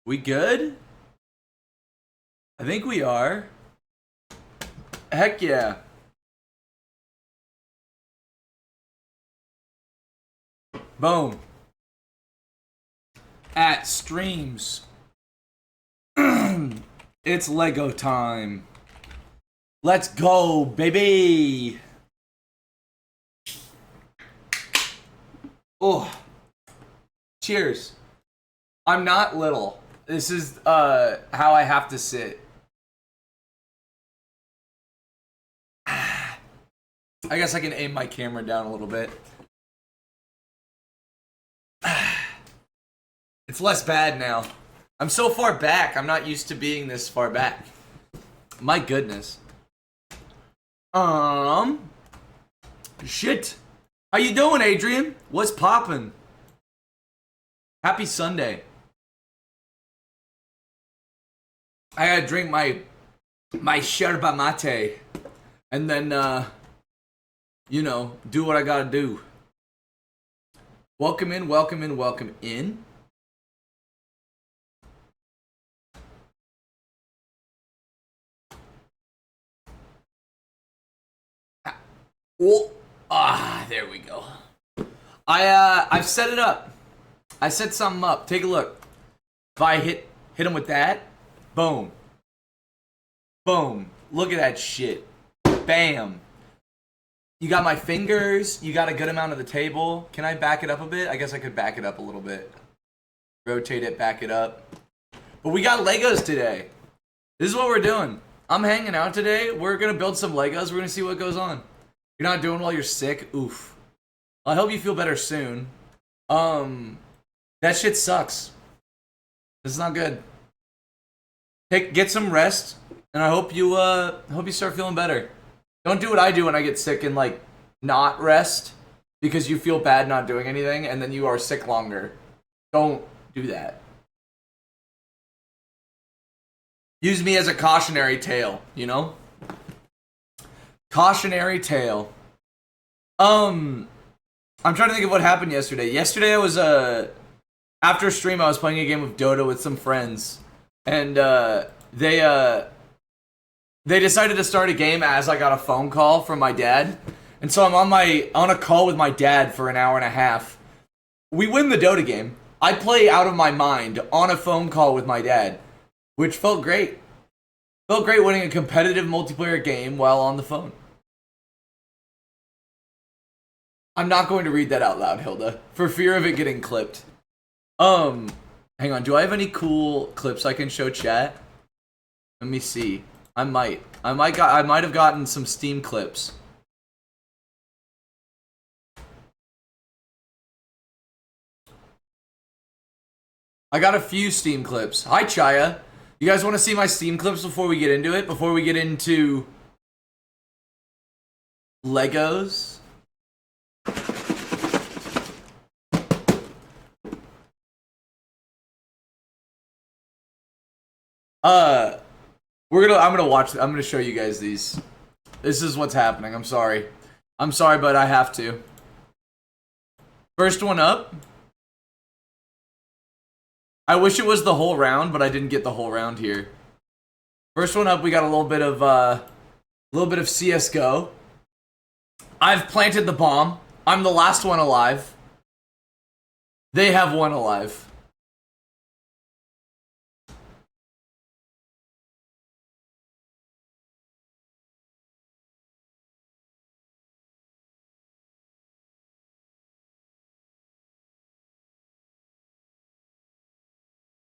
We good? I think we are. Heck yeah. Boom. At streams. It's Lego time. Let's go, baby. Oh. Cheers. I'm not little. This is how I have to sit. I guess I can aim my camera down a little bit. It's less bad now. I'm so far back. I'm not used to being this far back. My goodness. Shit. How you doing, Adrian? What's poppin'? Happy Sunday. I gotta drink my yerba mate. And then, you know, do what I gotta do. Welcome in, welcome in, welcome in. Oh, there we go. I've set it up. I set something up. Take a look. If I hit him with that, boom. Boom. Look at that shit. Bam. You got my fingers. You got a good amount of the table. Can I back it up a bit? I guess I could back it up a little bit. Rotate it, back it up. But we got Legos today. This is what we're doing. I'm hanging out today. We're going to build some Legos. We're going to see what goes on. You're not doing well, you're sick? Oof. I hope you feel better soon. That shit sucks. This is not good. Get some rest, and I hope you start feeling better. Don't do what I do when I get sick and like not rest because you feel bad not doing anything and then you are sick longer. Don't do that. Use me as a cautionary tale, you know? Cautionary tale. I'm trying to think of what happened yesterday. Yesterday I was after stream I was playing a game of Dota with some friends, and they decided to start a game as I got a phone call from my dad. And so I'm on a call with my dad for an hour and a half. We win the Dota game. I play out of my mind on a phone call with my dad, which felt great. Felt great winning a competitive multiplayer game while on the phone. I'm not going to read that out loud, Hilda, for fear of it getting clipped. Hang on, do I have any cool clips I can show chat? Let me see. I might have gotten some Steam clips. I got a few Steam clips. Hi, Chaya. You guys want to see my Steam clips before we get into it? Before we get into Legos? I'm gonna show you guys these. This is what's happening. I'm sorry, but I have to. First one up. I wish it was the whole round, but I didn't get the whole round here. First one up, we got a little bit of CS:GO. I've planted the bomb. I'm the last one alive. They have one alive.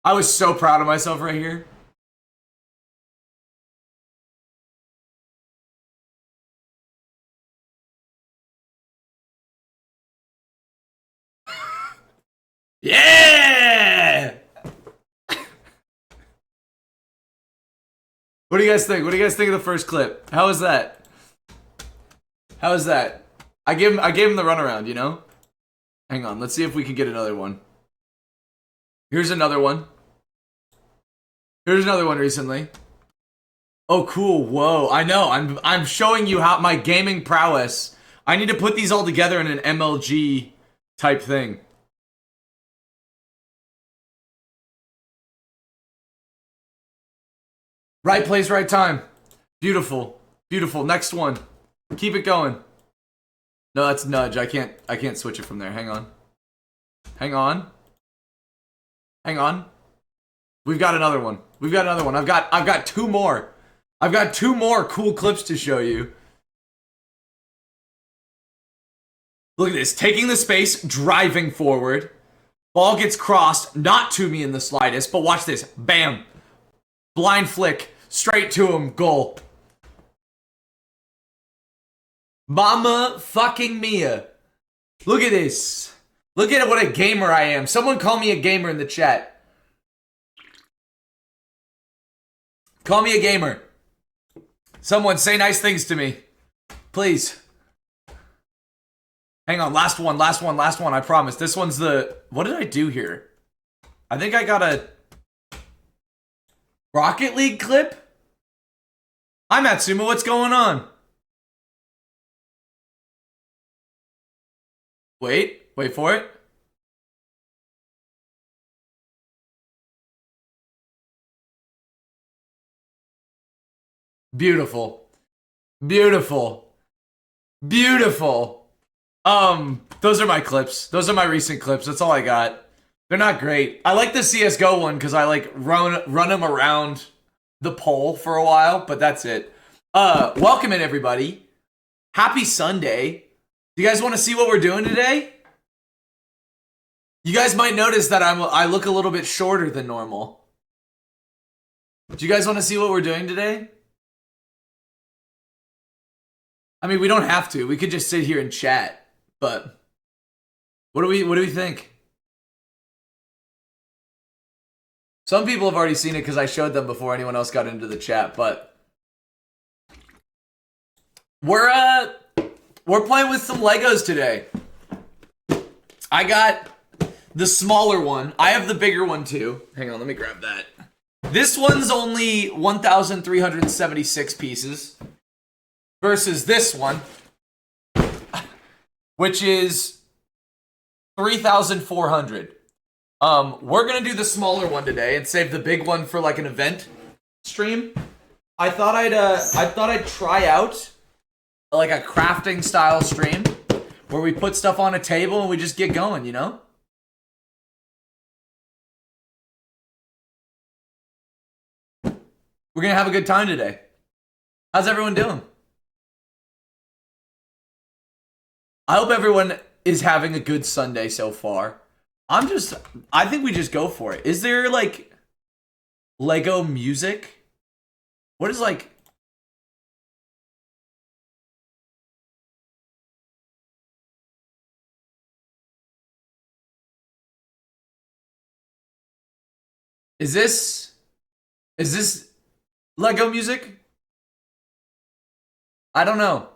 I was so proud of myself right here. Yeah! What do you guys think? What do you guys think of the first clip? How was that? How was that? I gave him the runaround, you know? Hang on, let's see if we can get another one. Here's another one. Here's another one recently. Oh, cool. Whoa. I know. I'm showing you how my gaming prowess. I need to put these all together in an MLG type thing. Right place, right time. Beautiful. Beautiful. Next one. Keep it going. No, that's nudge. I can't switch it from there. Hang on. Hang on. Hang on. We've got another one. We've got another one. I've got two more. I've got two more cool clips to show you. Look at this. Taking the space, driving forward. Ball gets crossed, not to me in the slightest, but watch this. Bam. Blind flick. Straight to him. Goal. Mama fucking Mia. Look at this. Look at what a gamer I am. Someone call me a gamer in the chat. Call me a gamer. Someone say nice things to me. Please. Hang on, last one, I promise. This one's the... What did I do here? I think I got a... Rocket League clip? Hi, Matsuma, what's going on? Wait for it. Beautiful. Beautiful. Beautiful. Those are my clips. Those are my recent clips. That's all I got. They're not great. I like the CSGO one because I like run them around the pole for a while, but that's it. Welcome in, everybody. Happy Sunday. Do you guys want to see what we're doing today? You guys might notice that I look a little bit shorter than normal. Do you guys want to see what we're doing today? I mean, we don't have to. We could just sit here and chat. But what do we think? Some people have already seen it because I showed them before anyone else got into the chat, but we're playing with some Legos today. I got the smaller one. I have the bigger one too. Hang on, let me grab that. This one's only 1,376 pieces versus this one, which is 3,400. We're gonna do the smaller one today and save the big one for like an event stream. I thought I'd try out like a crafting style stream where we put stuff on a table and we just get going, you know? We're gonna have a good time today. How's everyone doing? I hope everyone is having a good Sunday so far. I think we just go for it. Is there like Lego music? What is like... Is this Lego music? I don't know.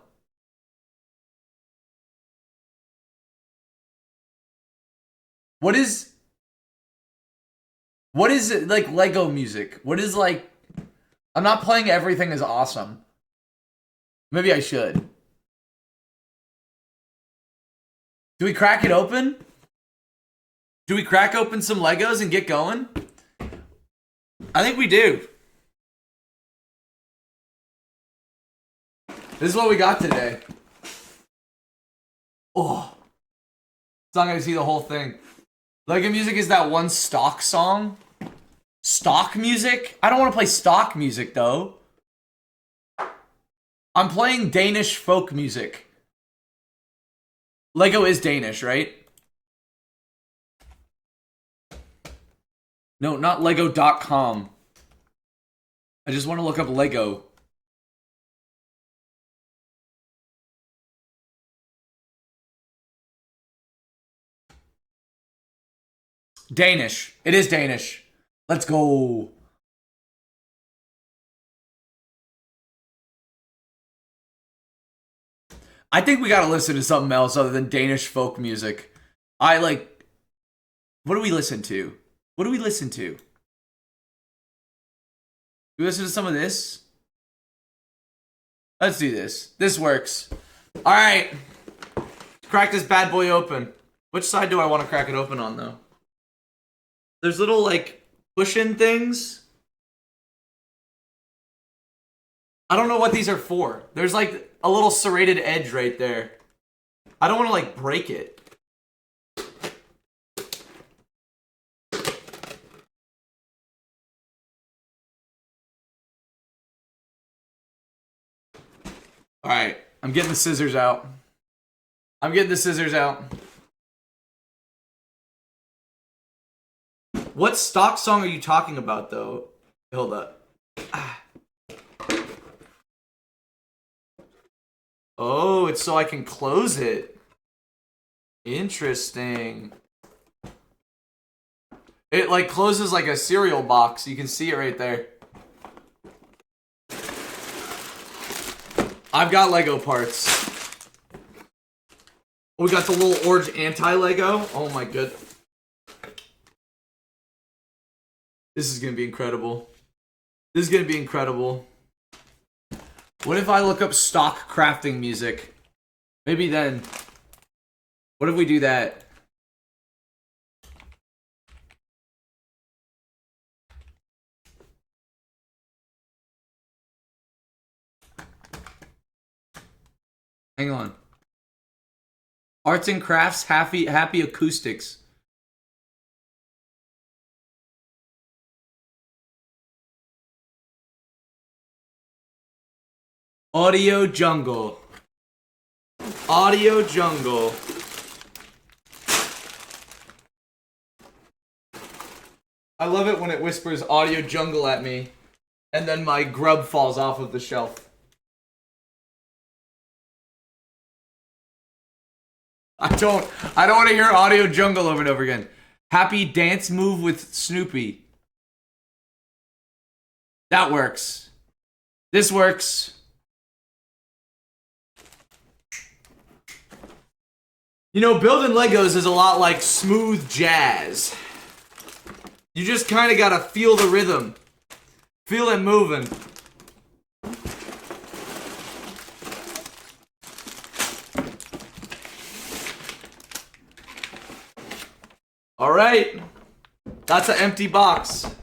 What is it like Lego music? What is like... I'm not playing Everything Is Awesome. Maybe I should. Do we crack it open? Do we crack open some Legos and get going? I think we do. This is what we got today. Oh. It's not gonna see the whole thing. Lego music is that one stock song. Stock music? I don't want to play stock music, though. I'm playing Danish folk music. Lego is Danish, right? No, not Lego.com. I just want to look up Lego. Danish. It is Danish. Let's go. I think we gotta listen to something else other than Danish folk music. What do we listen to? What do we listen to? Do we listen to some of this? Let's do this. This works. Alright. Crack this bad boy open. Which side do I want to crack it open on, though? There's little, like, push-in things. I don't know what these are for. There's like a little serrated edge right there. I don't want to like break it. All right, I'm getting the scissors out. I'm getting the scissors out. What stock song are you talking about, though? Hold up. Oh, it's so I can close it. Interesting. It like closes like a cereal box. You can see it right there. I've got Lego parts. We got the little orange anti-Lego. Oh my god. This is gonna be incredible. This is gonna be incredible. What if I look up stock crafting music? Maybe then. What if we do that? Hang on. Arts and crafts, happy acoustics. Audio jungle. Audio jungle. I love it when it whispers audio jungle at me, and then my grub falls off of the shelf. I don't want to hear audio jungle over and over again. Happy dance move with Snoopy. That works. This works. You know, building Legos is a lot like smooth jazz. You just kind of gotta feel the rhythm. Feel it moving. All right, that's an empty box.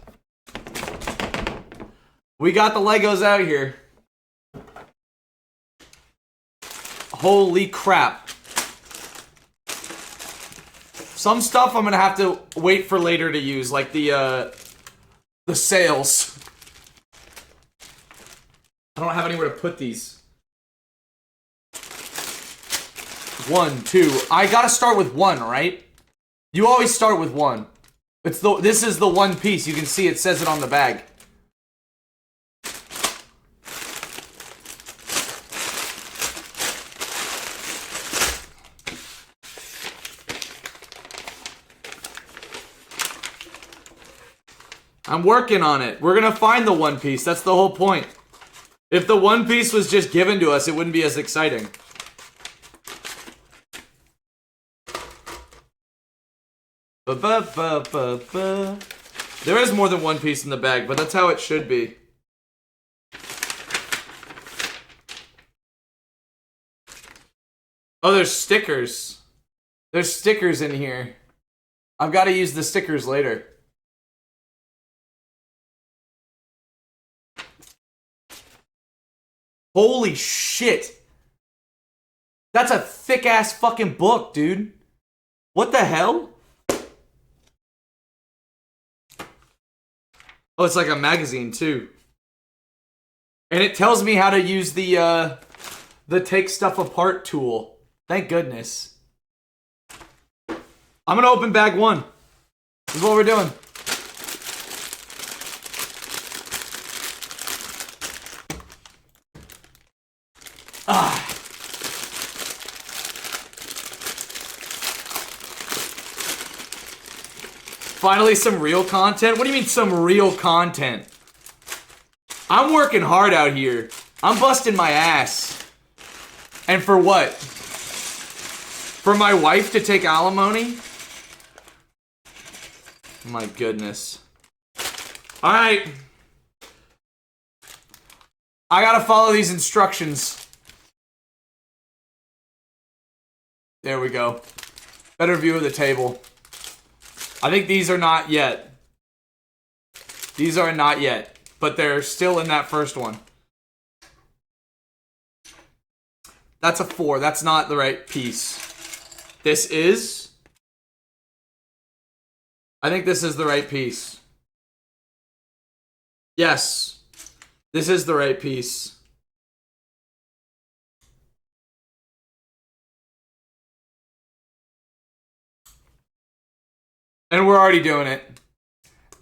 We got the Legos out here. Holy crap. Some stuff I'm gonna have to wait for later to use, like the sails. I don't have anywhere to put these. 1, 2. I gotta start with 1, right? You always start with 1. This is the one piece. You can see it says it on the bag. I'm working on it. We're gonna find the one piece. That's the whole point. If the one piece was just given to us, it wouldn't be as exciting. There is more than one piece in the bag, but that's how it should be. Oh, there's stickers. There's stickers in here. I've got to use the stickers later. Holy shit. That's a thick-ass fucking book, dude. What the hell? Oh, it's like a magazine, too. And it tells me how to use the take stuff apart tool. Thank goodness. I'm gonna open bag 1. This is what we're doing. Ah. Finally, some real content? What do you mean some real content? I'm working hard out here. I'm busting my ass. And for what? For my wife to take alimony? My goodness. Alright. I gotta follow these instructions. There we go. Better view of the table. I think these are not yet. These are not yet. But they're still in that first one. That's a 4. That's not the right piece. This is. I think this is the right piece. Yes. This is the right piece. And we're already doing it.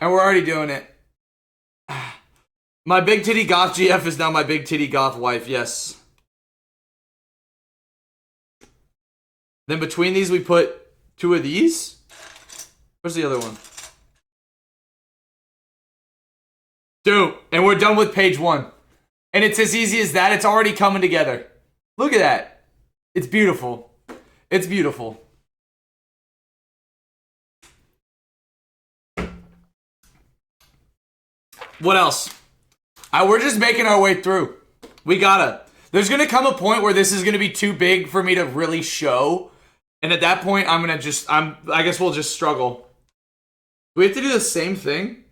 And we're already doing it. My big titty goth GF is now my big titty goth wife, yes. Then between these we put 2 of these. Where's the other one? 2. And we're done with page 1. And it's as easy as that. It's already coming together. Look at that. It's beautiful. It's beautiful. What else? We're just making our way through. We gotta. There's gonna come a point where this is gonna be too big for me to really show. And at that point, I guess we'll just struggle. Do we have to do the same thing?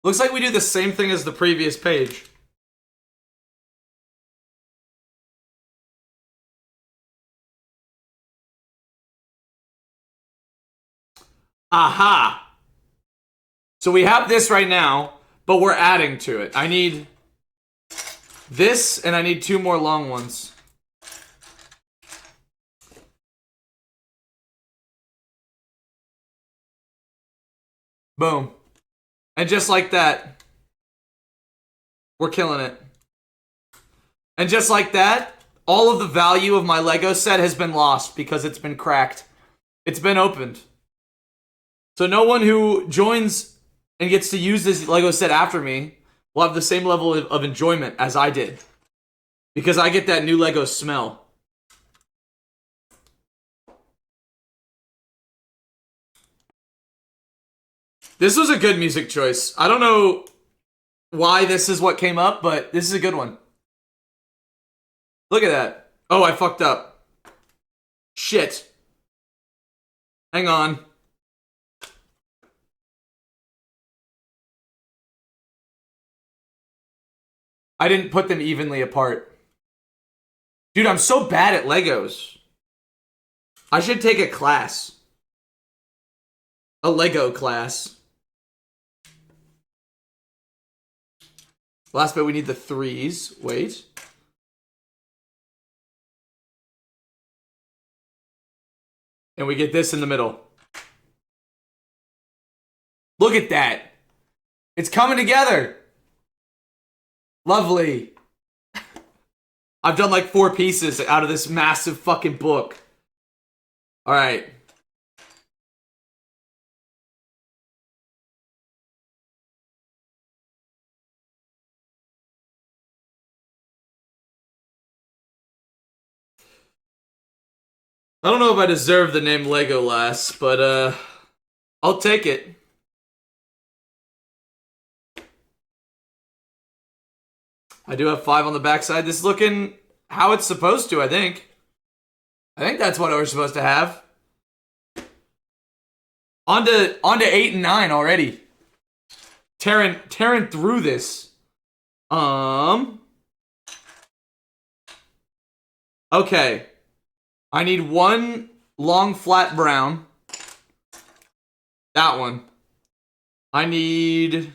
Looks like we do the same thing as the previous page. Aha! So we have this right now, but we're adding to it. I need this, and I need 2 more long ones. Boom. And just like that, we're killing it. And just like that, all of the value of my Lego set has been lost because it's been cracked. It's been opened. So no one who joins and gets to use this Lego set after me will have the same level of enjoyment as I did. Because I get that new Lego smell. This was a good music choice. I don't know why this is what came up, but this is a good one. Look at that. Oh, I fucked up. Shit. Hang on. I didn't put them evenly apart. Dude, I'm so bad at Legos. I should take a class. A Lego class. Last bit, we need the 3s. Wait. And we get this in the middle. Look at that. It's coming together. Lovely. I've done like 4 pieces out of this massive fucking book. Alright. I don't know if I deserve the name Legolas, but I'll take it. I do have 5 on the backside. This is looking how it's supposed to, I think. I think that's what we're supposed to have. On to 8 and 9 already. Tearing through this. Okay. I need 1 long flat brown. That one. I need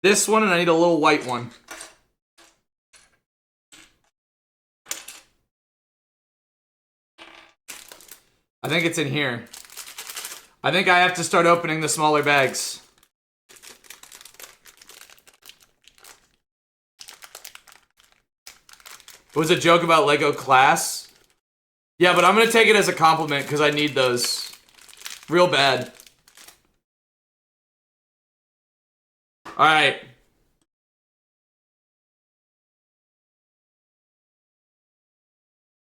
this one, and I need a little white one. I think it's in here. I think I have to start opening the smaller bags. It was a joke about Lego class. Yeah, but I'm going to take it as a compliment because I need those. Real bad. Alright.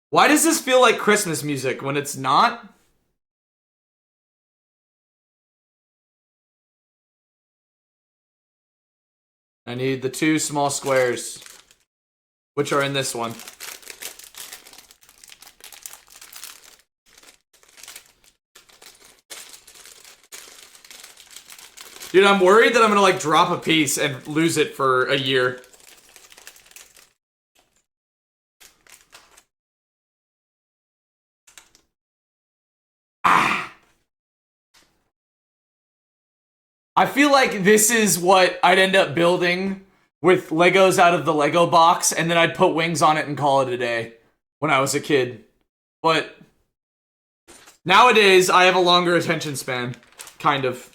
Why does this feel like Christmas music when it's not? I need the 2 small squares, which are in this one. Dude, I'm worried that I'm gonna like drop a piece and lose it for a year. I feel like this is what I'd end up building with Legos out of the Lego box, and then I'd put wings on it and call it a day when I was a kid. But nowadays, I have a longer attention span. Kind of.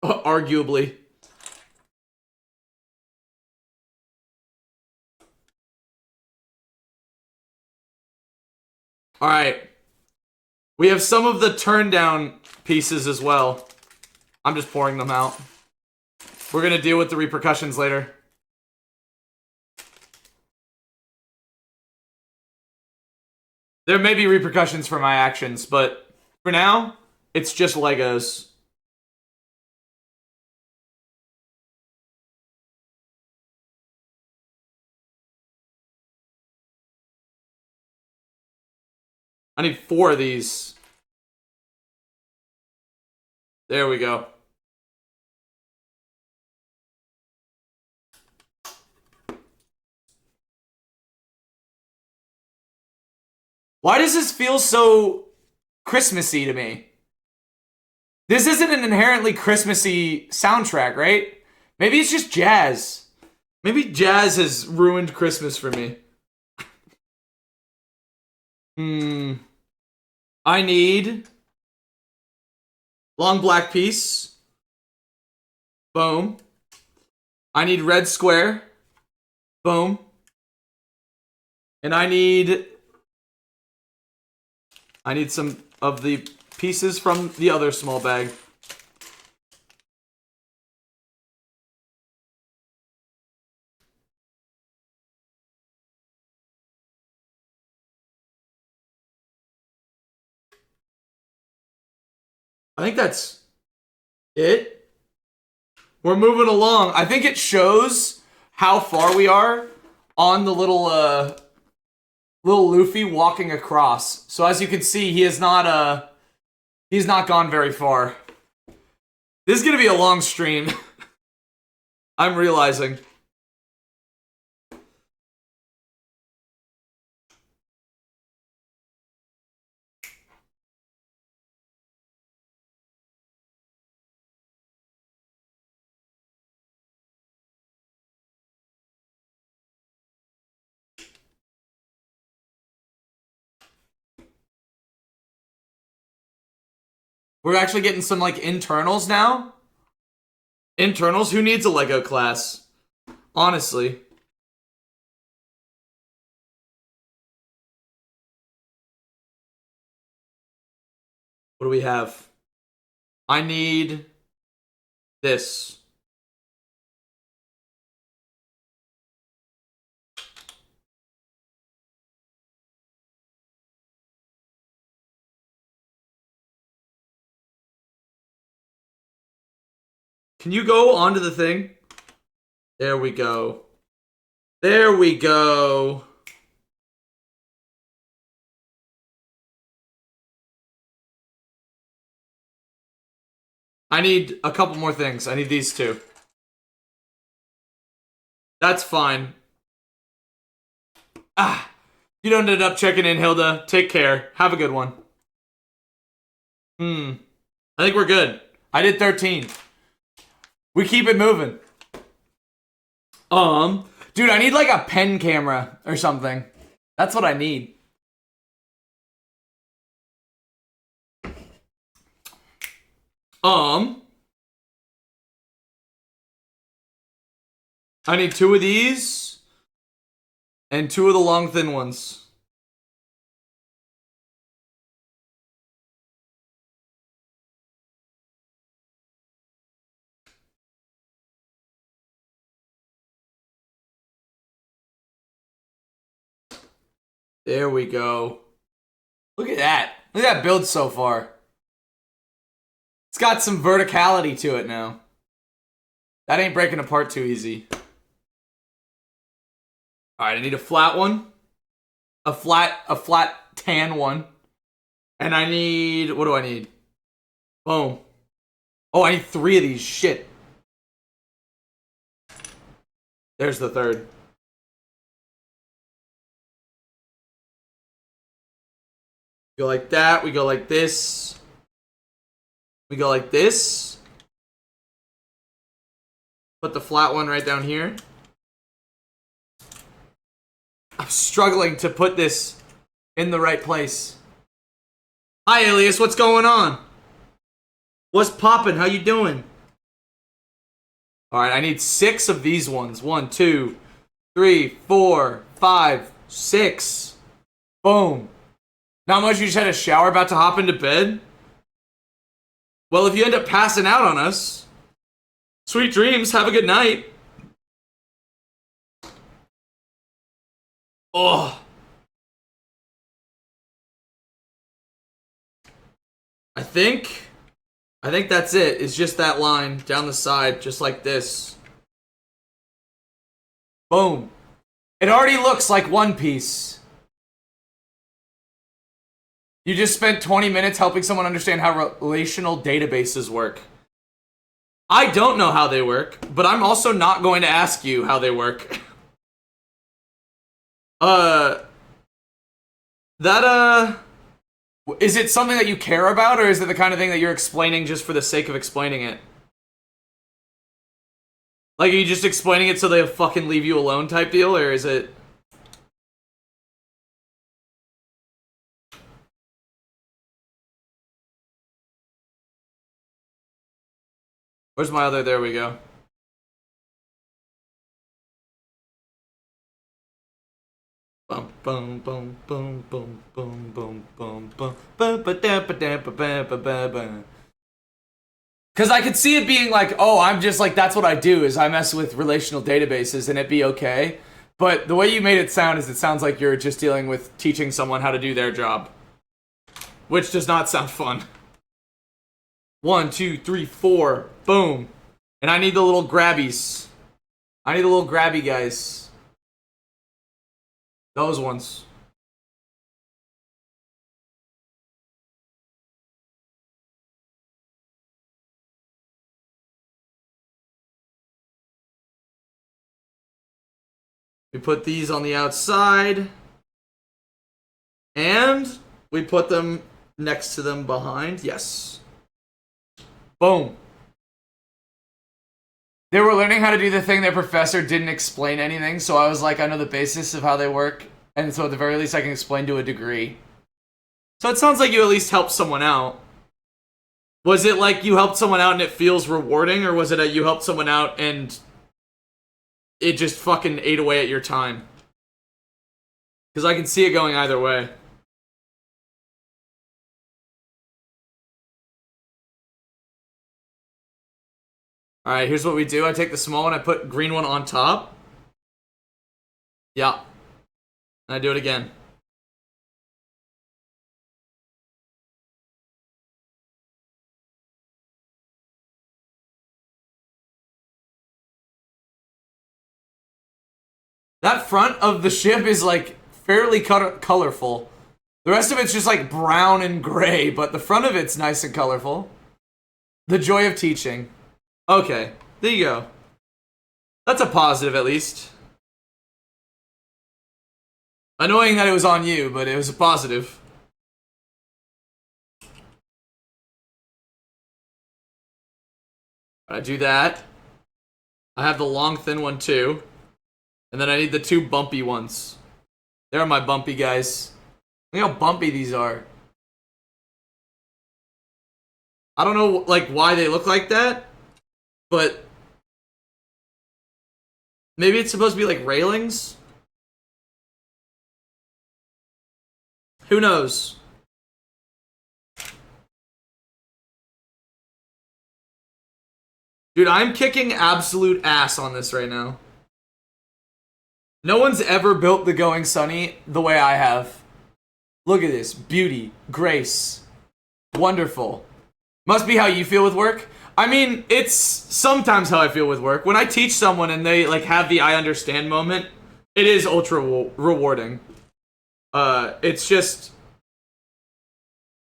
Arguably. Alright. We have some of the turn down pieces as well. I'm just pouring them out. We're gonna deal with the repercussions later. There may be repercussions for my actions, but for now, it's just Legos. I need 4 of these. There we go. why does this feel so Christmassy to me? This isn't an inherently Christmassy soundtrack, right? Maybe it's just jazz. Maybe jazz has ruined Christmas for me. I need long black piece. Boom. I need red square. Boom. And I need some of the pieces from the other small bag. I think that's it. We're moving along. I think it shows how far we are on the little Luffy walking across. So as you can see, he's not gone very far. This is gonna be a long stream. I'm realizing. We're actually getting some, like, internals now. Internals? Who needs a Lego class? Honestly. What do we have? I need this. Can you go onto the thing? There we go. There we go. I need a couple more things. I need these two. That's fine. You don't end up checking in, Hilda. Take care. Have a good one. I think we're good. I did 13. We keep it moving. Dude, I need like a pen camera or something. That's what I need. I need 2 of these and 2 of the long thin ones. There we go. Look at that. Look at that build so far. It's got some verticality to it now. That ain't breaking apart too easy. Alright, I need a flat one. A flat tan one. And I need... what do I need? Boom. Oh, I need 3 of these. Shit. There's the third. Go like that. We go like this. We go like this. Put the flat one right down here. I'm struggling to put this in the right place. Hi, Alias. What's going on? What's poppin'? How you doing? Alright, I need 6 of these ones. 1, 2, 3, 4, 5, 6. Boom. Not much, you just had a shower about to hop into bed? Well, if you end up passing out on us, sweet dreams, have a good night. Oh. I think that's it. It's just that line down the side, just like this. Boom. It already looks like One Piece. You just spent 20 minutes helping someone understand how relational databases work. I don't know how they work, but I'm also not going to ask you how they work. Is it something that you care about, or is it the kind of thing that you're explaining just for the sake of explaining it? Like, are you just explaining it so they fucking leave you alone type deal, or is it... Where's my other? There we go. Boom, boom, boom, boom, boom, boom, boom, boom, boom, because I could see it being like, oh, I'm just like, that's what I do, is I mess with relational databases and it be okay. But the way you made it sound is it sounds like you're just dealing with teaching someone how to do their job. Which does not sound fun. 1, 2, 3, 4. Boom. And I need the little grabbies. I need the little grabby guys. Those ones. We put these on the outside. And we put them next to them behind. Yes. Boom. They were learning how to do the thing their professor didn't explain anything, so I was like, I know the basis of how they work, and so at the very least I can explain to a degree. So it sounds like you at least helped someone out. Was it like you helped someone out and it feels rewarding, or was it that you helped someone out and it just fucking ate away at your time? Because I can see it going either way. Alright, here's what we do. I take the small one, I put green one on top. Yeah. And I do it again. That front of the ship is like fairly colorful. The rest of it's just like brown and gray, but the front of it's nice and colorful. The joy of teaching. Okay, there you go. That's a positive, at least. Annoying that it was on you, but it was a positive. I do that. I have the long, thin one, too. And then I need the 2 bumpy ones. There are my bumpy guys. Look how bumpy these are. I don't know, like, why they look like that. But maybe it's supposed to be like railings? Who knows? Dude, I'm kicking absolute ass on this right now. No one's ever built the Going Sunny the way I have. Look at this. Beauty. Grace. Wonderful. Must be how you feel with work. I mean, it's sometimes how I feel with work. When I teach someone and they like have the I understand moment, it is ultra rewarding. It's just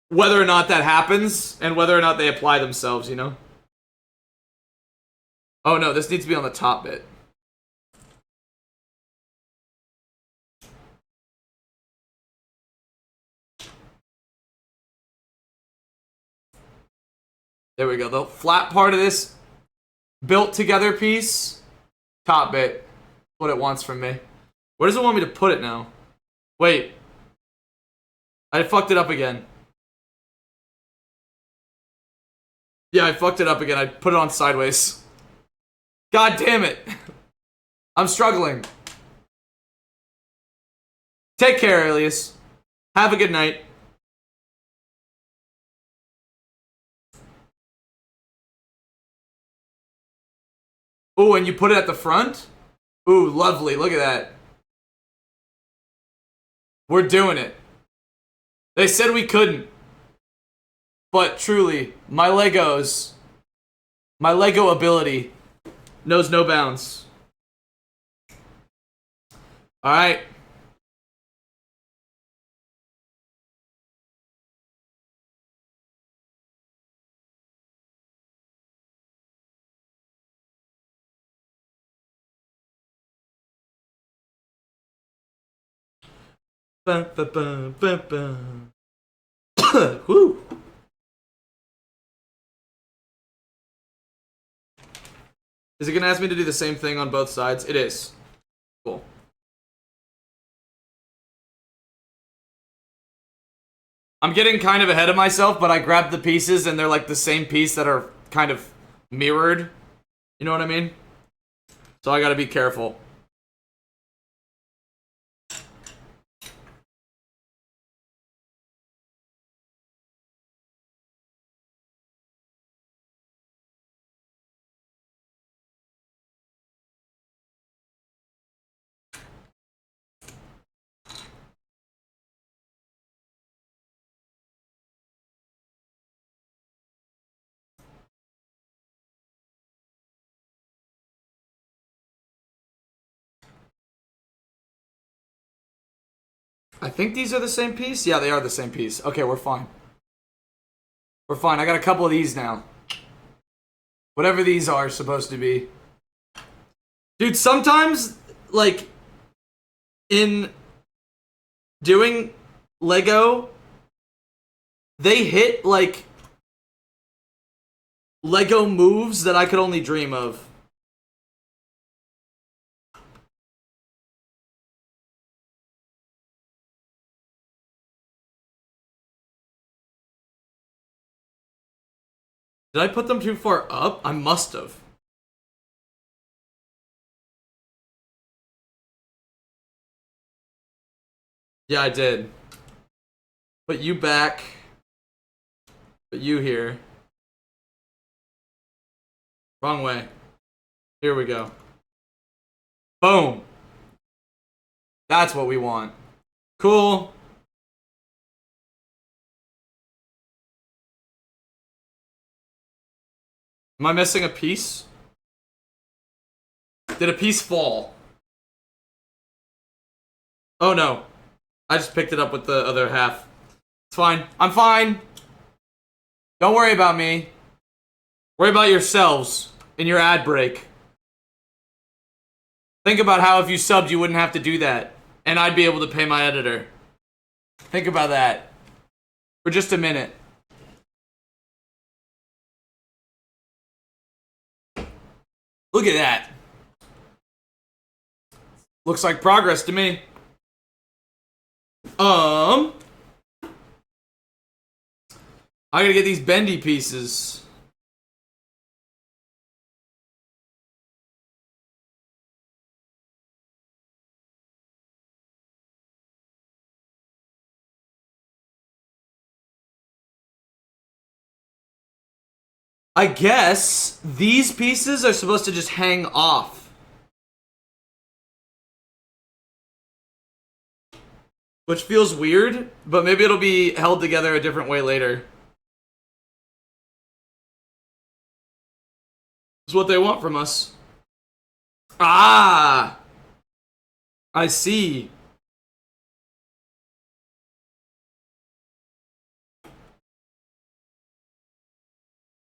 whether or not that happens and whether or not they apply themselves, you know? Oh no, this needs to be on the top bit. There we go. The flat part of this built together piece, top bit, what it wants from me. Where does it want me to put it now? Wait. I fucked it up again. Yeah, I fucked it up again. I put it on sideways. God damn it. I'm struggling. Take care, Alias. Have a good night. Ooh, and you put it at the front? Ooh, lovely. Look at that. We're doing it. They said we couldn't. But truly, my Lego ability knows no bounds. Alright. Bum, bum, bum, bum, bum. Whew. Is it gonna ask me to do the same thing on both sides? It is. Cool. I'm getting kind of ahead of myself, but I grabbed the pieces and they're like the same piece that are kind of mirrored. You know what I mean? So I gotta be careful. I think these are the same piece? Yeah, they are the same piece. Okay, we're fine. We're fine. I got a couple of these now. Whatever these are supposed to be. Dude, sometimes, like, in doing Lego, they hit, like, Lego moves that I could only dream of. Did I put them too far up? I must have. Yeah, I did. Put you back. Put you here. Wrong way. Here we go. Boom. That's what we want. Cool. Am I missing a piece? Did a piece fall? Oh no. I just picked it up with the other half. It's fine. I'm fine. Don't worry about me. Worry about yourselves in your ad break. Think about how if you subbed, you wouldn't have to do that. And I'd be able to pay my editor. Think about that. For just a minute. Look at that. Looks like progress to me. I gotta get these bendy pieces. I guess these pieces are supposed to just hang off. Which feels weird, but maybe it'll be held together a different way later. It's what they want from us. Ah! I see.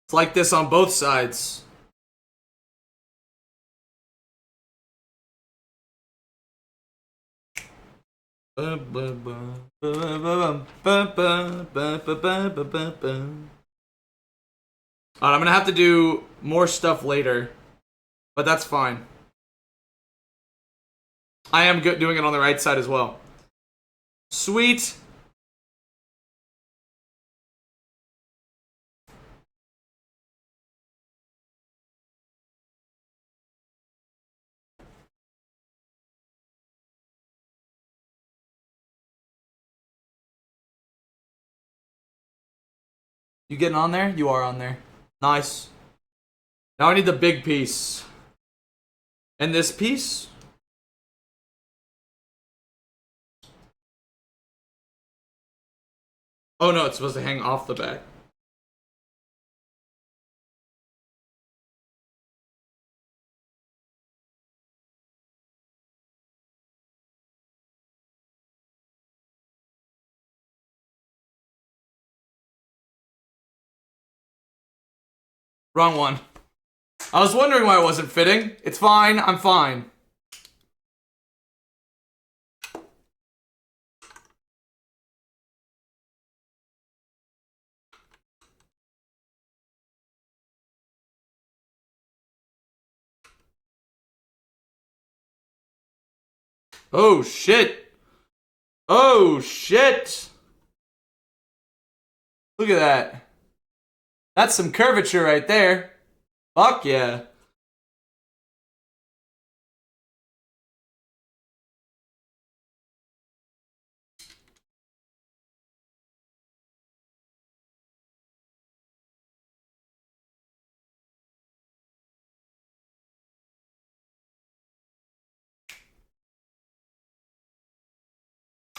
It's like this on both sides. Alright, I'm gonna have to do more stuff later, but that's fine. I am doing it on the right side as well. Sweet. You getting on there? You are on there. Nice. Now I need the big piece. And this piece? Oh no, it's supposed to hang off the back. Wrong one. I was wondering why it wasn't fitting. It's fine, I'm fine. Oh shit. Oh shit. Look at that. That's some curvature right there. Fuck yeah.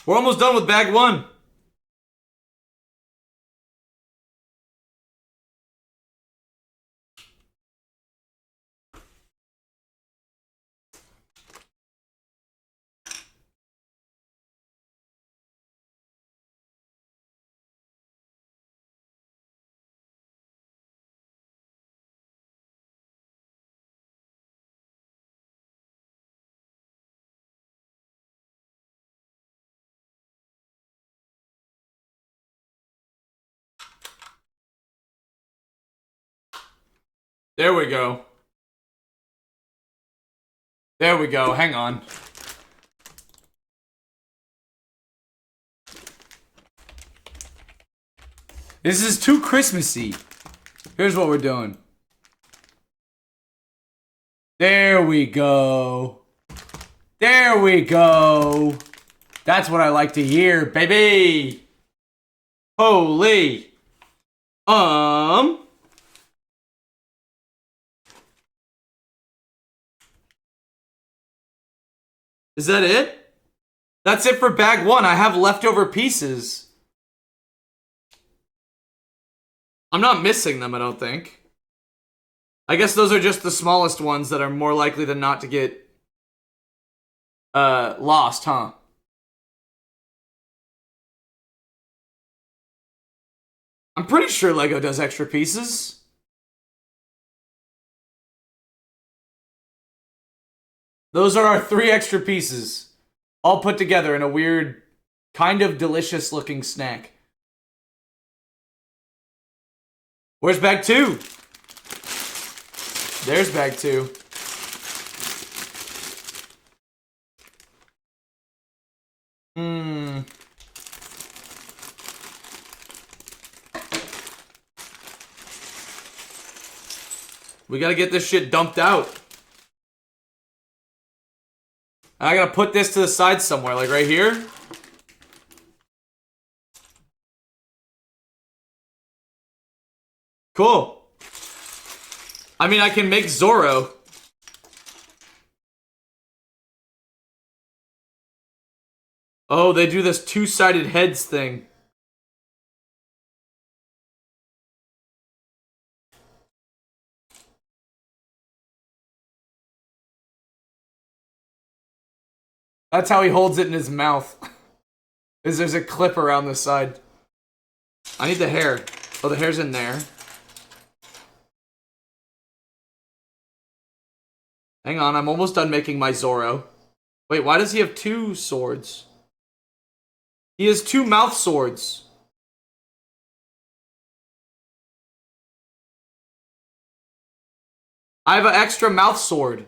We're almost done with bag one. There we go. There we go. Hang on. This is too Christmassy. Here's what we're doing. There we go. There we go. That's what I like to hear, baby. Holy. Is that it? That's it for bag one. I have leftover pieces. I'm not missing them, I don't think. I guess those are just the smallest ones that are more likely than not to get lost, huh? I'm pretty sure Lego does extra pieces. Those are our 3 extra pieces, all put together in a weird, kind of delicious looking snack. Where's bag 2? There's bag 2. We gotta get this shit dumped out. I gotta put this to the side somewhere, like right here. Cool. I mean, I can make Zorro. Oh, they do this two-sided heads thing. That's how he holds it in his mouth. Is there's a clip around the side. I need the hair. Oh, the hair's in there. Hang on, I'm almost done making my Zorro. Wait, why does he have 2 swords? He has 2 mouth swords. I have an extra mouth sword.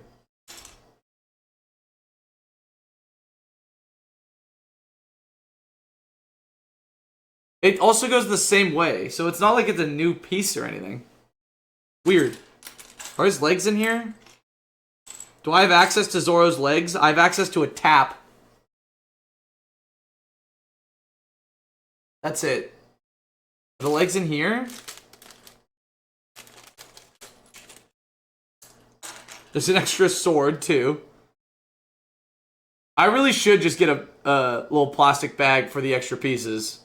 It also goes the same way, so it's not like it's a new piece or anything. Weird. Are his legs in here? Do I have access to Zoro's legs? I have access to a tap. That's it. Are the legs in here? There's an extra sword, too. I really should just get a little plastic bag for the extra pieces.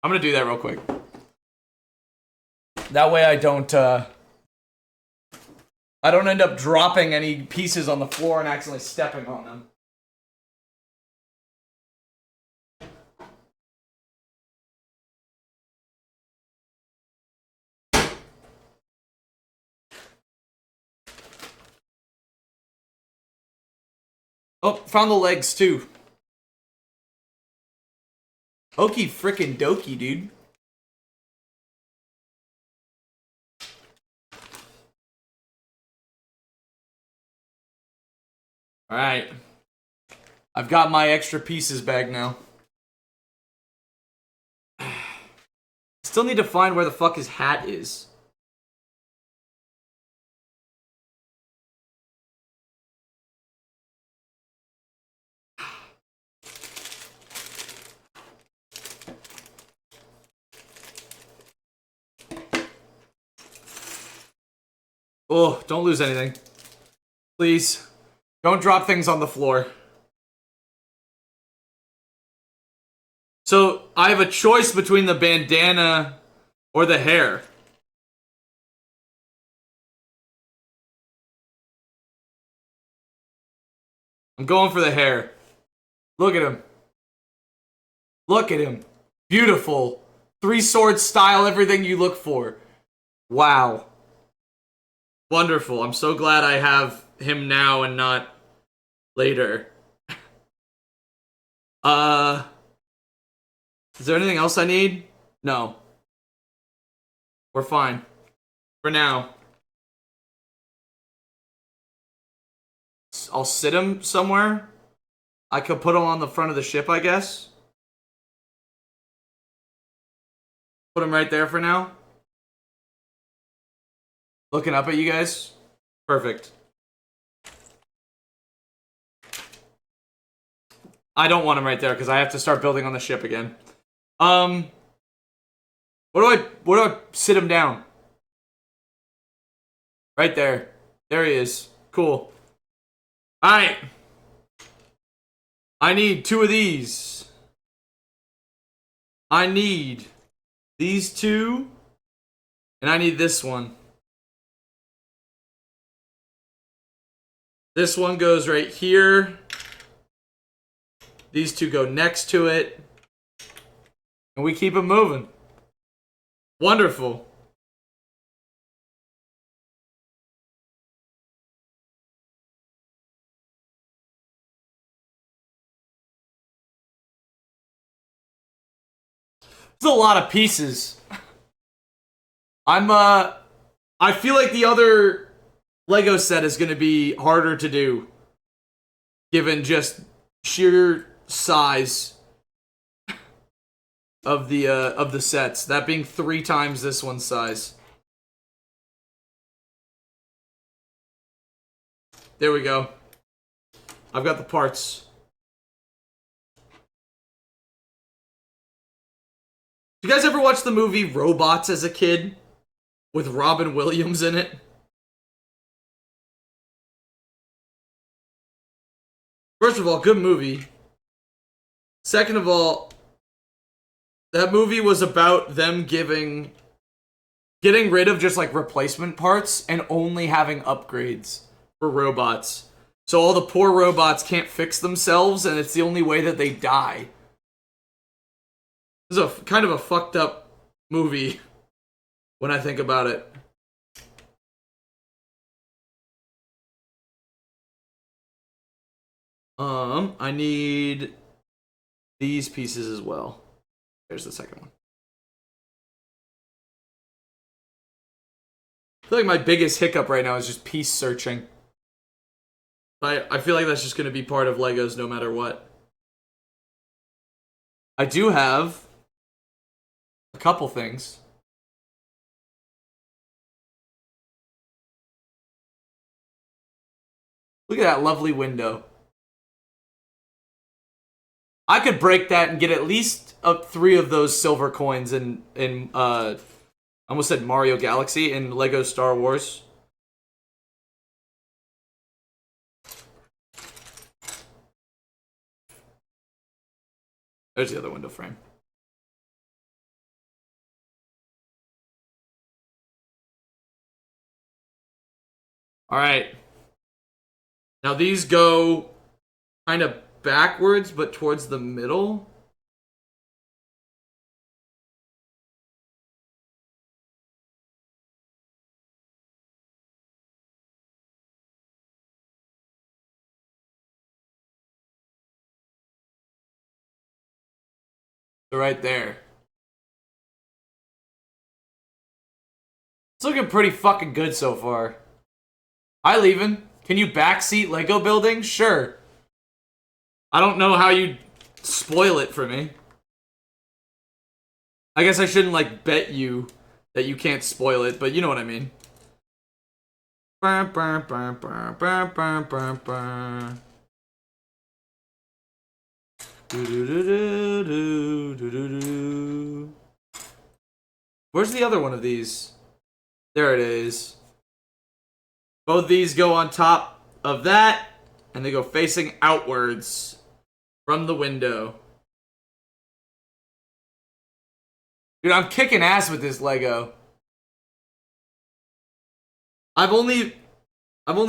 I'm gonna do that real quick. That way I don't end up dropping any pieces on the floor and accidentally stepping on them. Oh, found the legs too. Okie frickin' dokie, dude. Alright. I've got my extra pieces bag now. Still need to find where the fuck his hat is. Oh, don't lose anything. Please. Don't drop things on the floor. So, I have a choice between the bandana or the hair. I'm going for the hair. Look at him. Look at him. Beautiful. 3-sword style, everything you look for. Wow. Wonderful. I'm so glad I have him now and not later. Is there anything else I need? No. We're fine. For now. I'll sit him somewhere. I could put him on the front of the ship, I guess. Put him right there for now. Looking up at you guys. Perfect. I don't want him right there because I have to start building on the ship again. Where do I sit him down? Right there. There he is. Cool. Alright. I need 2 of these. I need these 2. And I need this one. This one goes right here. These 2 go next to it. And we keep them moving. Wonderful. There's a lot of pieces. I feel like the other Lego set is going to be harder to do. Given just sheer size of the sets. That being 3 times this one's size. There we go. I've got the parts. Did you guys ever watch the movie Robots as a kid? With Robin Williams in it? First of all, good movie. Second of all, that movie was about them getting rid of just like replacement parts and only having upgrades for robots. So all the poor robots can't fix themselves and it's the only way that they die. This is a kind of a fucked up movie when I think about it. I need these pieces as well. There's the second one. I feel like my biggest hiccup right now is just piece searching. I feel like that's just going to be part of Legos no matter what. I do have a couple things. Look at that lovely window. I could break that and get at least 3 of those silver coins in I almost said Mario Galaxy in Lego Star Wars. There's the other window frame. All right. Now these go kind of backwards, but towards the middle. They're right there. It's looking pretty fucking good so far. Hi, Levin. Can you backseat Lego building? Sure. I don't know how you spoil it for me. I guess I shouldn't, like, bet you that you can't spoil it, but you know what I mean. Where's the other one of these? There it is. Both these go on top of that, and they go facing outwards from the window. Dude, I'm kicking ass with this Lego. I've only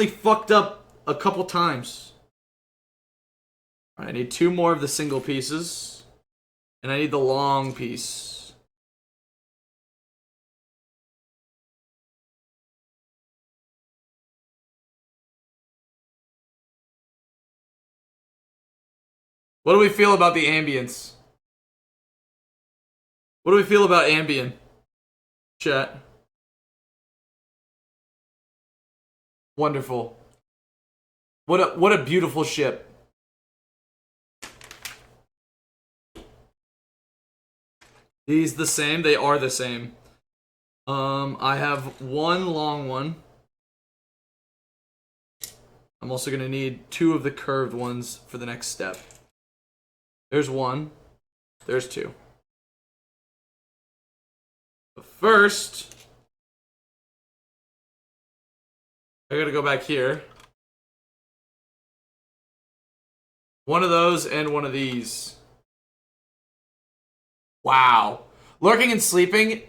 fucked up a couple times. All right, I need 2 more of the single pieces, and I need the long piece. What do we feel about the ambience? What do we feel about ambient? Chat. Wonderful. What a beautiful ship. These the same? They are the same. I have 1 long one. I'm also gonna need 2 of the curved ones for the next step. There's 1. There's 2. But first, I gotta go back here. 1 of those and 1 of these. Wow. Lurking and sleeping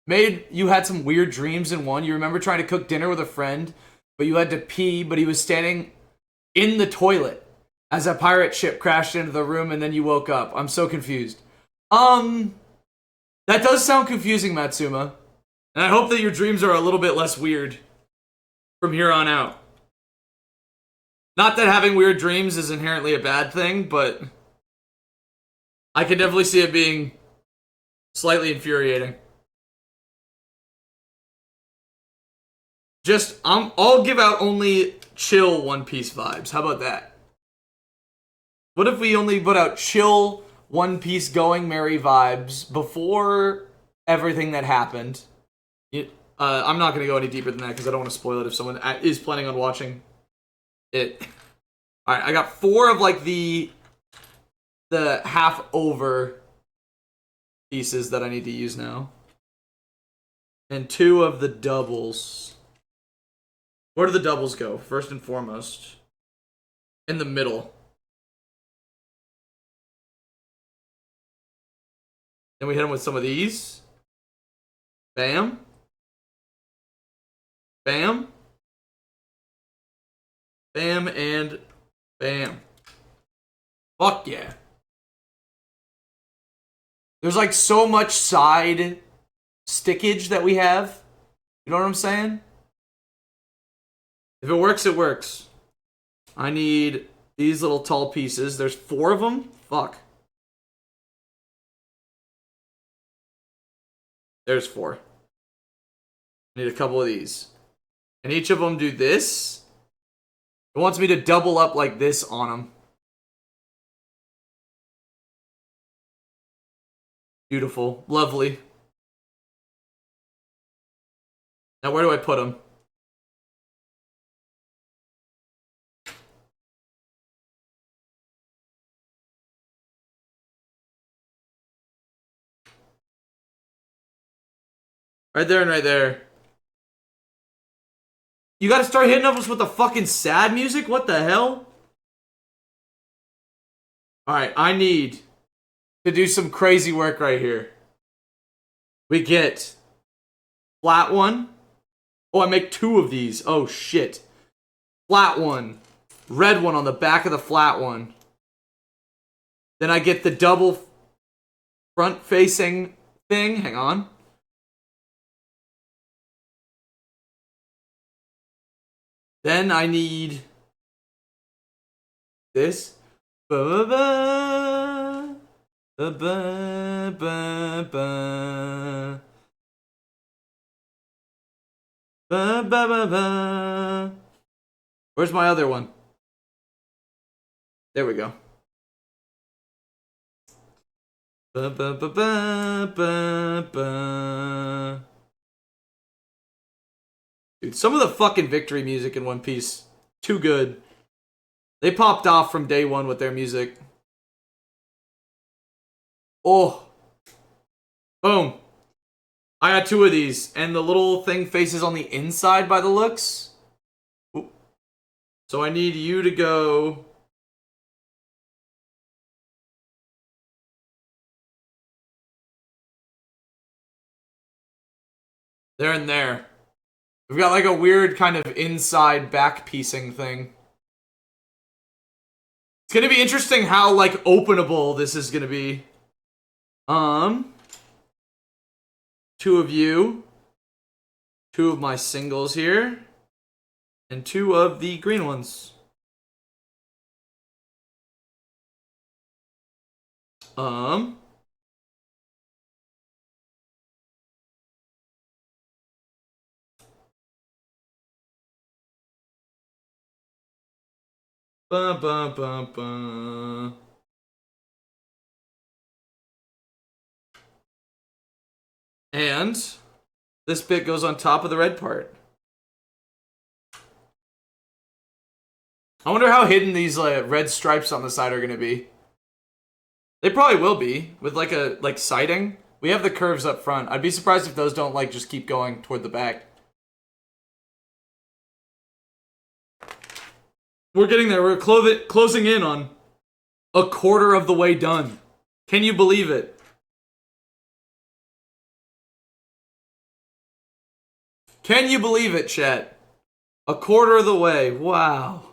made you had some weird dreams in one. You remember trying to cook dinner with a friend, but you had to pee, but he was standing in the toilet as a pirate ship crashed into the room, and then you woke up. I'm so confused. That does sound confusing, Matsuma. And I hope that your dreams are a little bit less weird from here on out. Not that having weird dreams is inherently a bad thing, but I can definitely see it being slightly infuriating. Just, I'll give out only chill One Piece vibes. How about that? What if we only put out chill, One Piece going merry vibes before everything that happened? I'm not going to go any deeper than that because I don't want to spoil it if someone is planning on watching it. Alright, I got 4 of like the half over pieces that I need to use now. And 2 of the doubles. Where do the doubles go? First and foremost. In the middle. Then we hit them with some of these. Bam. Bam. Bam and bam. Fuck yeah. There's like so much side stickage that we have. You know what I'm saying? If it works, it works. I need these little tall pieces. There's 4 of them. Fuck. There's 4. Need a couple of these. And each of them do this. It wants me to double up like this on them. Beautiful. Lovely. Now where do I put them? Right there and right there. You gotta start hitting us with the fucking sad music? What the hell? Alright, I need to do some crazy work right here. We get flat one. Oh, I make 2 of these. Oh, shit. Flat one. Red one on the back of the flat one. Then I get the double front-facing thing. Hang on. Then I need this. Ba-ba-ba. Ba-ba-ba-ba. Ba-ba-ba-ba. Where's my other one? There we go. Ba-ba-ba-ba-ba-ba. Dude, some of the fucking victory music in One Piece, too good. They popped off from day one with their music. Oh. Boom. I got 2 of these, and the little thing faces on the inside by the looks. Ooh. So I need you to go... there and there. We've got like a weird kind of inside back piecing thing. It's gonna be interesting how like openable this is gonna be. 2 of you. 2 of my singles here. And 2 of the green ones. Ba ba ba ba. And this bit goes on top of the red part. I wonder how hidden these red stripes on the side are gonna be. They probably will be with like a siding. We have the curves up front. I'd be surprised if those don't like just keep going toward the back. We're getting there. We're closing in on a quarter of the way done. Can you believe it? Can you believe it, chat? A quarter of the way. Wow.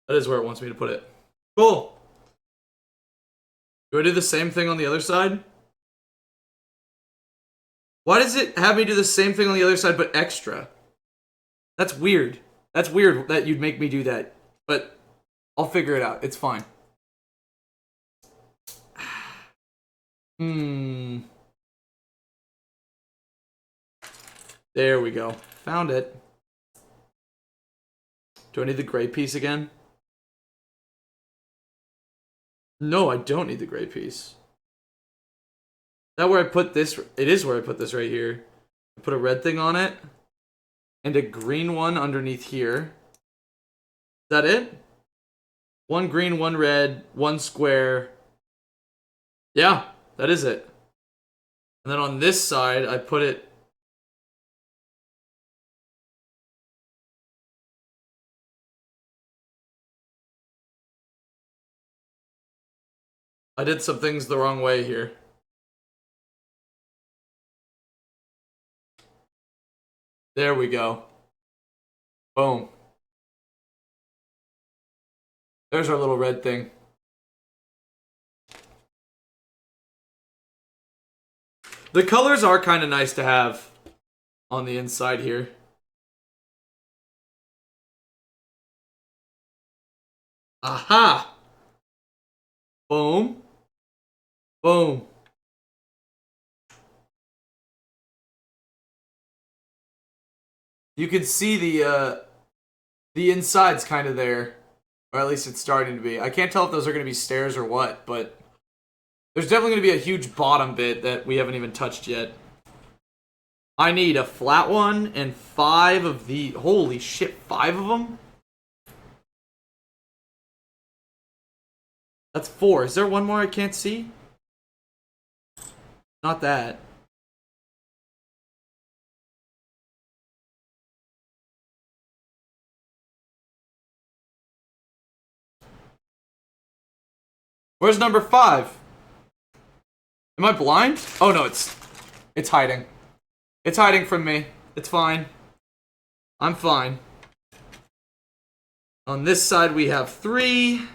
That is where it wants me to put it. Cool. Do I do the same thing on the other side? Why does it have me do the same thing on the other side but extra? That's weird. That's weird that you'd make me do that. But I'll figure it out. It's fine. There we go. Found it. Do I need the gray piece again? No, I don't need the gray piece. Is that where I put this? It is where I put this right here. I put a red thing on it. And a green one underneath here. Is that it? 1 green, 1 red, 1 square. Yeah, that is it. And then on this side, I put it... I did some things the wrong way here. There we go. Boom. There's our little red thing. The colors are kind of nice to have on the inside here. Aha! Boom. Boom. You can see the inside's kind of there. Or at least it's starting to be. I can't tell if those are going to be stairs or what, but there's definitely going to be a huge bottom bit that we haven't even touched yet. I need a flat one and 5 of the... Holy shit, 5 of them? That's 4. Is there one more I can't see? Not that. Where's number 5? Am I blind? Oh no, it's hiding. It's hiding from me. It's fine. I'm fine. On this side we have 3.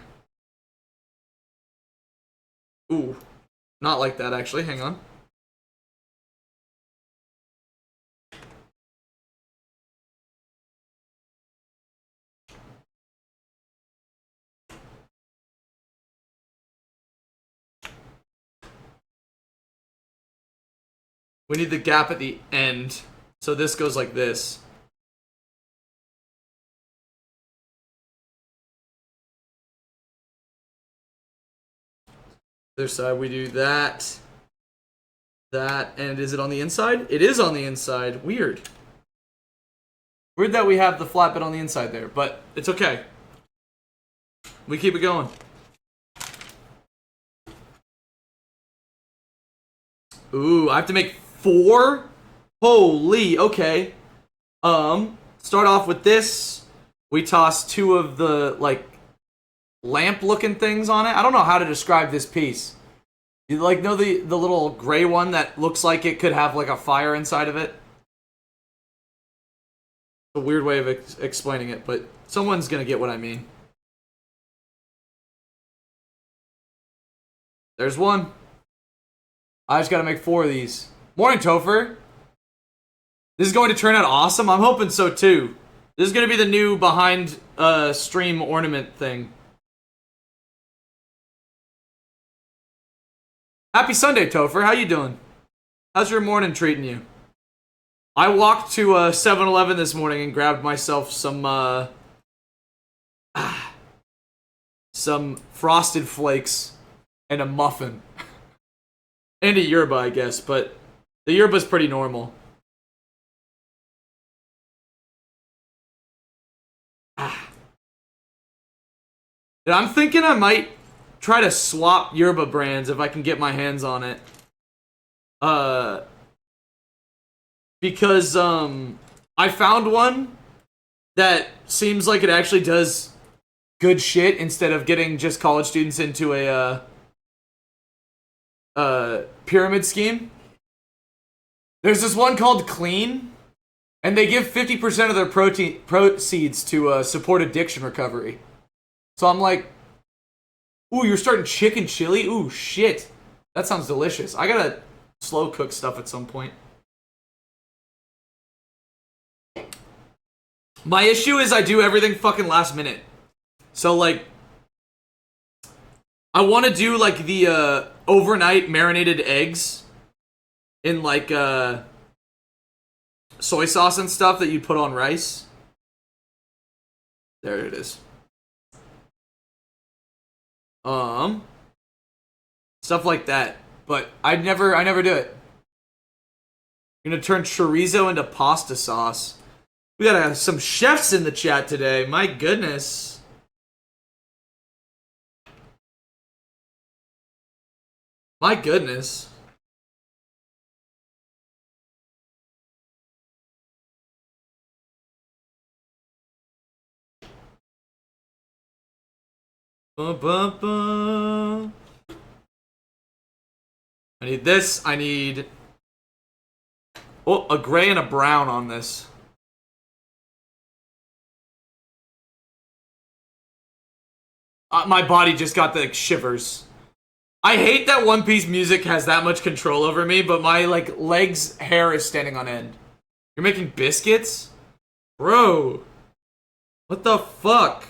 Ooh. Not like that actually. Hang on. We need the gap at the end. So this goes like this. Other side we do that. That, and is it on the inside? It is on the inside. Weird. Weird that we have the flat bit on the inside there, but it's okay. We keep it going. Ooh, I have to make 4? Holy, okay. Start off with this. We toss 2 of the, like, lamp-looking things on it. I don't know how to describe this piece. You, like, know the little gray one that looks like it could have, like, a fire inside of it? A weird way of explaining it, but someone's gonna get what I mean. There's one. I just gotta make 4 of these. Morning, Topher. This is going to turn out awesome. I'm hoping so too. This is gonna be the new behind stream ornament thing. Happy Sunday, Topher. How you doing? How's your morning treating you? I walked to 7-Eleven this morning and grabbed myself some Frosted Flakes and a muffin. And a yerba, I guess, but the yerba's pretty normal. And I'm thinking I might try to swap yerba brands if I can get my hands on it. Because I found one that seems like it actually does good shit instead of getting just college students into a pyramid scheme. There's this one called Clean, and they give 50% of their proceeds to support addiction recovery. So I'm like, ooh, you're starting chicken chili? Ooh, shit. That sounds delicious. I gotta slow cook stuff at some point. My issue is I do everything fucking last minute. So, like, I want to do, like, the overnight marinated eggs in, like, soy sauce and stuff that you put on rice. There it is. Stuff like that. But I never do it. I'm gonna turn chorizo into pasta sauce. We got some chefs in the chat today. My goodness. My goodness. I need this. I need a gray and a brown on this. My body just got the shivers. I hate that One Piece music has that much control over me, but my like legs hair is standing on end. You're making biscuits? Bro. What the fuck?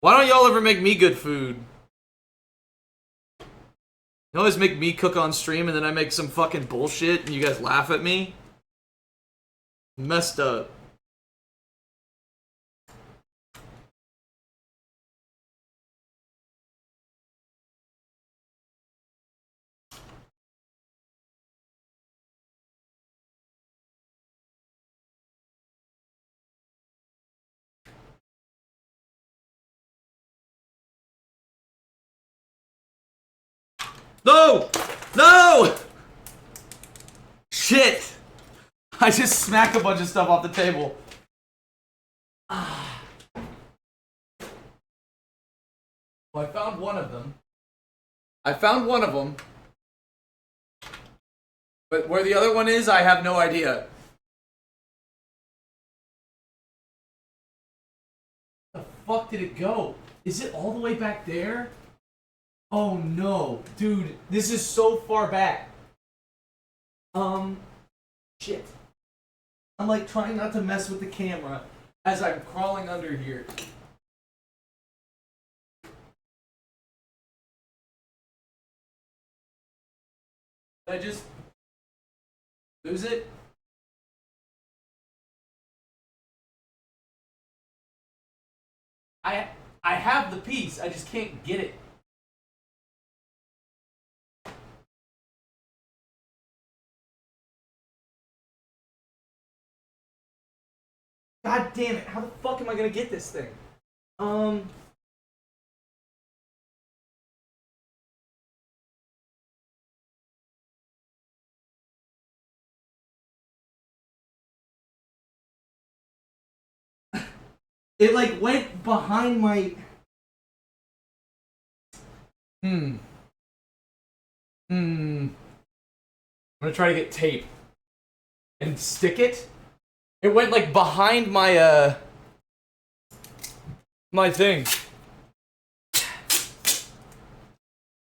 Why don't y'all ever make me good food? You always make me cook on stream and then I make some fucking bullshit and you guys laugh at me? Messed up. No! No! Shit! I just smacked a bunch of stuff off the table. Well, I found one of them. But where the other one is, I have no idea. Where the fuck did it go? Is it all the way back there? Oh no, dude, this is so far back. Shit. I'm like trying not to mess with the camera as I'm crawling under here. Did I just lose it? I have the piece, I just can't get it. God damn it, how the fuck am I gonna get this thing? It like went behind my... I'm gonna try to get tape and stick it. It went like behind my my thing.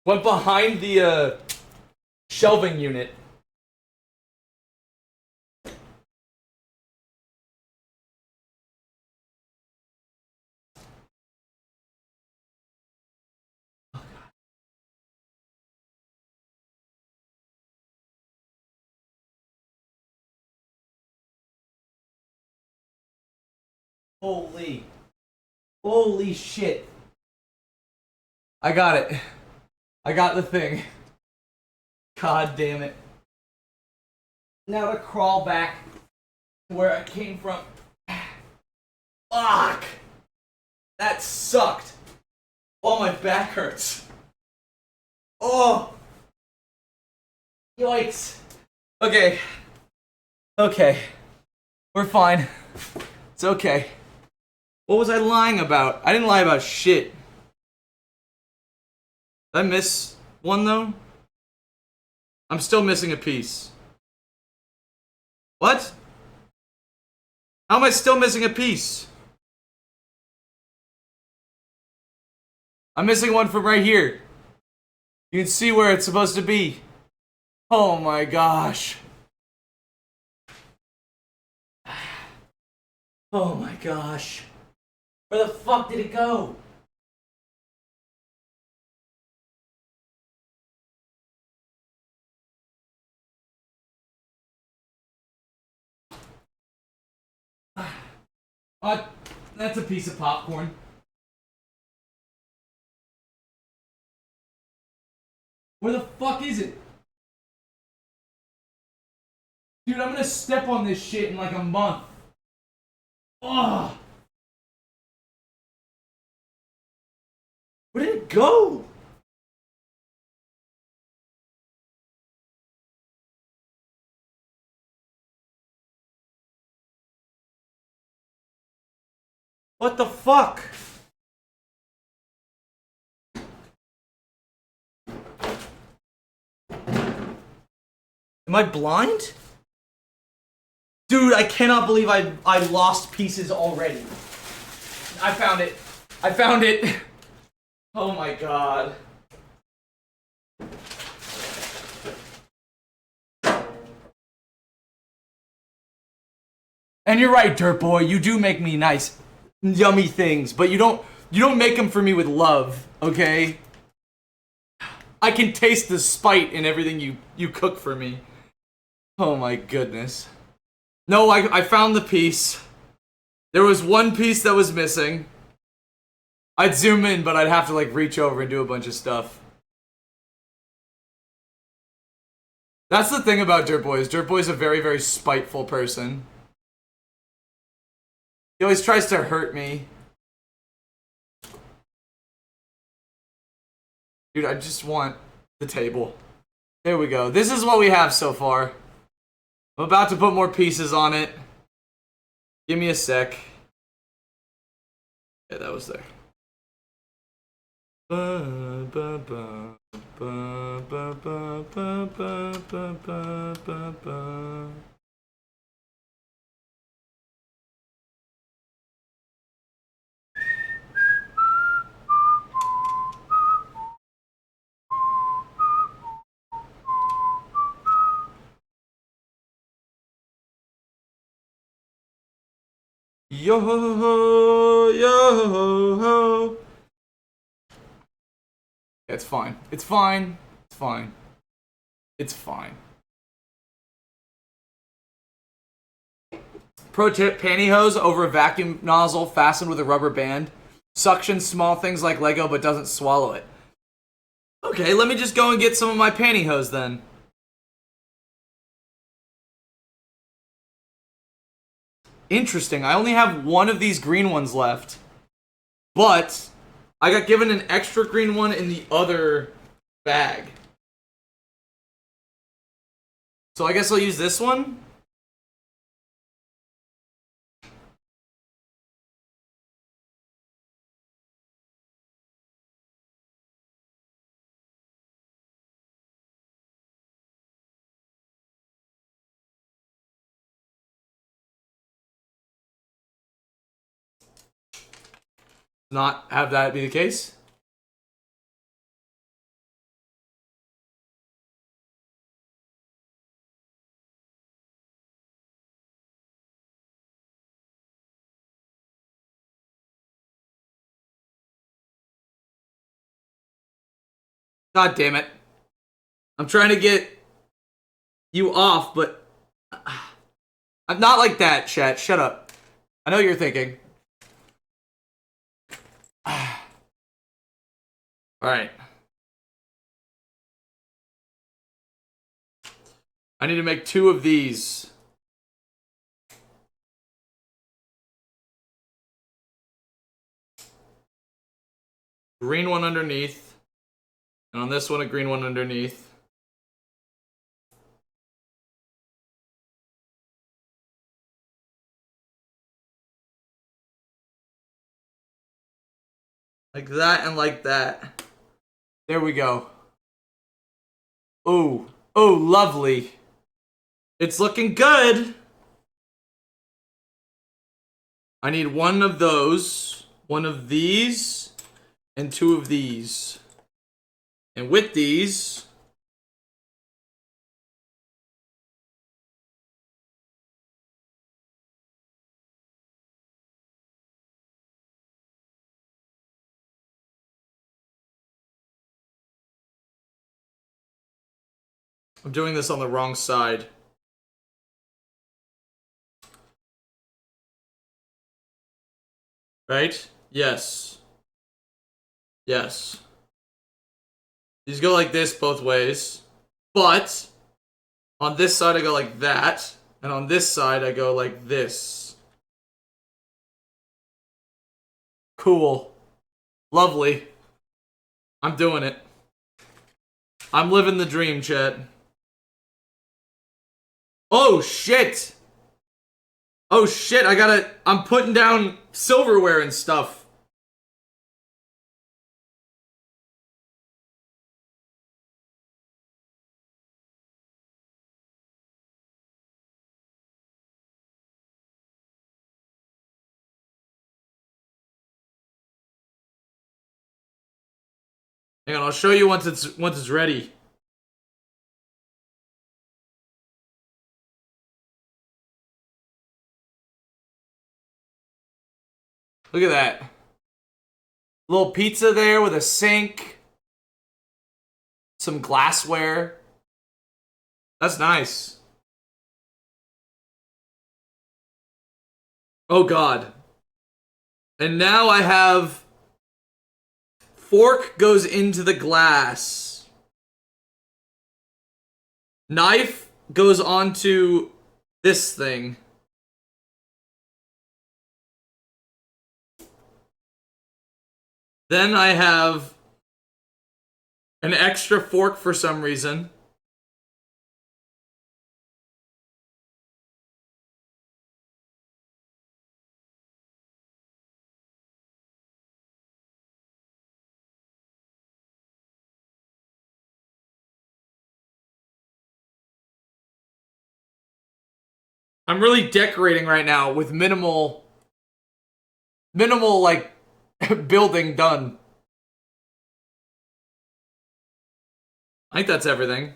Went behind the shelving unit. Holy shit. I got it. I got the thing. God damn it. Now to crawl back to where I came from. Fuck! That sucked. Oh, my back hurts. Oh! Yikes. Okay. Okay. We're fine. It's okay. What was I lying about? I didn't lie about shit. Did I miss one though? I'm still missing a piece. What? How am I still missing a piece? I'm missing one from right here. You can see where it's supposed to be. Oh my gosh. Oh my gosh. Where the fuck did it go? That's a piece of popcorn. Where the fuck is it? Dude, I'm gonna step on this shit in like a month. Ugh. Where did it go? What the fuck? Am I blind? Dude, I cannot believe I lost pieces already. I found it. I found it. Oh my god. And you're right, Dirt Boy. You do make me nice, yummy things, but you don't make them for me with love, okay? I can taste the spite in everything you cook for me. Oh my goodness. No, I found the piece. There was one piece that was missing. I'd zoom in, but I'd have to like reach over and do a bunch of stuff. That's the thing about Dirt Boy is Dirt Boy's a very, very spiteful person. He always tries to hurt me. Dude, I just want the table. There we go. This is what we have so far. I'm about to put more pieces on it. Give me a sec. Yeah, that was there. Yo ho yo ho. It's fine. It's fine. It's fine. It's fine. Pro tip: pantyhose over a vacuum nozzle fastened with a rubber band. Suctions small things like Lego but doesn't swallow it. Okay, let me just go and get some of my pantyhose then. Interesting. I only have one of these green ones left. But I got given an extra green one in the other bag. So I guess I'll use this one. Not have that be the case. God damn it. I'm trying to get you off, but I'm not like that, chat. Shut up. I know what you're thinking. Alright. I need to make 2 of these. Green one underneath. And on this one, a green one underneath. Like that and like that. There we go. Oh, oh, lovely. It's looking good. I need 1 of those, 1 of these, and 2 of these. And with these, I'm doing this on the wrong side. Right? Yes. Yes. These go like this both ways. But on this side I go like that. And on this side I go like this. Cool. Lovely. I'm doing it. I'm living the dream, chat. Oh shit! Oh shit, I'm putting down silverware and stuff. Hang on, I'll show you once it's ready. Look at that. Little pizza there with a sink. Some glassware. That's nice. Oh god. And now I have... Fork goes into the glass. Knife goes onto this thing. Then I have an extra fork for some reason. I'm really decorating right now with minimal like building done. I think that's everything.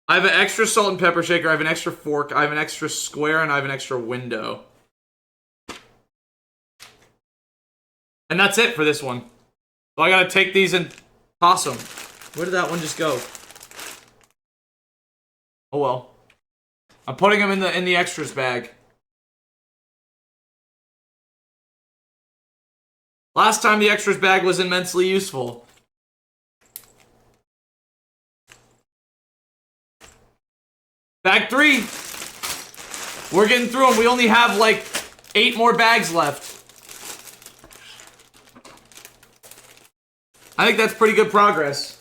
I have an extra salt and pepper shaker, I have an extra fork, I have an extra square, and I have an extra window. And that's it for this one. So I gotta take these and toss them. Where did that one just go? Oh well. I'm putting them in the extras bag. Last time the extras bag was immensely useful. Bag 3! We're getting through them. We only have like 8 more bags left. I think that's pretty good progress.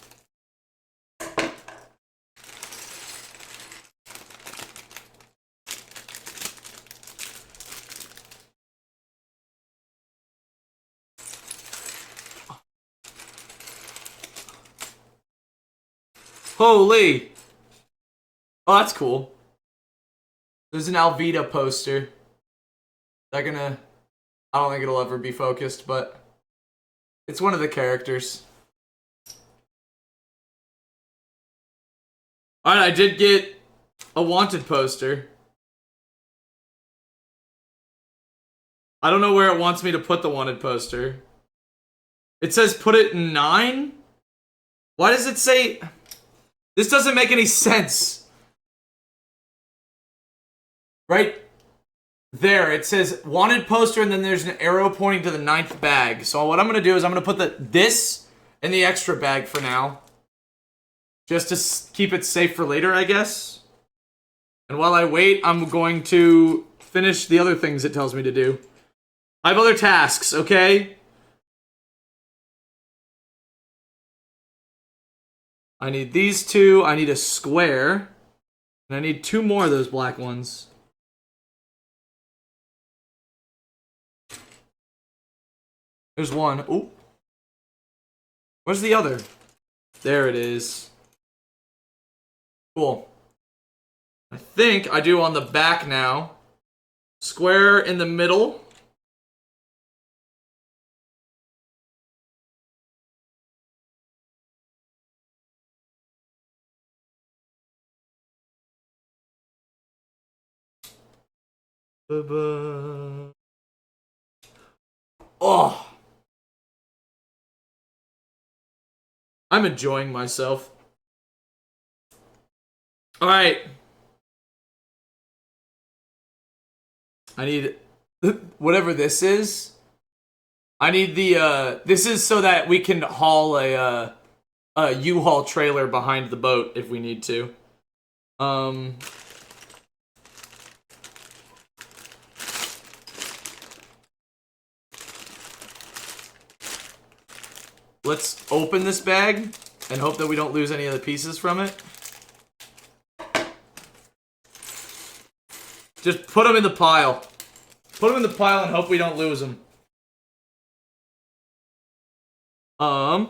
Holy! Oh, that's cool. There's an Alvita poster. They're gonna... I don't think it'll ever be focused, but... It's one of the characters. Alright, I did get a wanted poster. I don't know where it wants me to put the wanted poster. It says put it in 9? Why does it say... This doesn't make any sense. Right there, it says wanted poster, and then there's an arrow pointing to the 9th bag. So what I'm gonna do is I'm gonna put this in the extra bag for now. Just to keep it safe for later, I guess. And while I wait, I'm going to finish the other things it tells me to do. I have other tasks, okay? I need these 2, I need a square, and I need 2 more of those black ones. There's one. Ooh. Where's the other? There it is. Cool. I think I do on the back now. Square in the middle. Oh. I'm enjoying myself. Alright. I need whatever this is. I need the this is so that we can haul a U-Haul trailer behind the boat if we need to. Let's open this bag and hope that we don't lose any of the pieces from it. Just put them in the pile. Put them in the pile and hope we don't lose them. I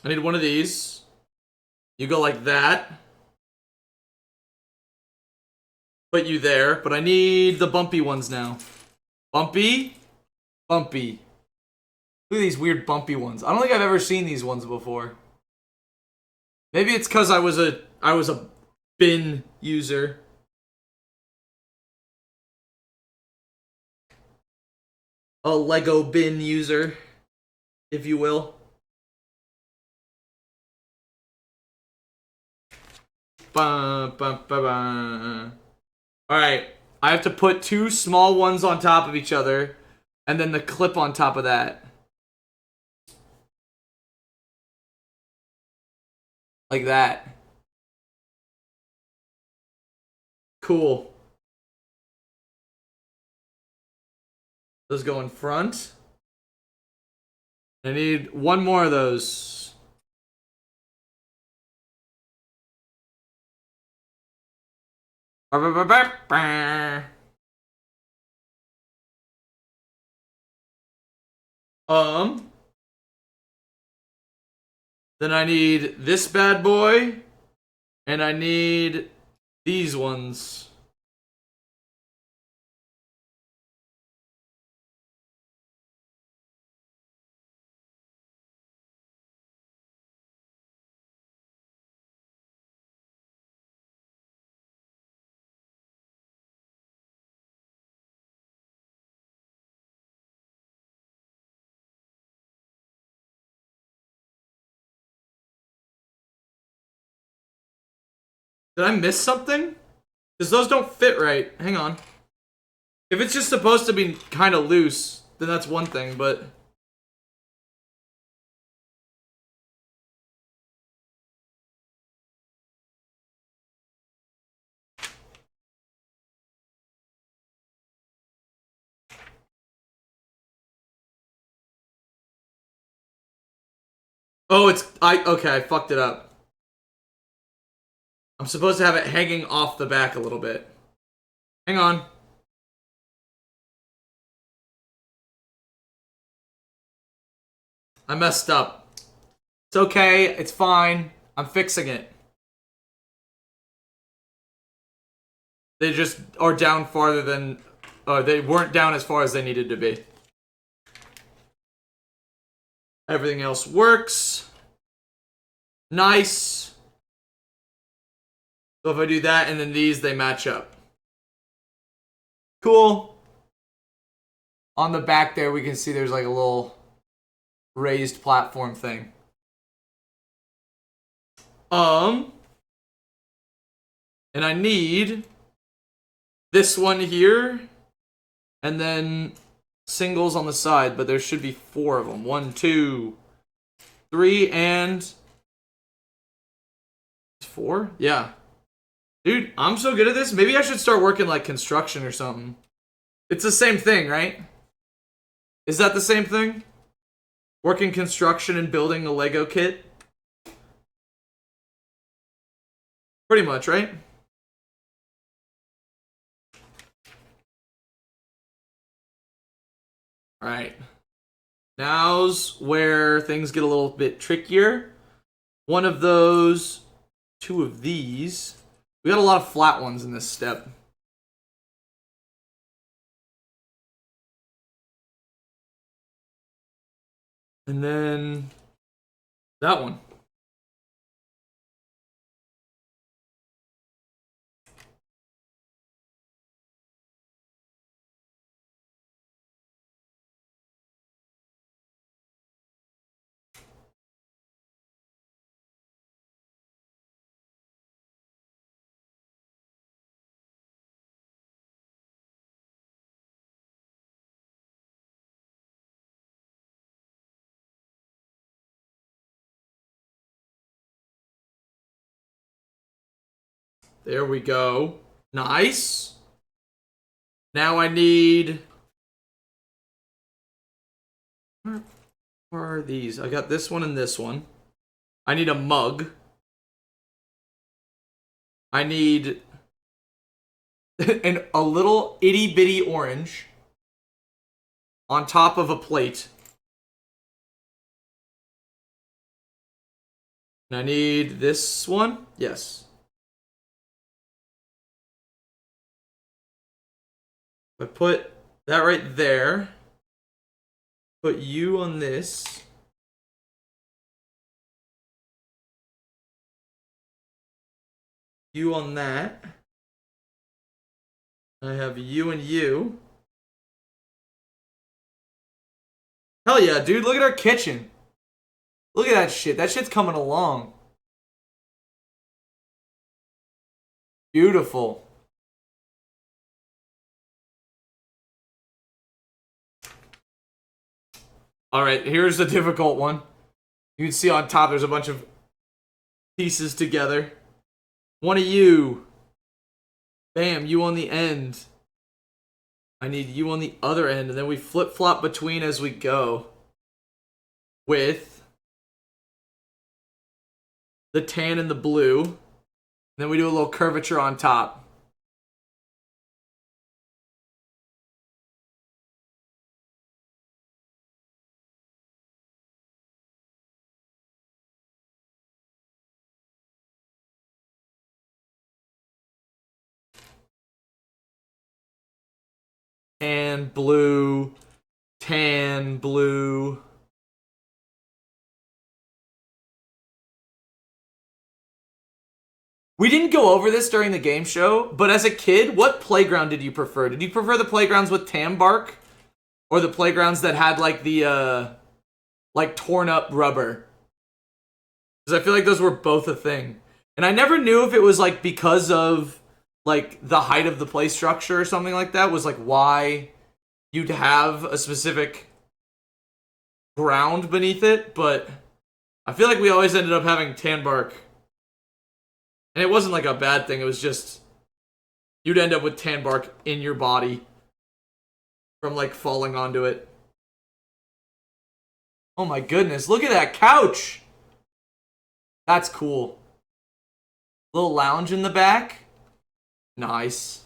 need one of these. You go like that. put you there, but I need the bumpy ones now. Bumpy, bumpy. Look at these weird bumpy ones. I don't think I've ever seen these ones before. Maybe it's because I was a bin user. A Lego bin user, if you will. Ba, ba, ba, ba. Alright, I have to put 2 small ones on top of each other, and then the clip on top of that. Like that. Cool. Those go in front. I need 1 more of those. Then I need this bad boy, and I need these ones. Did I miss something? Because those don't fit right. Hang on. If it's just supposed to be kind of loose, then that's one thing, but... Oh, okay, I fucked it up. I'm supposed to have it hanging off the back a little bit. Hang on. I messed up. It's okay, it's fine. I'm fixing it. They just are down farther than... they weren't down as far as they needed to be. Everything else works. Nice. So if I do that and then these, they match up. Cool. On the back there, we can see there's like a little raised platform thing. And I need this one here, and then singles on the side, but there should be 4 of them. 1, 2, 3, and 4? Yeah. Dude, I'm so good at this. Maybe I should start working like construction or something. It's the same thing, right? Is that the same thing? Working construction and building a Lego kit? Pretty much, right? Alright. Now's where things get a little bit trickier. 1 of those, 2 of these. We got a lot of flat ones in this step. And then that one. There we go. Nice. Now I need... Where are these? I got this one and this one. I need a mug. I need a little itty bitty orange on top of a plate. And I need this one. Yes. I put that right there. Put you on this. You on that. I have you and you. Hell yeah, dude. Look at our kitchen. Look at that shit. That shit's coming along. Beautiful. Alright, here's the difficult one. You can see on top there's a bunch of pieces together. One of you. Bam, you on the end. I need you on the other end, and then we flip-flop between as we go. With the tan and the blue. And then we do a little curvature on top. Tan, blue, tan, blue. We didn't go over this during the game show, but as a kid, what playground did you prefer? Did you prefer the playgrounds with tan bark? Or the playgrounds that had like the, like torn up rubber? Because I feel like those were both a thing. And I never knew if it was like because of like the height of the play structure or something like that was like why you'd have a specific ground beneath it, but I feel like we always ended up having tan bark. And it wasn't like a bad thing, it was just you'd end up with tan bark in your body from like falling onto it. Oh my goodness, look at that couch! That's cool. Little lounge in the back. Nice.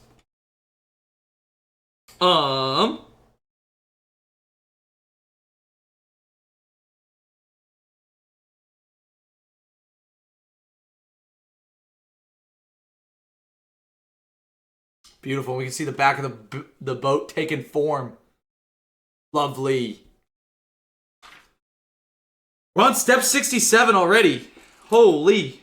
Beautiful. We can see the back of the boat taking form. Lovely. We're on step 67 already. Holy.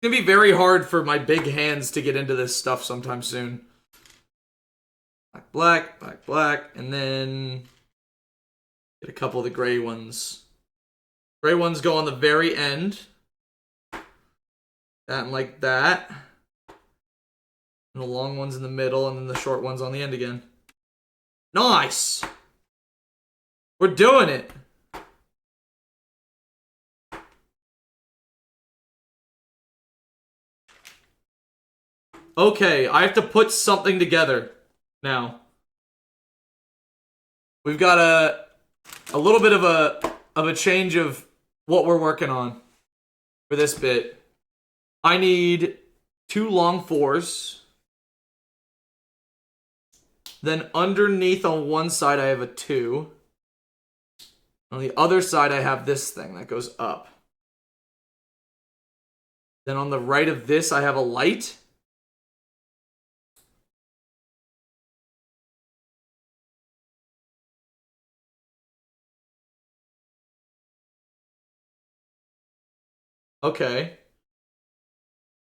It's gonna be very hard for my big hands to get into this stuff sometime soon. Black, black, black, black, and then get a couple of the gray ones. Gray ones go on the very end. That and like that. And the long ones in the middle, and then the short ones on the end again. Nice! We're doing it! Okay, I have to put something together now. We've got a little bit of a change of what we're working on for this bit. I need 2 long 4s. Then underneath on one side I have a 2. On the other side I have this thing that goes up. Then on the right of this I have a light. Okay.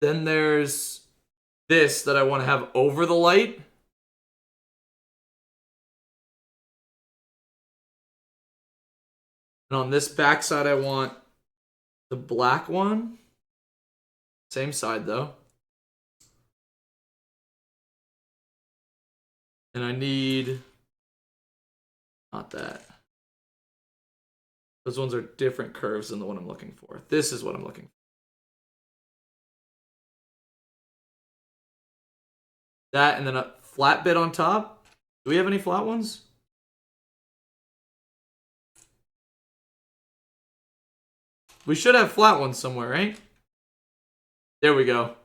Then there's this that I want to have over the light. And on this back side I want the black one. Same side though. And I need... not that. Those ones are different curves than the one I'm looking for. This is what I'm looking for. That and then a flat bit on top. Do we have any flat ones? We should have flat ones somewhere, right? There we go.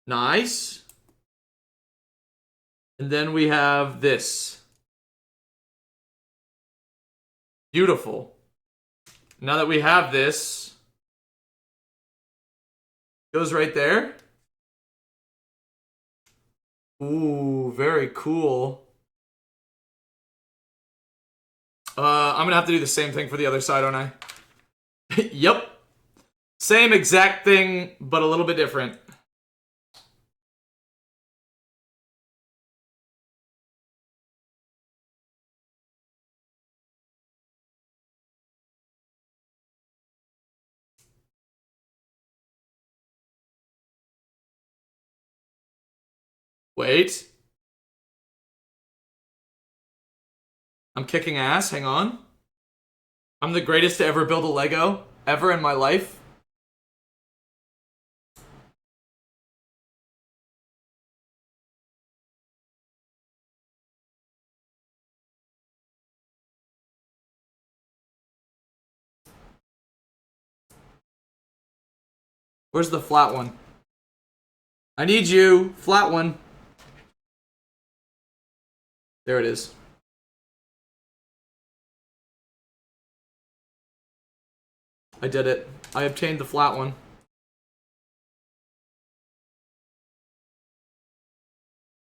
Nice. And then we have this. Beautiful. Now that we have this, goes right there. Ooh, very cool. I'm gonna have to do the same thing for the other side, aren't I? Yep. Same exact thing, but a little bit different. Wait. I'm kicking ass, hang on. I'm the greatest to ever build a Lego, ever in my life. Where's the flat one? I need you, flat one. There it is. I did it. I obtained the flat one.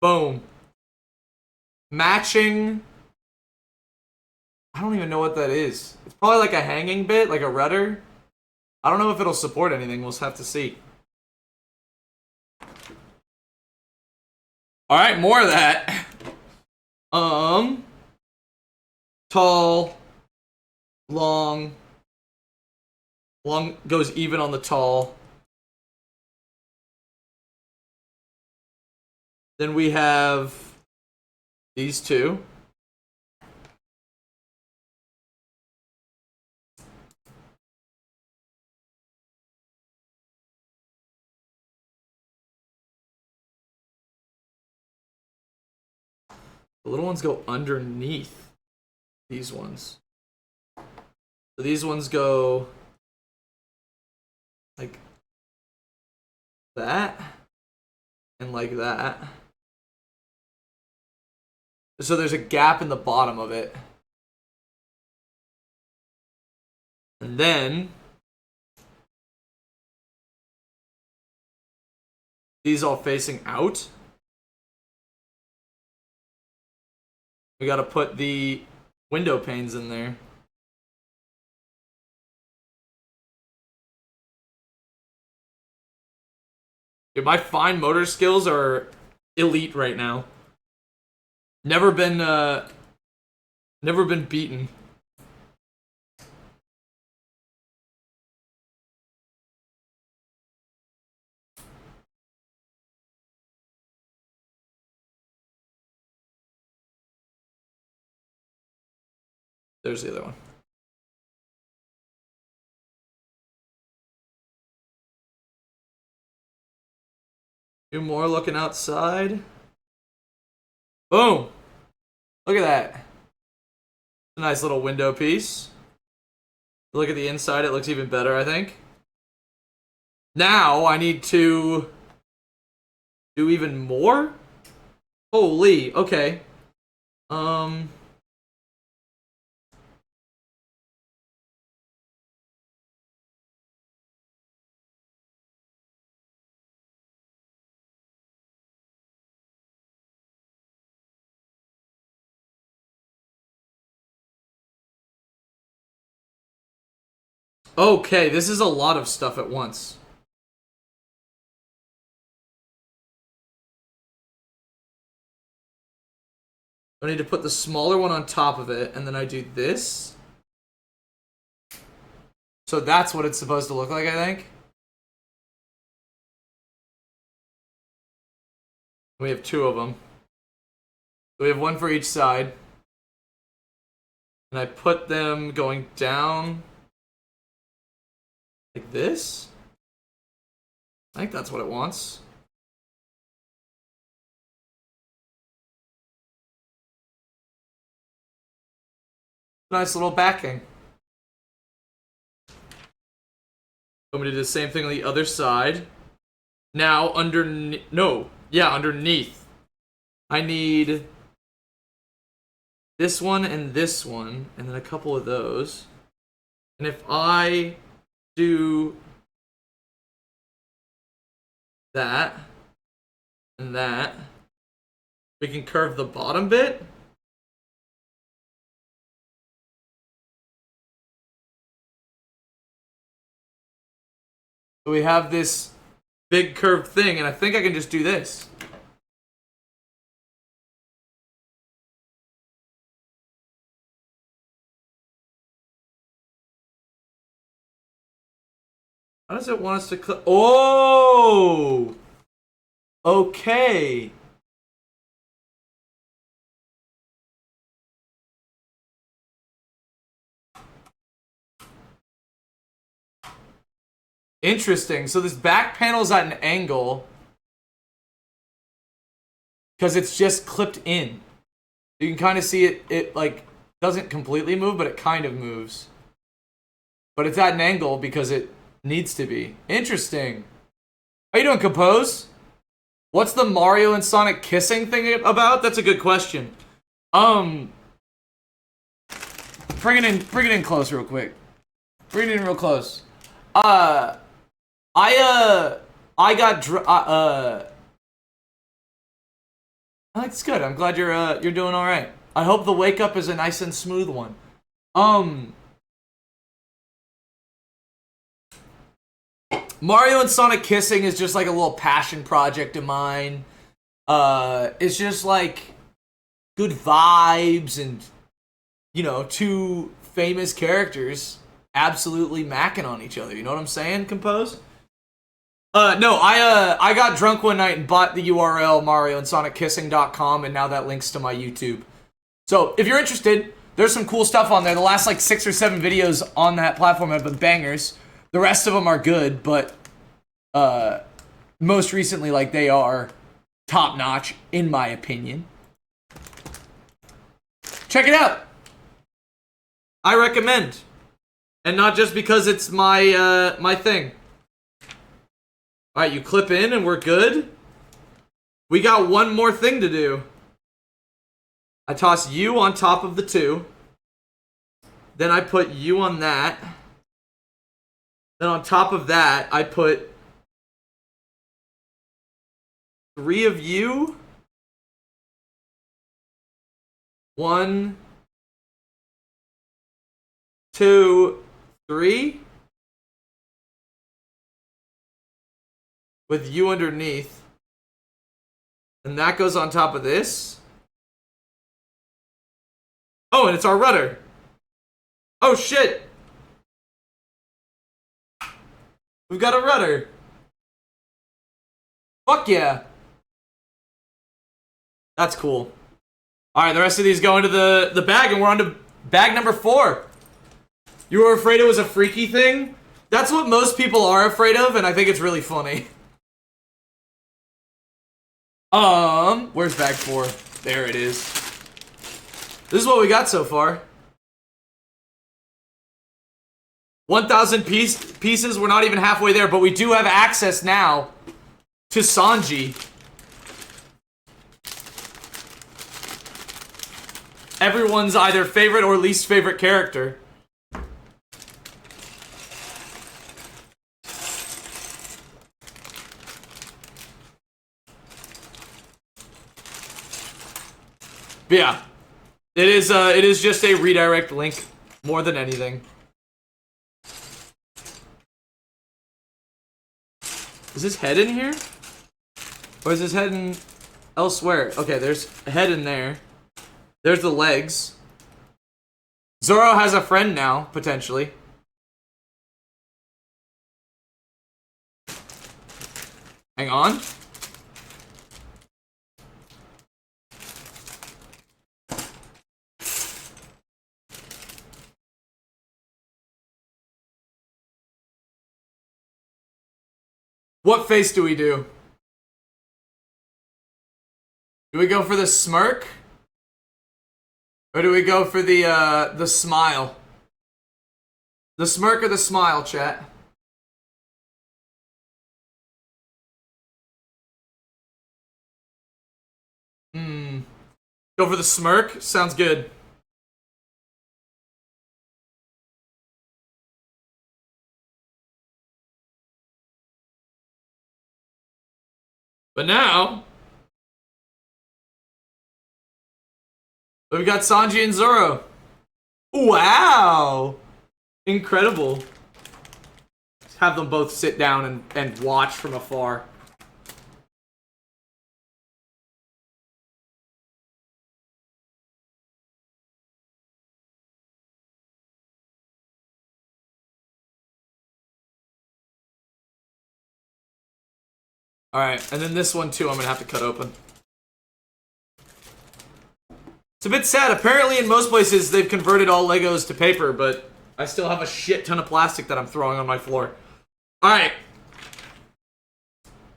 Boom. Matching. I don't even know what that is. It's probably like a hanging bit, like a rudder. I don't know if it'll support anything. We'll just have to see. Alright, more of that. Tall. Long. Long goes even on the tall. Then we have these two. The little ones go underneath these ones. So these ones go like that and like that. So there's a gap in the bottom of it. And then these all facing out. We gotta put the window panes in there. Dude, my fine motor skills are elite right now. Never been beaten. There's the other one. Two more looking outside. Boom! Look at that. A nice little window piece. Look at the inside, it looks even better, I think. Now I need to do even more? Holy, okay. Okay, this is a lot of stuff at once. I need to put the smaller one on top of it, and then I do this. So that's what it's supposed to look like, I think. We have two of them. We have one for each side. And I put them going down like this. I think that's what it wants. Nice little backing. I'm gonna do the same thing on the other side. Now underneath. No, yeah, underneath. I need this one, and then a couple of those. And if I do that and that, we can curve the bottom bit. So we have this big curved thing, and I think I can just do this. How does it want us to click? Oh! Okay. Interesting. So this back panel is at an angle because it's just clipped in. You can kind of see it like doesn't completely move, but it kind of moves. But it's at an angle because it needs to be. Interesting. How you doing, Compose? What's the Mario and Sonic kissing thing about? That's a good question. Bring it in close real quick. Bring it in real close. That's good. I'm glad you're doing all right. I hope the wake up is a nice and smooth one. Mario and Sonic kissing is just like a little passion project of mine. It's just like good vibes and, you know, two famous characters absolutely macking on each other. You know what I'm saying, Compose? No, I got drunk one night and bought the URL marioandsonickissing.com, and now that links to my YouTube. So if you're interested, there's some cool stuff on there. The last like 6 or 7 videos on that platform have been bangers. The rest of them are good, but most recently, like, they are top notch in my opinion. Check it out. I recommend, and not just because it's my my thing. All right, you clip in and we're good. We got one more thing to do. I toss you on top of the 2. Then I put you on that. Then on top of that, I put 3 of you. 1, 2, 3. With you underneath. And that goes on top of this. Oh, and it's our rudder. Oh, shit. We've got a rudder. Fuck yeah. That's cool. Alright, the rest of these go into the bag, and we're on to bag number 4. You were afraid it was a freaky thing? That's what most people are afraid of, and I think it's really funny. Where's bag 4? There it is. This is what we got so far. 1,000 pieces. We're not even halfway there, but we do have access now to Sanji. Everyone's either favorite or least favorite character. But yeah, it is just a redirect link more than anything. Is his head in here? Or is his head in elsewhere? Okay, there's a head in there. There's the legs. Zoro has a friend now, potentially. Hang on. What face do we do? Do we go for the smirk? Or do we go for the smile? The smirk or the smile, chat? Hmm. Go for the smirk. Sounds good. But now, we've got Sanji and Zoro. Wow! Incredible. Just have them both sit down and watch from afar. Alright, and then this one too I'm gonna have to cut open. It's a bit sad. Apparently in most places they've converted all Legos to paper, but I still have a shit ton of plastic that I'm throwing on my floor. Alright.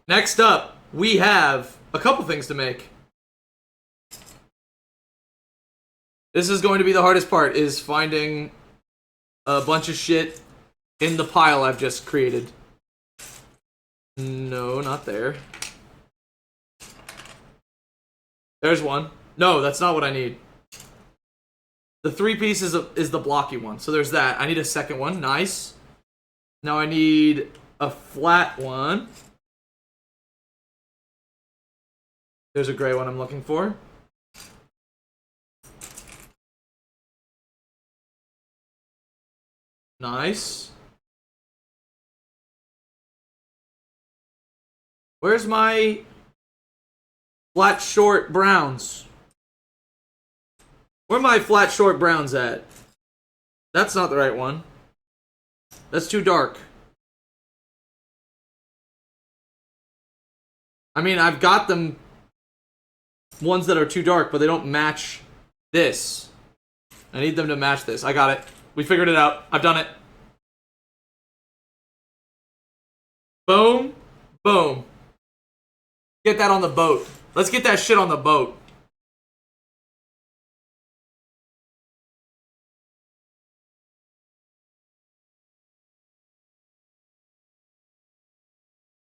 Next up, we have a couple things to make. This is going to be the hardest part, is finding a bunch of shit in the pile I've just created. No, not there. There's one. No, that's not what I need. The 3 pieces is the blocky one. So there's that. I need a second one. Nice. Now I need a flat one. There's a gray one I'm looking for. Nice. Where's my flat short browns? Where are my flat short browns at? That's not the right one. That's too dark. I mean, I've got them ones that are too dark, but they don't match this. I need them to match this. I got it. We figured it out. I've done it. Boom. Boom. Get that on the boat. Let's get that shit on the boat.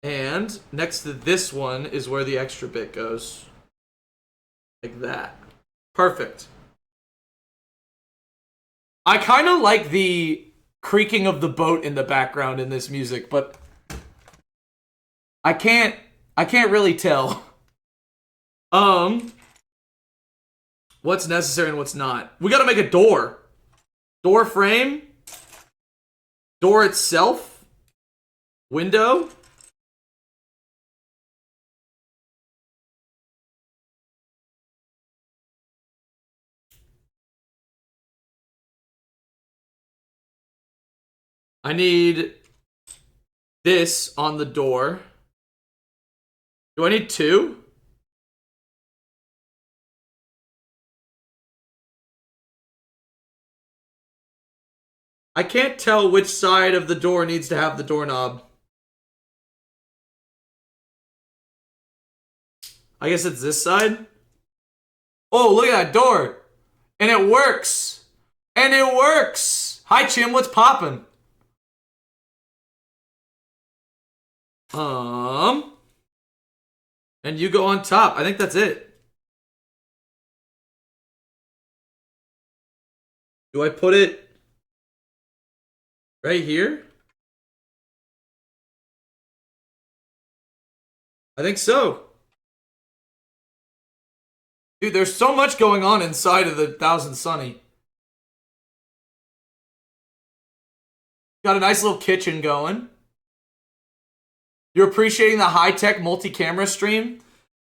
And next to this one is where the extra bit goes. Like that. Perfect. I kind of like the creaking of the boat in the background in this music, but I can't really tell. What's necessary and what's not. We gotta make a door. Door frame. Door itself. Window. I need this on the door. Do I need 2? I can't tell which side of the door needs to have the doorknob. I guess it's this side. Oh, look at that door. And it works. And it works. Hi, Chim. What's poppin'? And you go on top. I think that's it. Do I put it right here? I think so. Dude, there's so much going on inside of the Thousand Sunny. Got a nice little kitchen going. You're appreciating the high-tech multi-camera stream?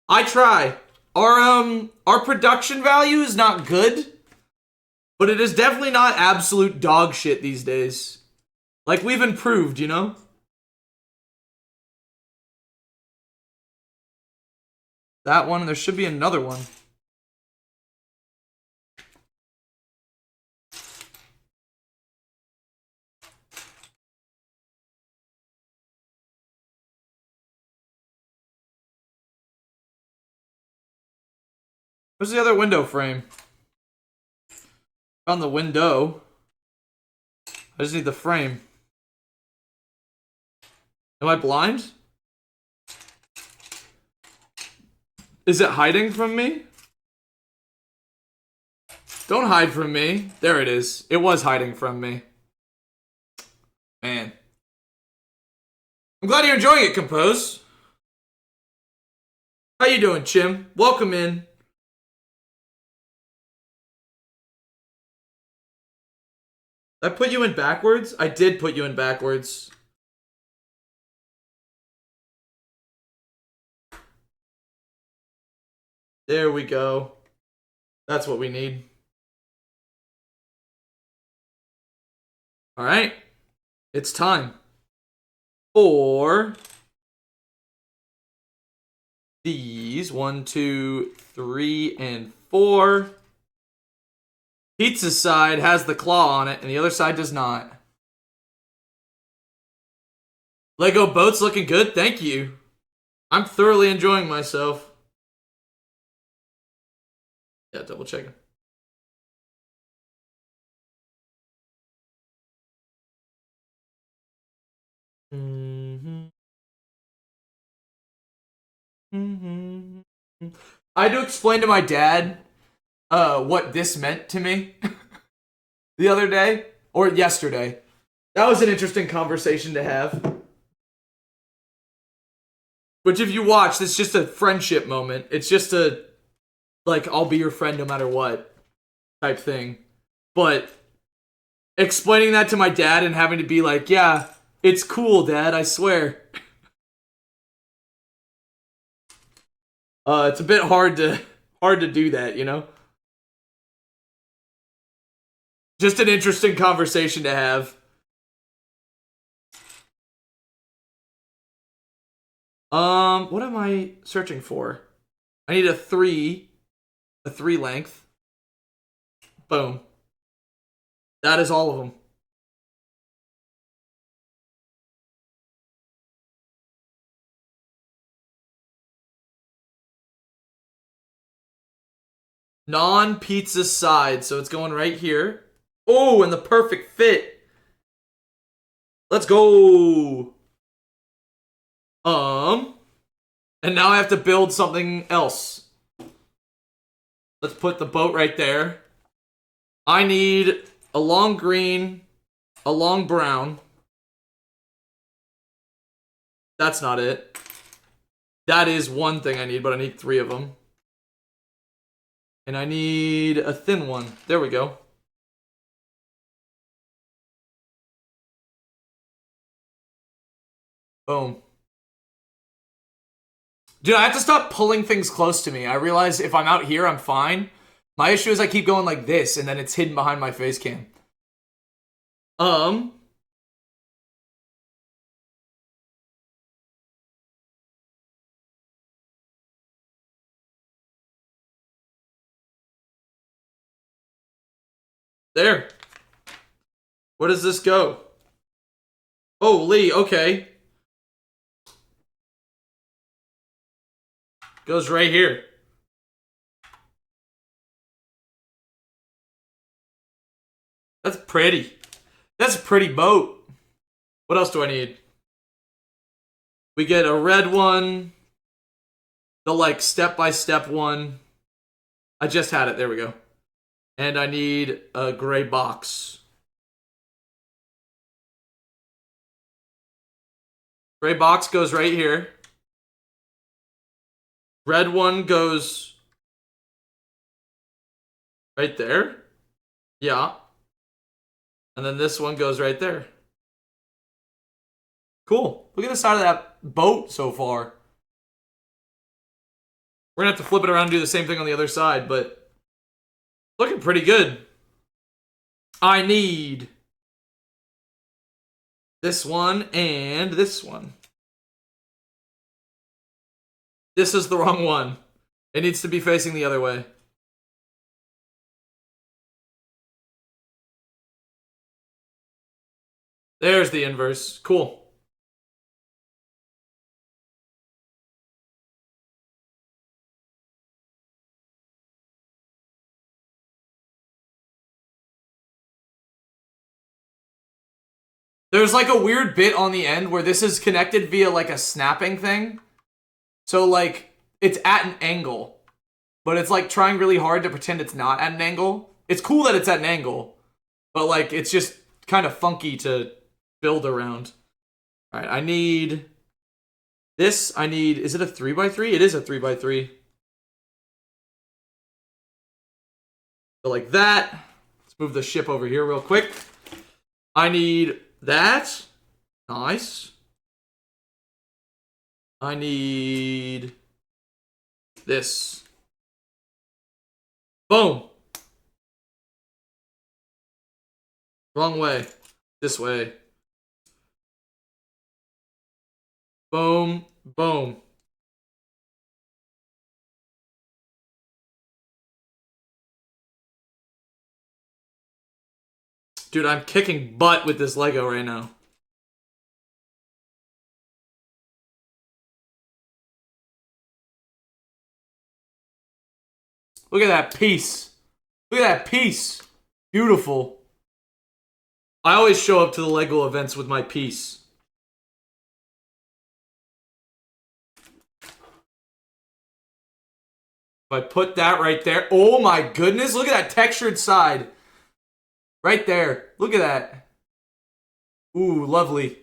I try. Our production value is not good, but it is definitely not absolute dog shit these days. Like, we've improved, you know? That one, there should be another one. Where's the other window frame? On the window. I just need the frame. Am I blind? Is it hiding from me? Don't hide from me. There it is. It was hiding from me. Man. I'm glad you're enjoying it, Compose. How you doing, Chim? Welcome in. Did I put you in backwards? I did put you in backwards. There we go. That's what we need. Alright. It's time for these 1, 2, 3, and 4. Pizza side has the claw on it, and the other side does not. Lego boats looking good, thank you. I'm thoroughly enjoying myself. Yeah, double checking. I had to explain to my dad what this meant to me the other day, or yesterday. That was an interesting conversation to have. Which if you watch, it's just a friendship moment. It's just a, like, I'll be your friend no matter what type thing. But explaining that to my dad and having to be like, yeah, it's cool, Dad, I swear. It's a bit hard to do that, you know? Just an interesting conversation to have. What am I searching for? I need a 3 length. Boom. That is all of them. Non-pizza side, so it's going right here. Oh, and the perfect fit. Let's go. And now I have to build something else. Let's put the boat right there. I need a long green, a long brown. That's not it. That is one thing I need, but I need 3 of them. And I need a thin one. There we go. Boom. Dude, I have to stop pulling things close to me. I realize if I'm out here, I'm fine. My issue is I keep going like this, and then it's hidden behind my face cam. There. Where does this go? Oh, Lee, okay. Goes right here. That's pretty. That's a pretty boat. What else do I need? We get a red one. The, like, step-by-step one. I just had it. There we go. And I need a gray box. Gray box goes right here. Red one goes right there. Yeah. And then this one goes right there. Cool. Look at the side of that boat so far. We're gonna have to flip it around and do the same thing on the other side, but looking pretty good. I need this one and this one. This is the wrong one. It needs to be facing the other way. There's the inverse. Cool. There's like a weird bit on the end where this is connected via like a snapping thing. So like it's at an angle, but it's like trying really hard to pretend it's not at an angle. It's cool that it's at an angle, but like it's just kind of funky to build around. All right, I need this. I need. Is it a 3x3? It is a 3x3. So like that. Let's move the ship over here real quick. I need that. Nice. I need this. Boom. Wrong way. This way. Boom. Boom. Dude, I'm kicking butt with this Lego right now. Look at that piece. Look at that piece. Beautiful. I always show up to the Lego events with my piece. If I put that right there. Oh my goodness. Look at that textured side. Right there. Look at that. Ooh, lovely.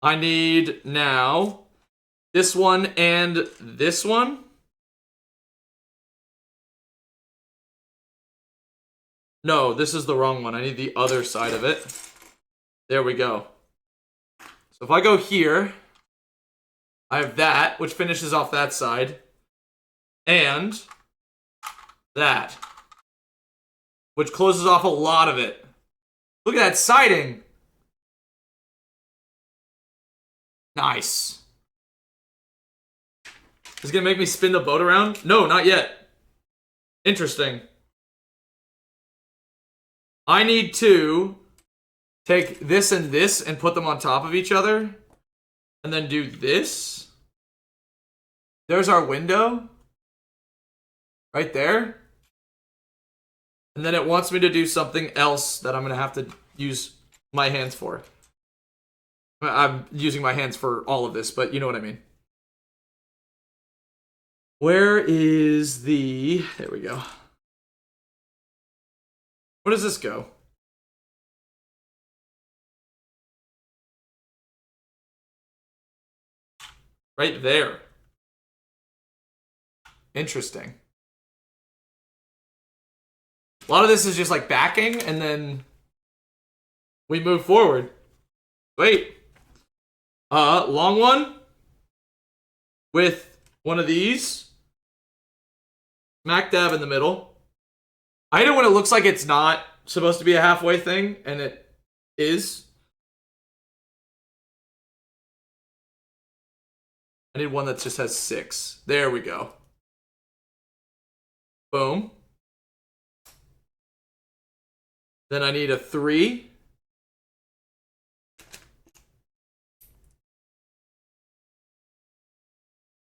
I need now this one and this one. No, this is the wrong one. I need the other side of it. There we go. So if I go here, I have that, which finishes off that side. And that, which closes off a lot of it. Look at that siding. Nice. Is it gonna make me spin the boat around? No, not yet. Interesting. I need to take this and put them on top of each other. And then do this. There's our window. Right there. And then it wants me to do something else that I'm going to have to use my hands for. I'm using my hands for all of this, but you know what I mean. Where is the... There we go. Where does this go? Right there. Interesting. A lot of this is just like backing, and then we move forward. Wait. Long one with one of these. Smack dab in the middle. I hate it when it looks like it's not supposed to be a halfway thing, and it is. I need one that just has 6. There we go. Boom. Then I need a 3.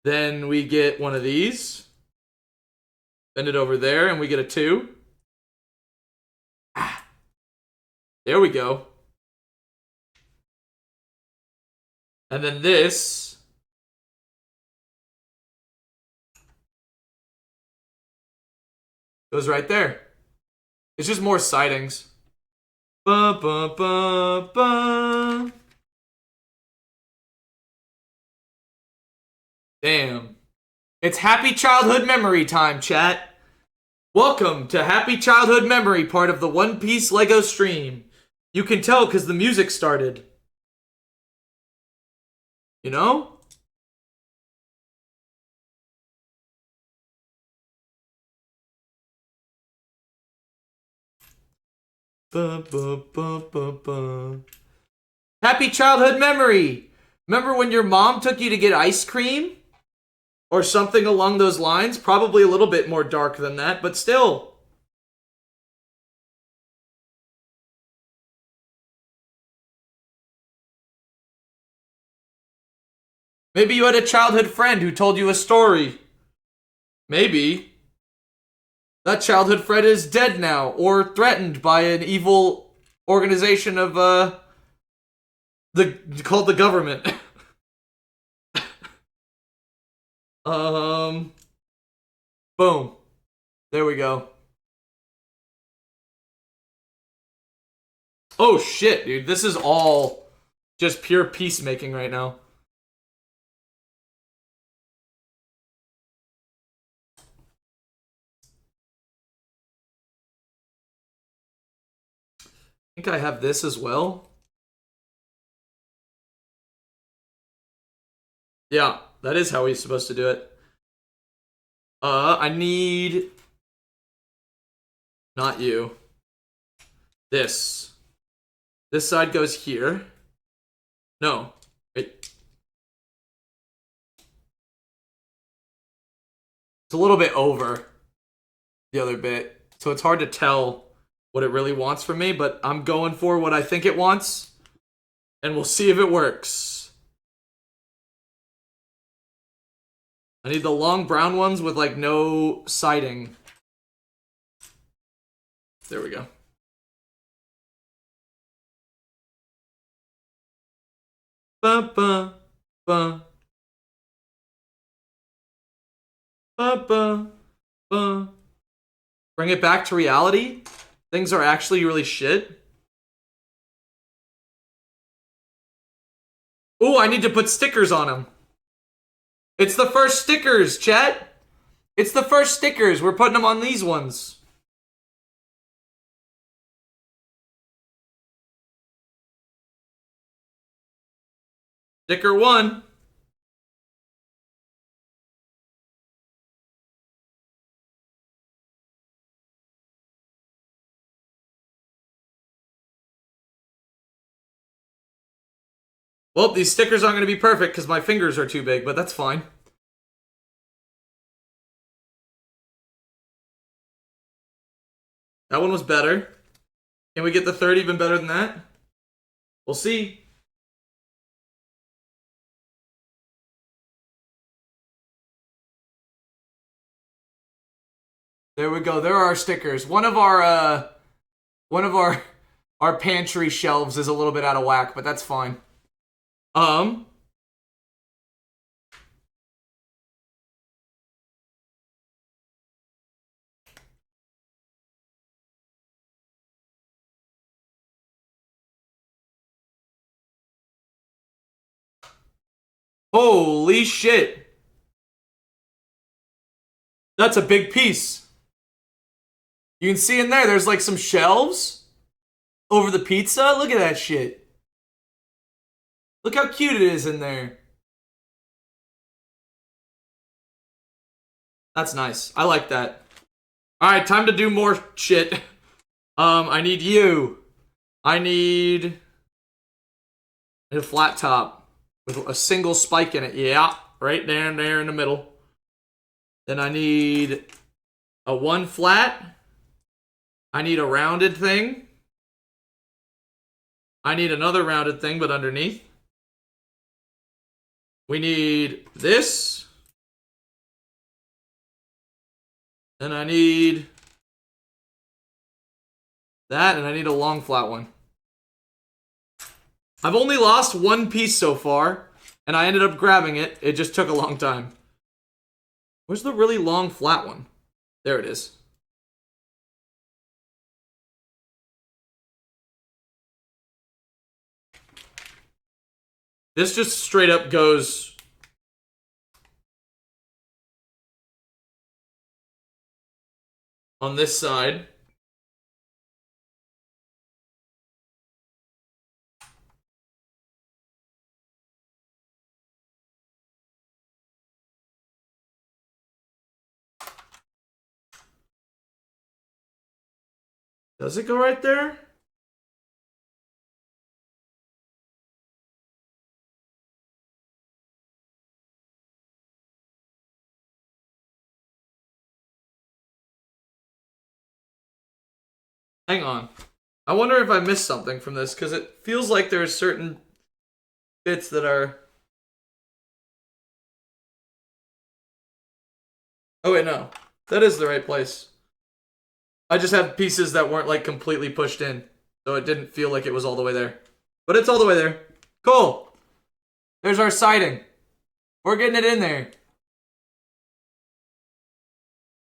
Then we get one of these. Bend it over there, and we get a 2. Ah. There we go. And then this goes right there. It's just more sightings. Ba, ba, ba, ba. Damn. It's Happy Childhood Memory time, chat. Welcome to Happy Childhood Memory, part of the One Piece Lego stream. You can tell because the music started. You know? Ba, ba, ba, ba, ba. Happy Childhood Memory. Remember when your mom took you to get ice cream? Or something along those lines? Probably a little bit more dark than that, but still. Maybe you had a childhood friend who told you a story. Maybe. That childhood friend is dead now, or threatened by an evil organization of, called the government. Boom. There we go. Oh shit, dude. This is all just pure peacemaking right now. I think I have this as well. Yeah, that is how he's supposed to do it. I need... Not you. This. This side goes here. No. It's a little bit over the other bit. So it's hard to tell what it really wants from me, but I'm going for what I think it wants. And we'll see if it works. I need the long brown ones with like no siding. There we go. Ba ba ba ba ba ba. Bring it back to reality. Things are actually really shit. Ooh, I need to put stickers on them. It's the first stickers, chat. It's the first stickers. We're putting them on these ones. Sticker 1. Well, these stickers aren't going to be perfect because my fingers are too big, but that's fine. That one was better. Can we get the third even better than that? We'll see. There we go. There are our stickers. One of our our pantry shelves is a little bit out of whack, but that's fine. Holy shit. That's a big piece. You can see in there, there's like some shelves over the pizza. Look at that shit. Look how cute it is in there. That's nice. I like that. Alright, time to do more shit. I need you. I need a flat top with a single spike in it. Yeah, right there in the middle. Then I need a one flat. I need a rounded thing. I need another rounded thing, but underneath. We need this. Then I need that, and I need a long flat one. I've only lost one piece so far, and I ended up grabbing it. It just took a long time. Where's the really long flat one? There it is. This just straight up goes on this side. Does it go right there? Hang on. I wonder if I missed something from this, because it feels like there's certain bits that are... Oh wait, no. That is the right place. I just have pieces that weren't like completely pushed in, so it didn't feel like it was all the way there. But it's all the way there. Cool. There's our siding. We're getting it in there.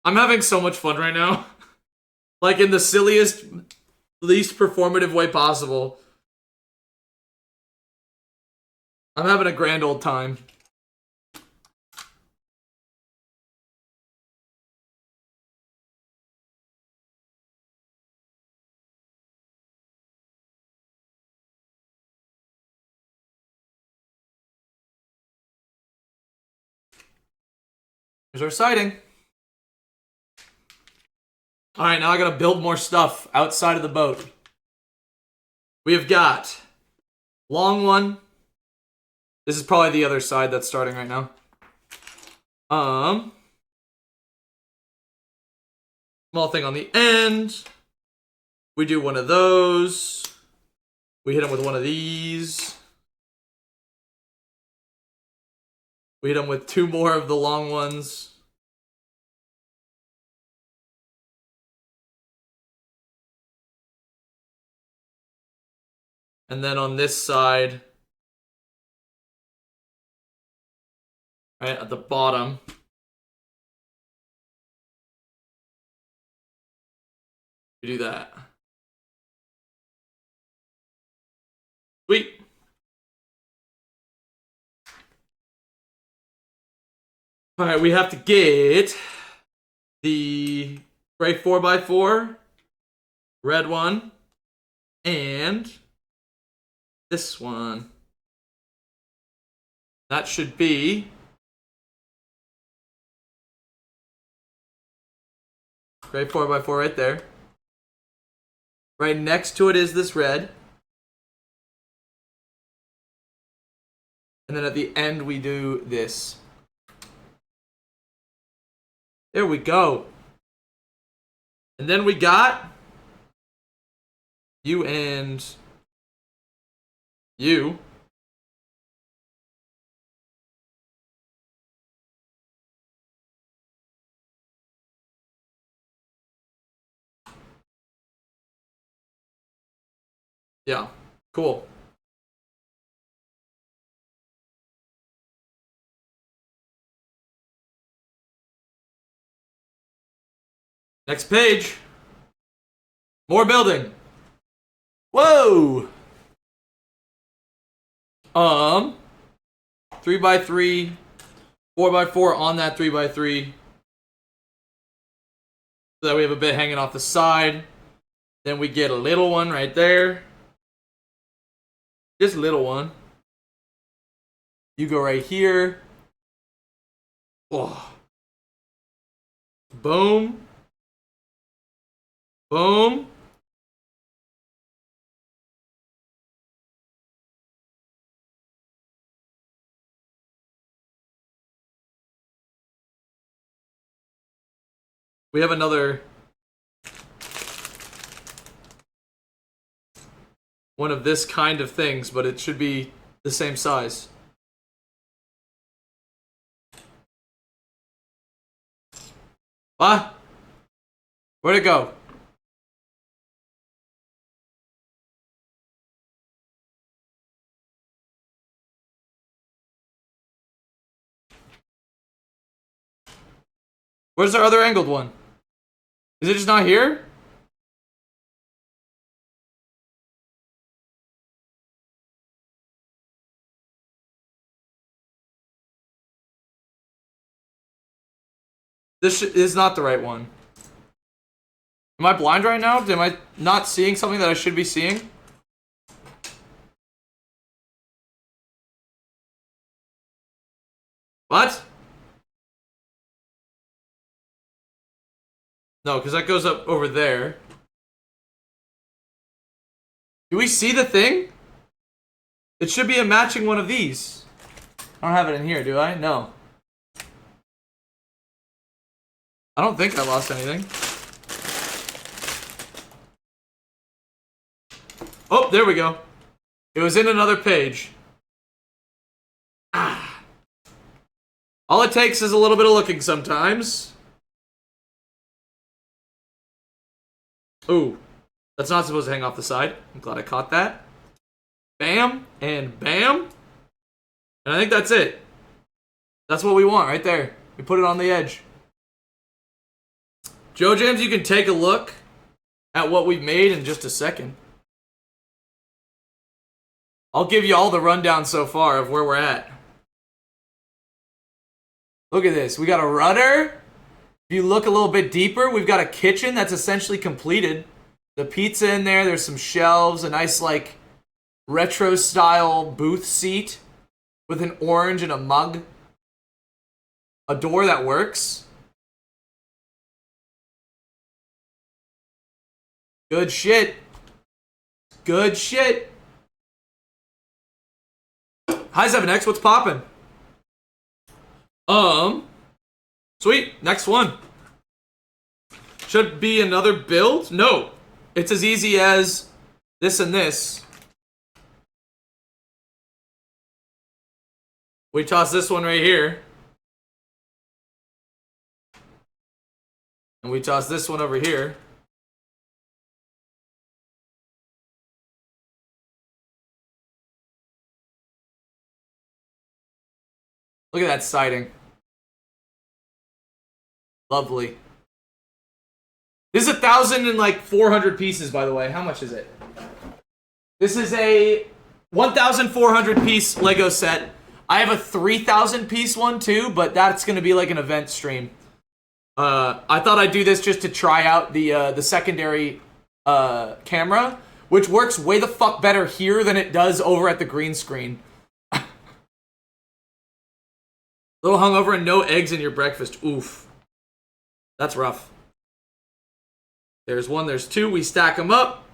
I'm having so much fun right now. Like in the silliest, least performative way possible. I'm having a grand old time. Here's our sighting. Alright, now I gotta build more stuff outside of the boat. We have got long one. This is probably the other side that's starting right now. Small thing on the end. We do one of those. We hit him with one of these. We hit him with two more of the long ones. And then on this side, right at the bottom, we do that. Sweet. Alright, we have to get the gray 4x4, red one, and this one. That should be gray 4x4 right there. Right next to it is this red. And then at the end we do this. There we go. And then we got you and you. Yeah, cool. Next page. More building. Whoa! 3x3, 4x4 on that 3x3. So that we have a bit hanging off the side. Then we get a little one right there. Just a little one. You go right here. Oh. Boom. Boom. We have another one of this kind of things, but it should be the same size. What? Where'd it go? Where's our other angled one? Is it just not here? This is not the right one. Am I blind right now? Am I not seeing something that I should be seeing? What? No, because that goes up over there. Do we see the thing? It should be a matching one of these. I don't have it in here, do I? No. I don't think I lost anything. Oh, there we go. It was in another page. Ah. All it takes is a little bit of looking sometimes. Ooh, that's not supposed to hang off the side. I'm glad I caught that. Bam, and bam. And I think that's it. That's what we want right there. We put it on the edge. Joe Jams, you can take a look at what we've made in just a second. I'll give you all the rundown so far of where we're at. Look at this. We got a rudder. If you look a little bit deeper, we've got a kitchen that's essentially completed. The pizza in there. There's some shelves. A nice, like, retro-style booth seat with an orange and a mug. A door that works. Good shit. Good shit. Hi, 7X. What's poppin'? Sweet. Next one. Should be another build? No. It's as easy as this and this. We toss this one right here. And we toss this one over here. Look at that siding. Lovely. This is 1,400 pieces, by the way. How much is it? This is a 1,400 piece Lego set. I have a 3,000 piece one too, but that's gonna be like an event stream. I thought I'd do this just to try out the secondary camera, which works way the fuck better here than it does over at the green screen. Little hungover and no eggs in your breakfast. Oof. That's rough. There's one, there's two. We stack them up.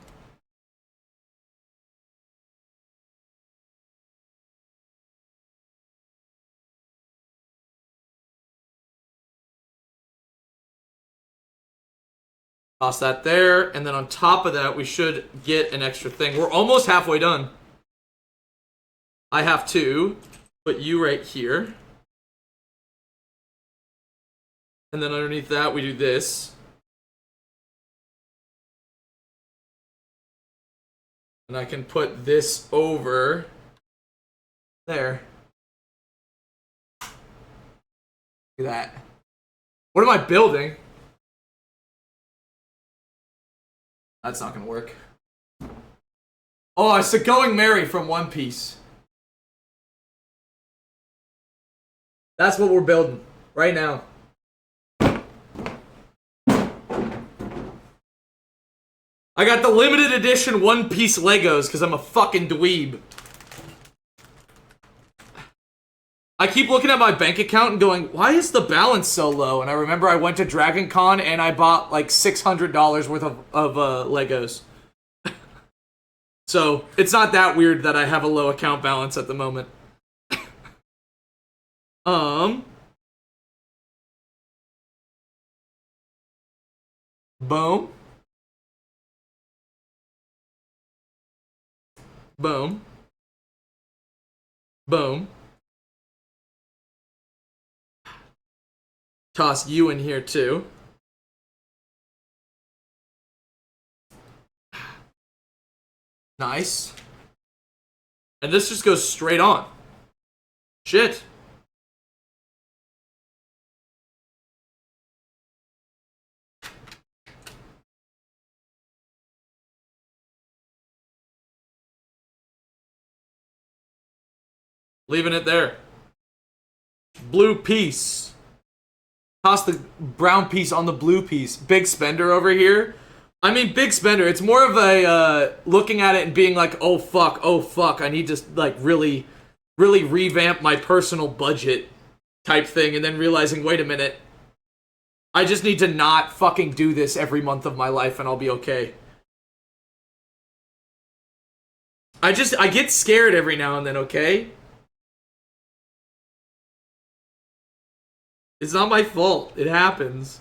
Toss that there. And then on top of that, we should get an extra thing. We're almost halfway done. I have to put you right here. And then underneath that, we do this. And I can put this over there. Look at that. What am I building? That's not gonna work. Oh, it's the Going Merry from One Piece. That's what we're building right now. I got the limited edition One Piece Legos because I'm a fucking dweeb. I keep looking at my bank account and going, why is the balance so low? And I remember I went to Dragon Con and I bought like $600 worth of Legos. So it's not that weird that I have a low account balance at the moment. Boom. Boom. Boom. Toss you in here too. Nice. And this just goes straight on. Shit. Leaving it there. Blue piece. Toss the brown piece on the blue piece. Big spender over here. I mean, big spender. It's more of a looking at it and being like, oh fuck, I need to like really revamp my personal budget type thing, and then realizing, wait a minute, I just need to not fucking do this every month of my life and I'll be okay. I get scared every now and then, okay? It's not my fault. It happens.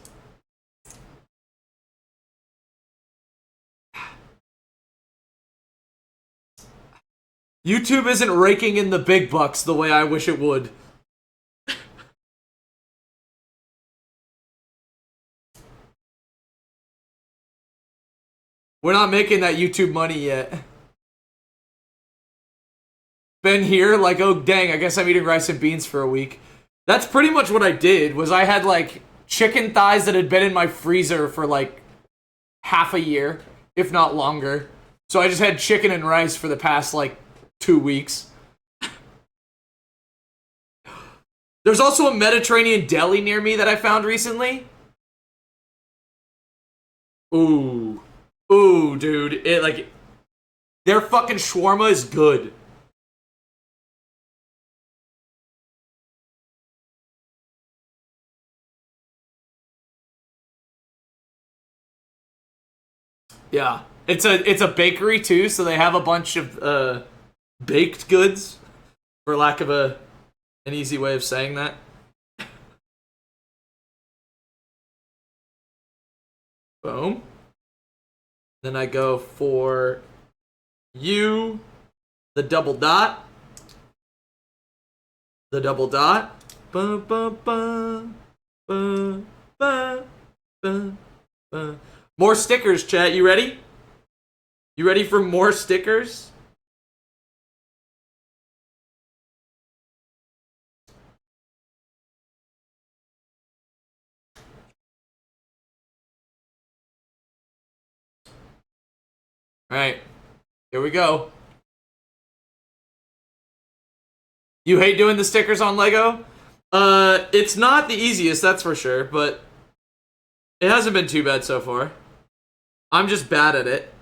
YouTube isn't raking in the big bucks the way I wish it would. We're not making that YouTube money yet. Been here, like, oh dang, I guess I'm eating rice and beans for a week. That's pretty much what I did, was I had like chicken thighs that had been in my freezer for like half a year, if not longer. So I just had chicken and rice for the past like 2 weeks. There's also a Mediterranean deli near me that I found recently. Ooh. Ooh, dude. It like their fucking shawarma is good. Yeah. It's a bakery too, so they have a bunch of baked goods, for lack of an easy way of saying that. Boom. Then I go for you, the double dot. The double dot. Ba, ba, ba, ba, ba, ba, ba. More stickers, chat. You ready? You ready for more stickers? Alright. Here we go. You hate doing the stickers on Lego? It's not the easiest, that's for sure, but it hasn't been too bad so far. I'm just bad at it.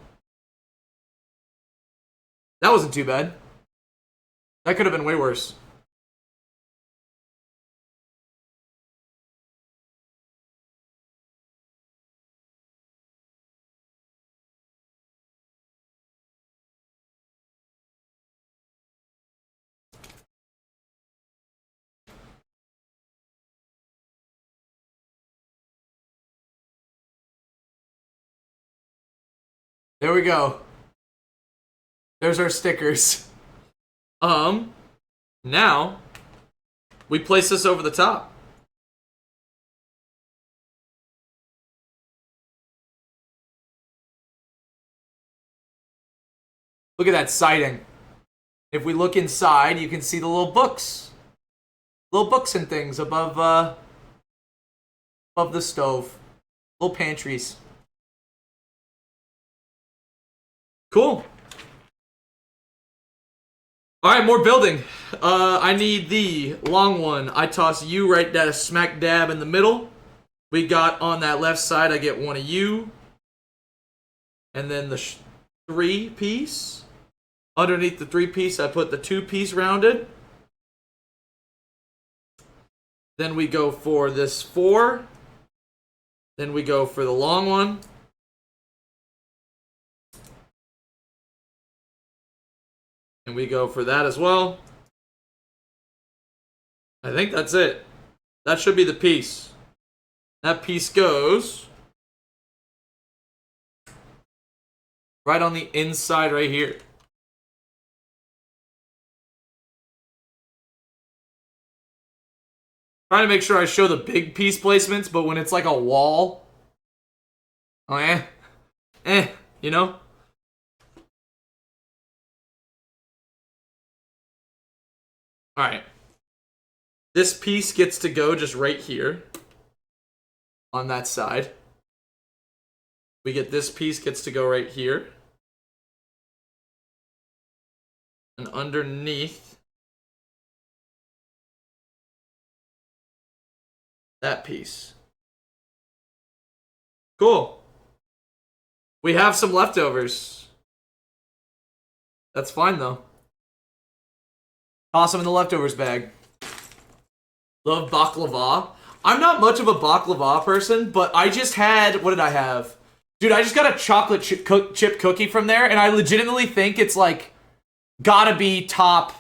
That wasn't too bad. That could have been way worse. There we go. There's our stickers. Now we place this over the top. Look at that siding. If we look inside, you can see the little books. Little books and things above the stove. Little pantries. Cool. Alright, more building. I need the long one. I toss you right down, smack dab in the middle. We got on that left side, I get one of you. And then the 3-piece. Underneath the 3-piece, I put the 2-piece rounded. Then we go for this 4. Then we go for the long one. And we go for that as well. I think that's it. That should be the piece. That piece goes right on the inside right here. Trying to make sure I show the big piece placements, but when it's like a wall, oh you know? Alright. This piece gets to go just right here. On that side. We get this piece gets to go right here. And underneath that piece. Cool. We have some leftovers. That's fine though. Toss them in the leftovers bag. Love baklava. I'm not much of a baklava person, but I just had... What did I have? Dude, I just got a chocolate chip cookie from there, and I legitimately think it's like... Gotta be top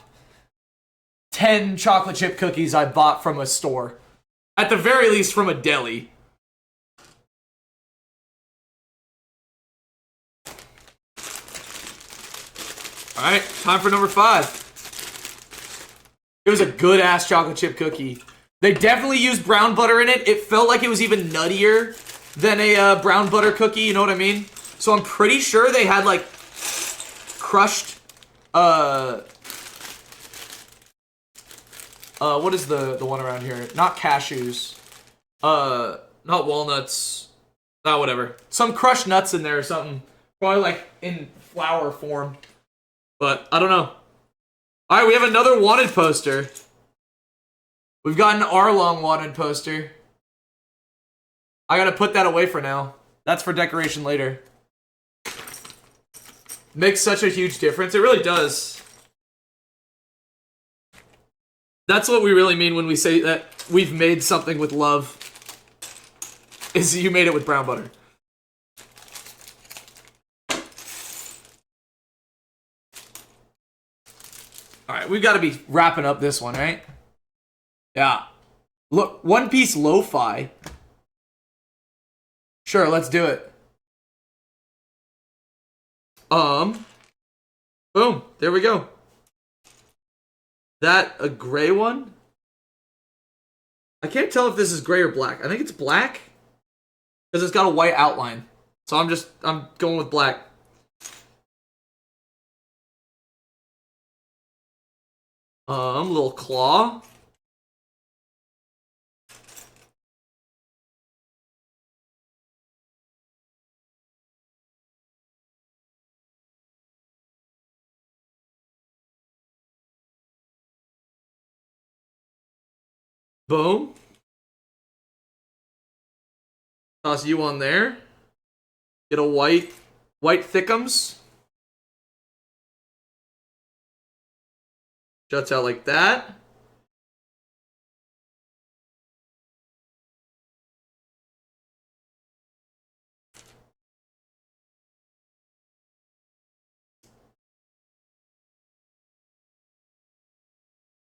10 chocolate chip cookies I bought from a store. At the very least, from a deli. Alright, time for number 5. It was a good-ass chocolate chip cookie. They definitely used brown butter in it. It felt like it was even nuttier than a brown butter cookie, you know what I mean? So I'm pretty sure they had, like, crushed, what is the one around here? Not cashews. Not walnuts. Whatever. Some crushed nuts in there or something. Probably like in flour form. But I don't know. Alright, we have another wanted poster. We've got an Arlong wanted poster. I gotta put that away for now. That's for decoration later. Makes such a huge difference. It really does. That's what we really mean when we say that we've made something with love. Is you made it with brown butter. Alright, we've got to be wrapping up this one, right? Yeah. Look, One Piece Lo-Fi. Sure, let's do it. Boom. There we go. That a gray one? I can't tell if this is gray or black. I think it's black. Because it's got a white outline. So I'm going with black. Little claw. Boom. Toss you on there. Get a white thickums. Juts out like that.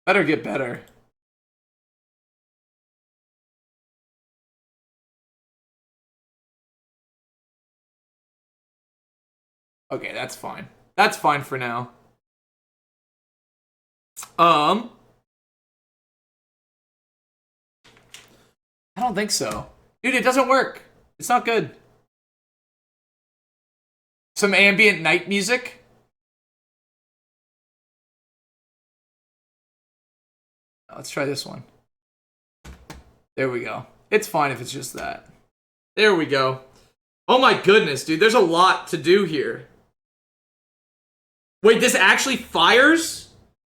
Better get better. Okay, that's fine. That's fine for now. I don't think so. Dude, it doesn't work. It's not good. Some ambient night music. Let's try this one. There we go. It's fine if it's just that. There we go. Oh my goodness, dude. There's a lot to do here. Wait, this actually fires?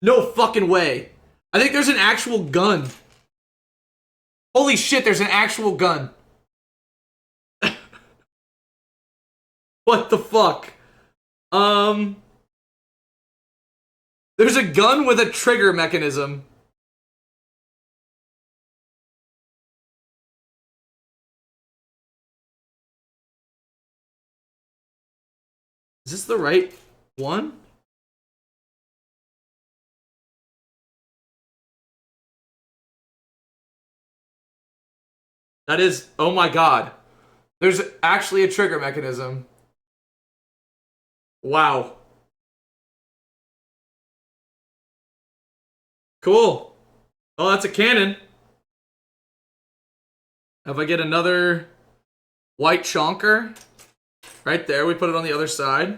No fucking way. I think there's an actual gun. Holy shit, there's an actual gun. What the fuck? There's a gun with a trigger mechanism. Is this the right one? That is, oh my god. There's actually a trigger mechanism. Wow. Cool. Oh, that's a cannon. If I get another white chonker, right there, we put it on the other side.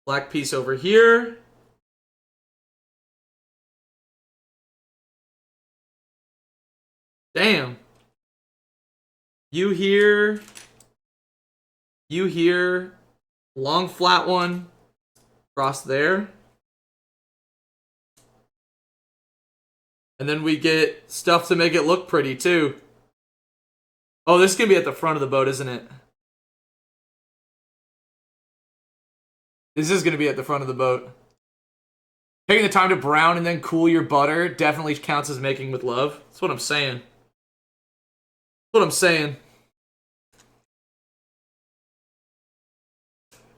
Black piece over here. Damn. You here. You here. Long flat one. Across there. And then we get stuff to make it look pretty too. Oh, this is gonna be at the front of the boat, isn't it? This is gonna be at the front of the boat. Taking the time to brown and then cool your butter definitely counts as making with love. That's what I'm saying. That's what I'm saying.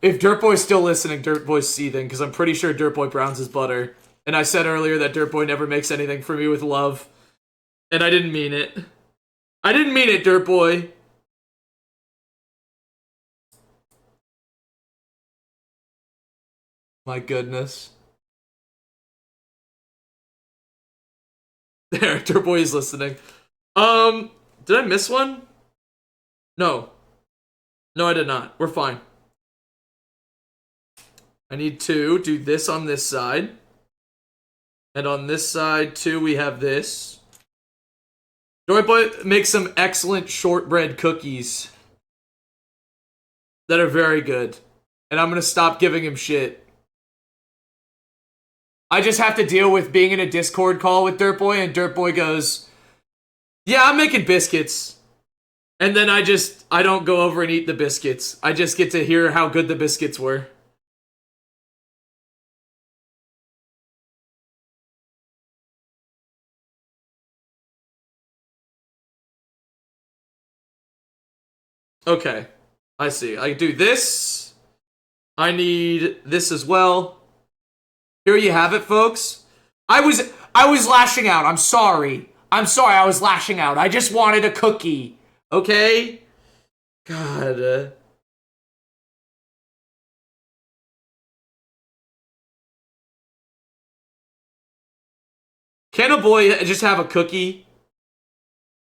If Dirtboy's still listening, Dirtboy's seething, because I'm pretty sure Dirtboy browns his butter. And I said earlier that Dirtboy never makes anything for me with love. And I didn't mean it. I didn't mean it, Dirtboy. My goodness. There, Dirtboy is listening. Did I miss one? No. No, I did not. We're fine. I need to do this on this side. And on this side, too, we have this. Joy Boy makes some excellent shortbread cookies that are very good. And I'm gonna stop giving him shit. I just have to deal with being in a Discord call with Dirtboy, and Dirtboy goes, yeah, I'm making biscuits. And then I don't go over and eat the biscuits. I just get to hear how good the biscuits were. Okay, I see. I do this. I need this as well. Here you have it, folks. I was lashing out. I'm sorry. I was lashing out. I just wanted a cookie. Okay? God. Can a boy just have a cookie?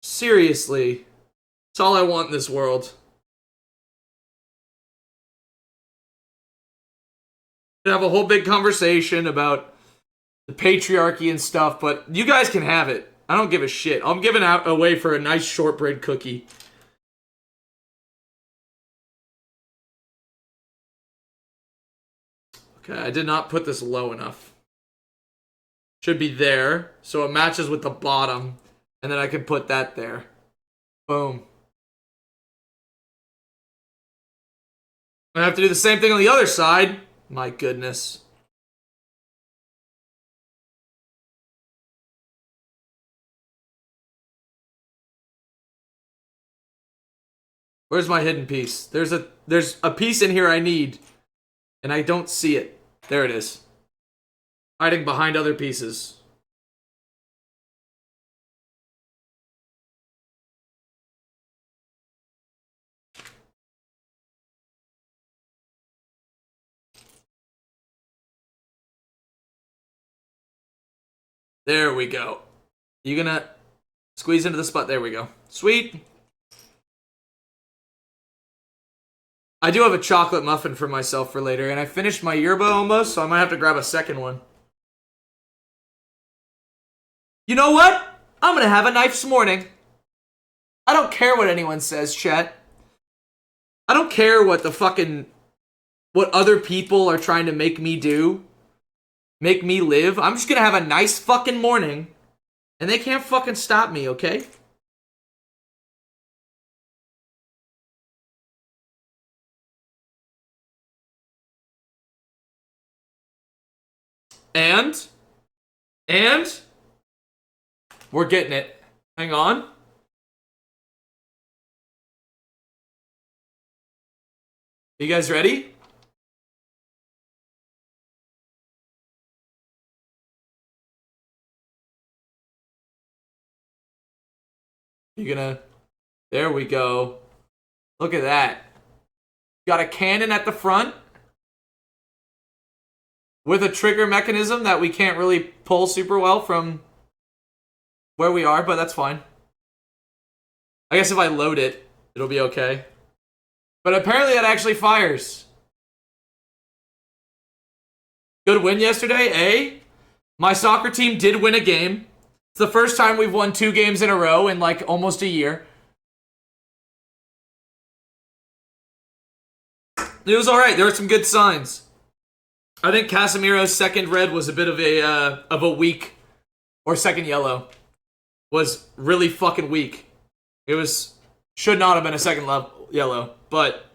Seriously. That's all I want in this world. Have a whole big conversation about the patriarchy and stuff, but you guys can have it. I don't give a shit. I'm giving out away for a nice shortbread cookie. Okay, I did not put this low enough. Should be there, so it matches with the bottom, and then I can put that there. Boom. I have to do the same thing on the other side. My goodness. Where's my hidden piece? There's a piece in here I need, and I don't see it. There it is. Hiding behind other pieces. There we go. You gonna squeeze into the spot? There we go. Sweet. I do have a chocolate muffin for myself for later, and I finished my yerba almost, so I might have to grab a second one. You know what? I'm gonna have a nice morning. I don't care what anyone says, chat. I don't care what what other people are trying to make me do. Make me live. I'm just gonna have a nice fucking morning, and they can't fucking stop me, okay? And we're getting it. Hang on. You guys ready? You're gonna... There we go. Look at that. Got a cannon at the front with a trigger mechanism that we can't really pull super well from where we are, but that's fine. I guess if I load it, it'll be okay. But apparently that actually fires. Good win yesterday, eh? My soccer team did win a game. It's the first time we've won 2 games in a row in like almost a year. It was alright. There were some good signs. I think Casemiro's second red was a bit of a weak, or second yellow, was really fucking weak. It should not have been a second yellow, but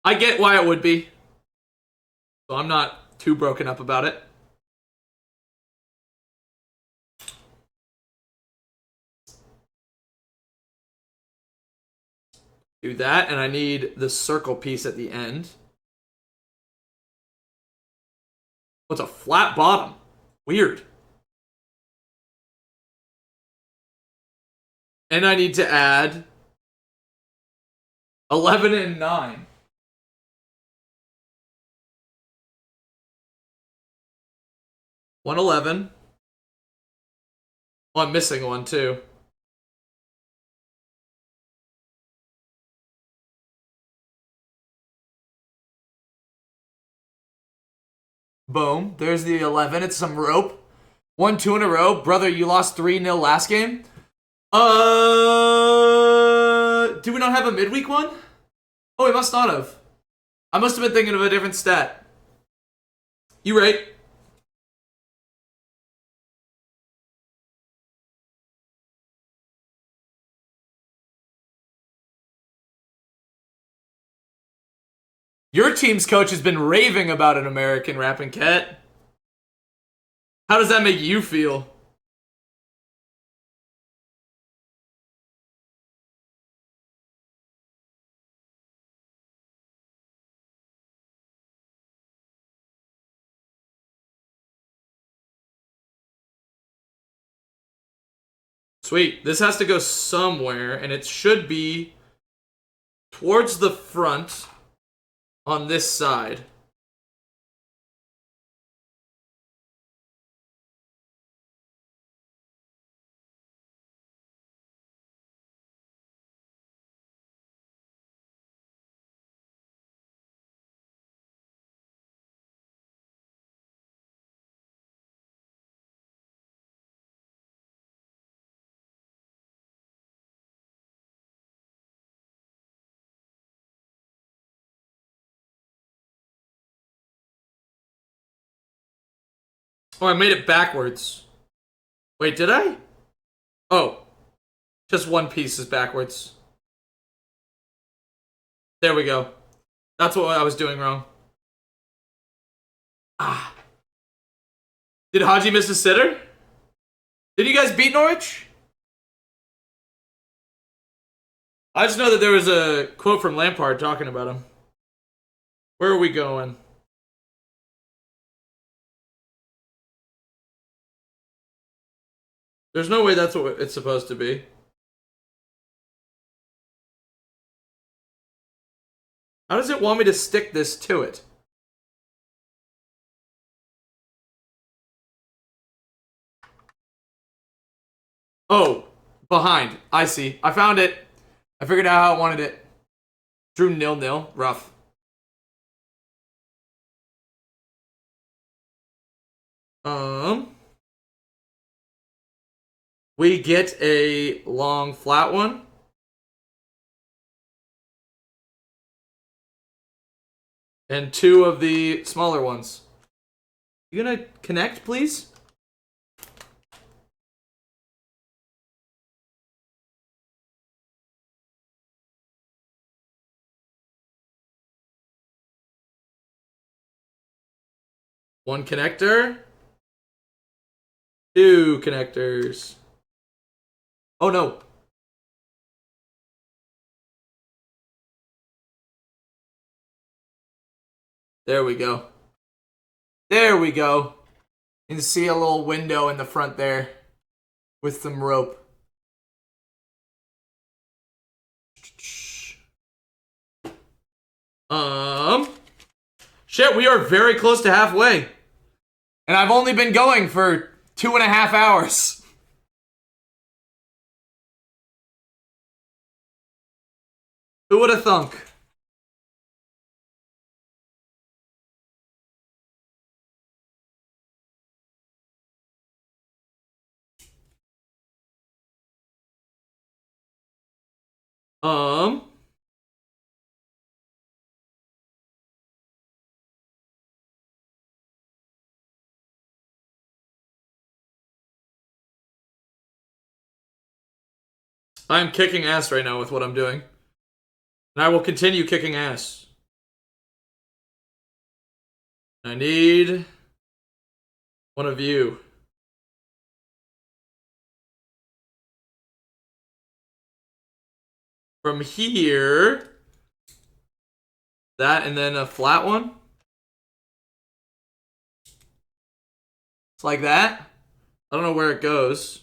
I get why it would be. So I'm not too broken up about it. Do that, and I need the circle piece at the end. What's a flat bottom? Weird. And I need to add 11 and 9. $111. Well, I'm missing one too. Boom. There's the 11. It's some rope. 1-2 in a row. Brother, you lost 3-0 last game. Do we not have a midweek one? Oh, we must not have. I must have been thinking of a different stat. You right. Your team's coach has been raving about an American rapping cat. How does that make you feel? Sweet. This has to go somewhere, and it should be towards the front on this side. Oh, I made it backwards. Wait, did I? Oh. Just one piece is backwards. There we go. That's what I was doing wrong. Ah. Did Haji miss a sitter? Did you guys beat Norwich? I just know that there was a quote from Lampard talking about him. Where are we going? There's no way that's what it's supposed to be. How does it want me to stick this to it? Oh, behind. I see. I found it. I figured out how I wanted it. Drew 0-0. Rough. We get a long flat one. And two of the smaller ones. You gonna connect, please? One connector. Two connectors. Oh no. There we go. There we go. You can see a little window in the front there with some rope. Shit, we are very close to halfway. And I've only been going for 2.5 hours. Who would have thunk? I'm kicking ass right now with what I'm doing. And I will continue kicking ass. I need one of you. From here, that and then a flat one. It's like that. I don't know where it goes.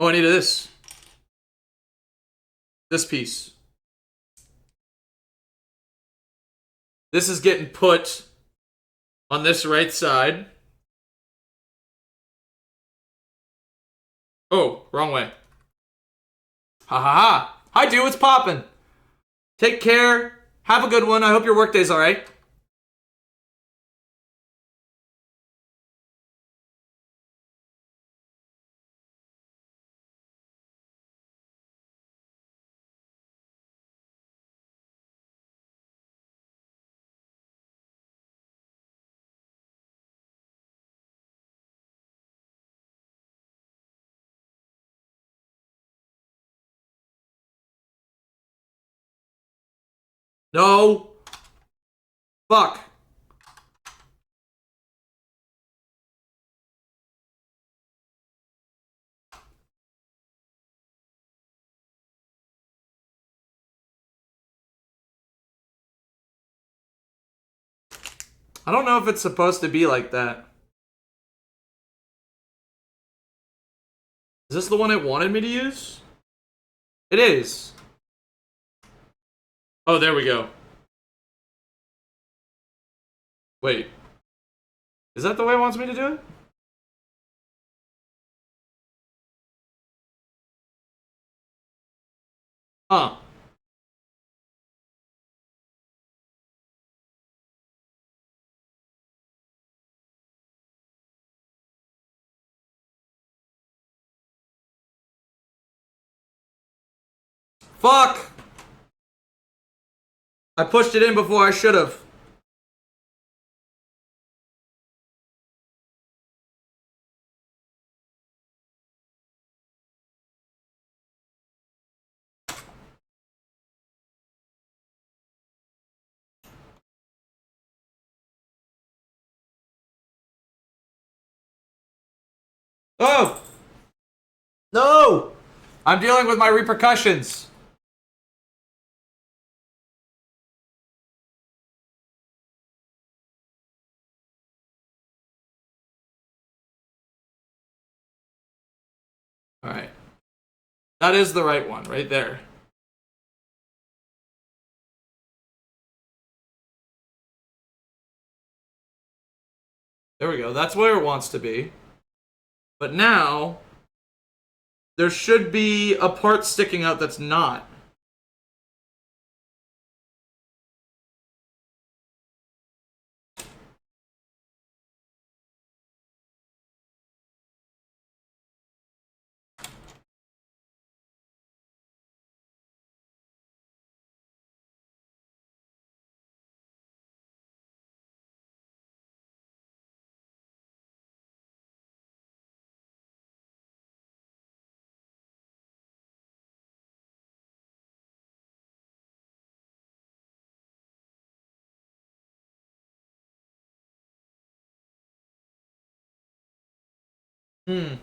Oh, I need this. This piece. This is getting put on this right side. Oh, wrong way. Ha ha ha. Hi, dude. What's poppin'? Take care. Have a good one. I hope your workday's alright. No. Fuck. I don't know if it's supposed to be like that. Is this the one it wanted me to use? It is. Oh, there we go. Wait. Is that the way it wants me to do it? Huh. Fuck! I pushed it in before I should have. Oh! No! I'm dealing with my repercussions. Alright. That is the right one, right there. There we go. That's where it wants to be. But now, there should be a part sticking out that's not. Hmm.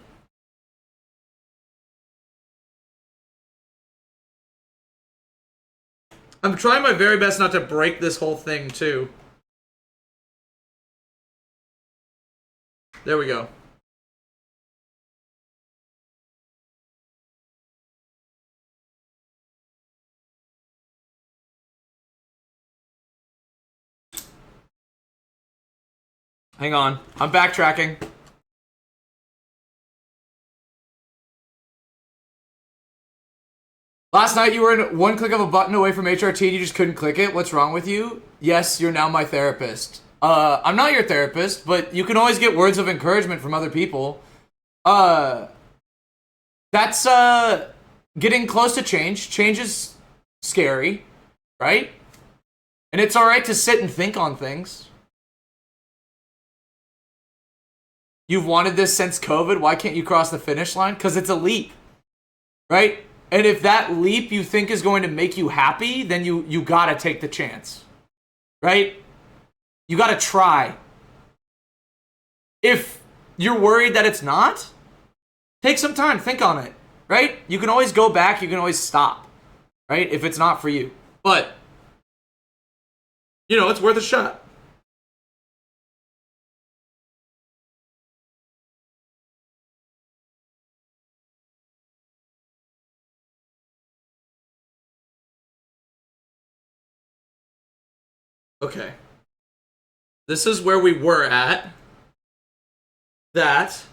I'm trying my very best not to break this whole thing, too. There we go. Hang on. I'm backtracking. Last night you were in one click of a button away from HRT and you just couldn't click it. What's wrong with you? Yes, you're now my therapist. I'm not your therapist, but you can always get words of encouragement from other people. That's getting close to change. Change is scary, right? And it's alright to sit and think on things. You've wanted this since COVID. Why can't you cross the finish line? Because it's a leap, right? And if that leap you think is going to make you happy, then you gotta take the chance, right? You gotta try. If you're worried that it's not, take some time, think on it, right? You can always go back, you can always stop, right? If it's not for you. But, you know, it's worth a shot. Okay. This is where we were at. That.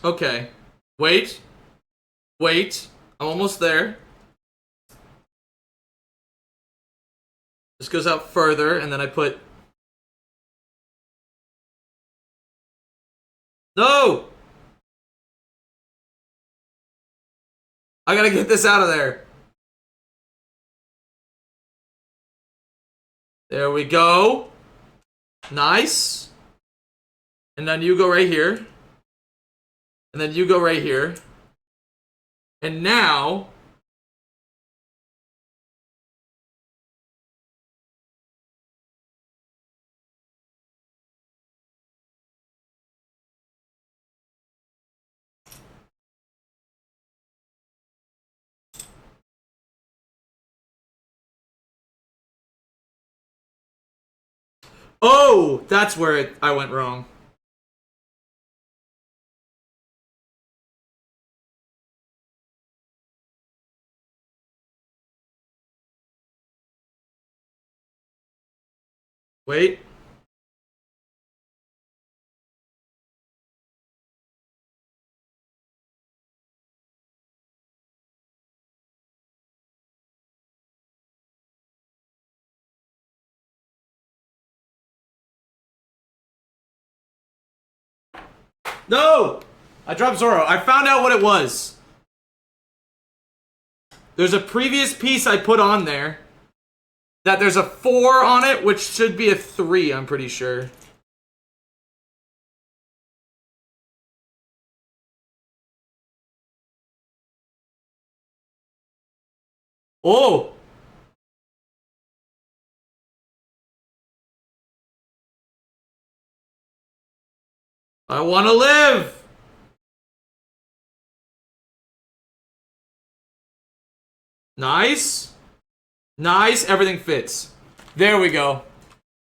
Okay. Wait. Wait. I'm almost there. This goes out further, and then I put... No! I gotta get this out of there. There we go. Nice. And then you go right here. And then you go right here. And now... Oh! That's where I went wrong. Wait. No! I dropped Zoro. I found out what it was. There's a previous piece I put on there that there's a 4 on it, which should be a 3, I'm pretty sure. Oh! I want to live! Nice. Nice. Everything fits. There we go.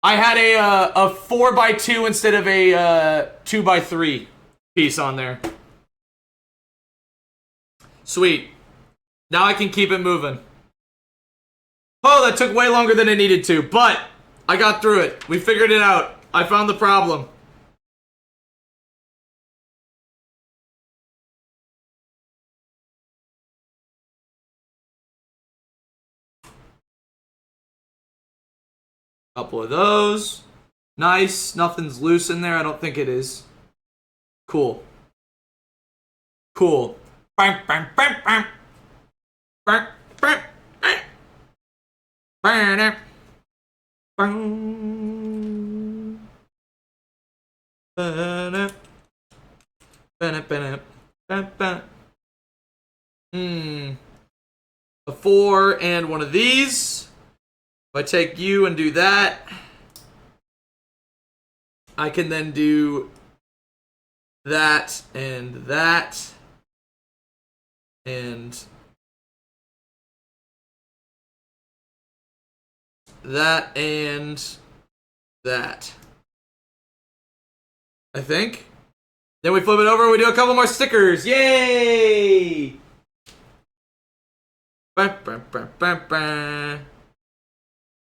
I had a 4x2 instead of a 2x3 piece on there. Sweet. Now I can keep it moving. Oh, that took way longer than it needed to, but I got through it. We figured it out. I found the problem. Couple of those. Nice. Nothing's loose in there. I don't think it is. Cool. Cool. Bang, bang, bang, bang. Bang, bang, bang. Bang, bang. Bang, bang, bang, bang, bang. A 4 and one of these. If I take you and do that, I can then do that and that and that and that. I think. Then we flip it over and we do a couple more stickers. Yay! Bah, bah, bah, bah, bah.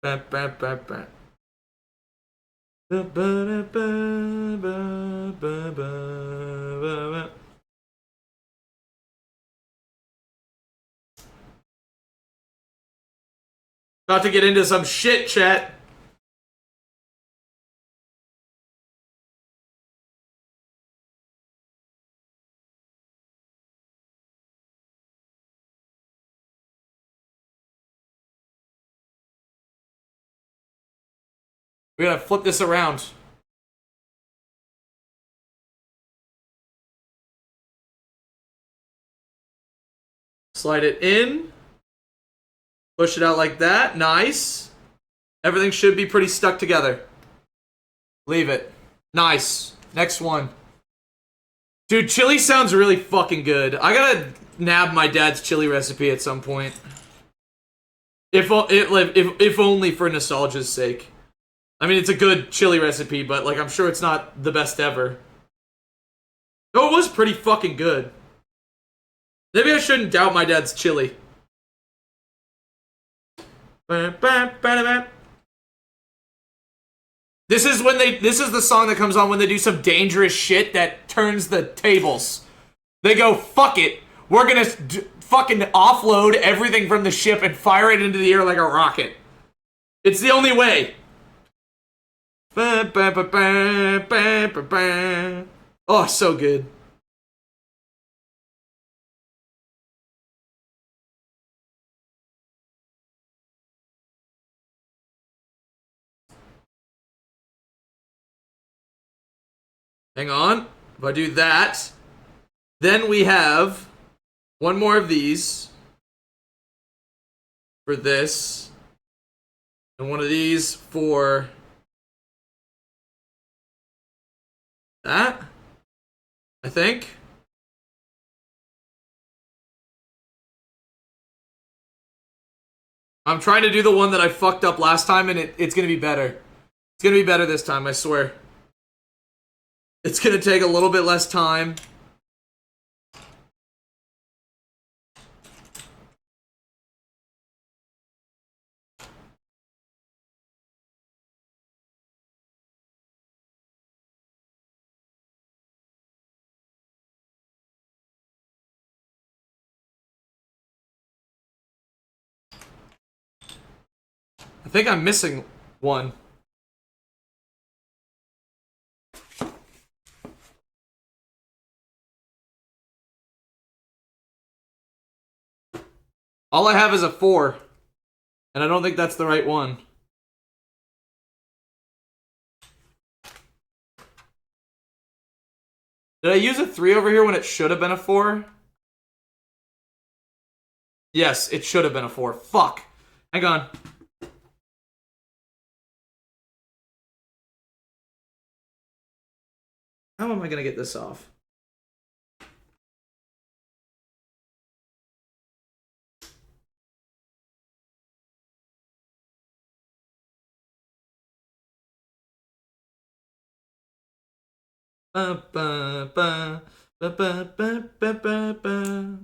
Ba, ba, ba, ba. Ba, ba, ba, ba, ba, ba, ba. About to get into some shit, chat. We gotta flip this around. Slide it in. Push it out like that. Nice. Everything should be pretty stuck together. Leave it. Nice. Next one. Dude, chili sounds really fucking good. I gotta nab my dad's chili recipe at some point. If only for nostalgia's sake. I mean, it's a good chili recipe, but, like, I'm sure it's not the best ever. Oh, it was pretty fucking good. Maybe I shouldn't doubt my dad's chili. This is the song that comes on when they do some dangerous shit that turns the tables. They go, fuck it. We're gonna fucking offload everything from the ship and fire it into the air like a rocket. It's the only way. Oh, so good. Hang on. If I do that, then we have one more of these for this, and one of these for that, I think. I'm trying to do the one that I fucked up last time, and it's gonna be better. It's gonna be better this time, I swear. It's gonna take a little bit less time. I think I'm missing one. All I have is a 4. And I don't think that's the right one. Did I use a 3 over here when it should have been a 4? Yes, it should have been a 4. Fuck. Hang on. How am I gonna get this off? Ba, ba, ba, ba, ba, ba, ba, ba, ba.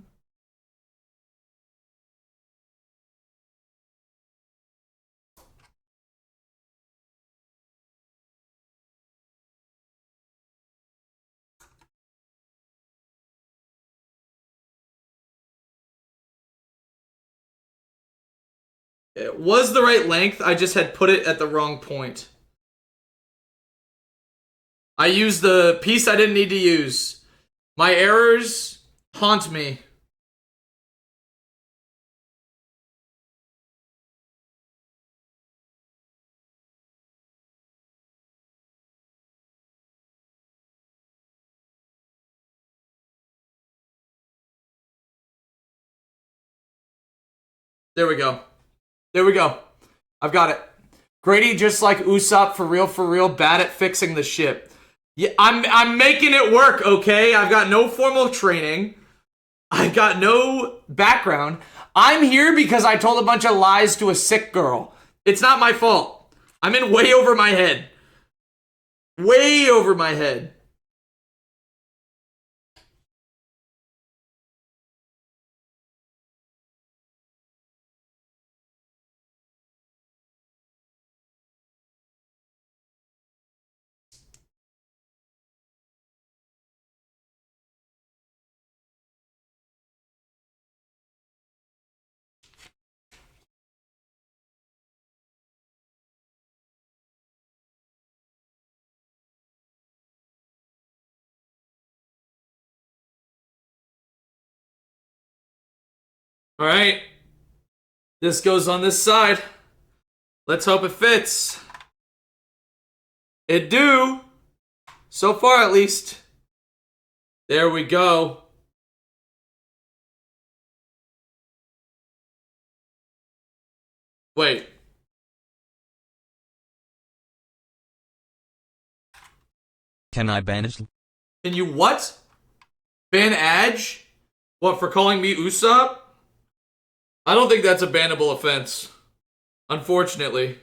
It was the right length, I just had put it at the wrong point. I used the piece I didn't need to use. My errors haunt me. There we go. There we go. I've got it. Grady, just like Usopp, for real, bad at fixing the ship. Yeah, I'm making it work, okay? I've got no formal training. I've got no background. I'm here because I told a bunch of lies to a sick girl. It's not my fault. I'm in way over my head. Way over my head. All right. This goes on this side. Let's hope it fits. It do. So far, at least. There we go. Wait. Can I banish? Can you what? Ban Adge? What, for calling me Usopp? I don't think that's a bannable offense. Unfortunately.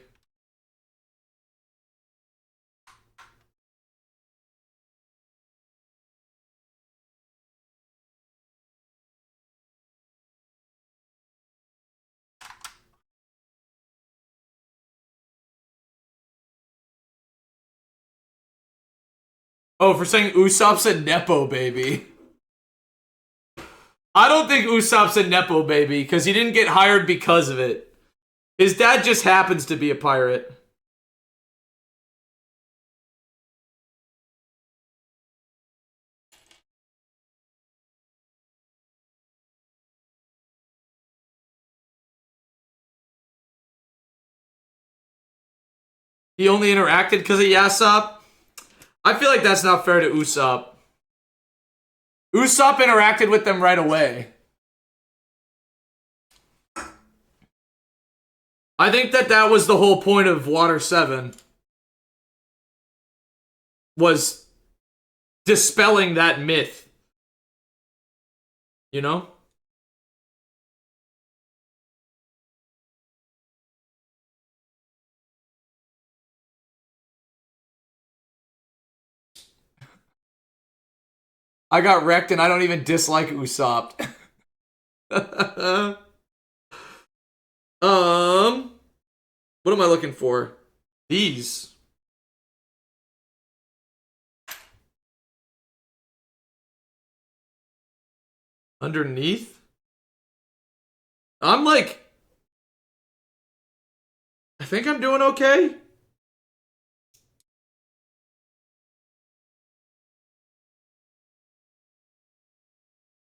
Oh, for saying Usopp's a Nepo baby. I don't think Usopp's a Nepo baby, because he didn't get hired because of it. His dad just happens to be a pirate. He only interacted because of Yasopp? I feel like that's not fair to Usopp. Usopp interacted with them right away. I think that was the whole point of Water 7. Was dispelling that myth. You know? I got wrecked and I don't even dislike Usopp. What am I looking for? These. Underneath? I'm like, I think I'm doing okay.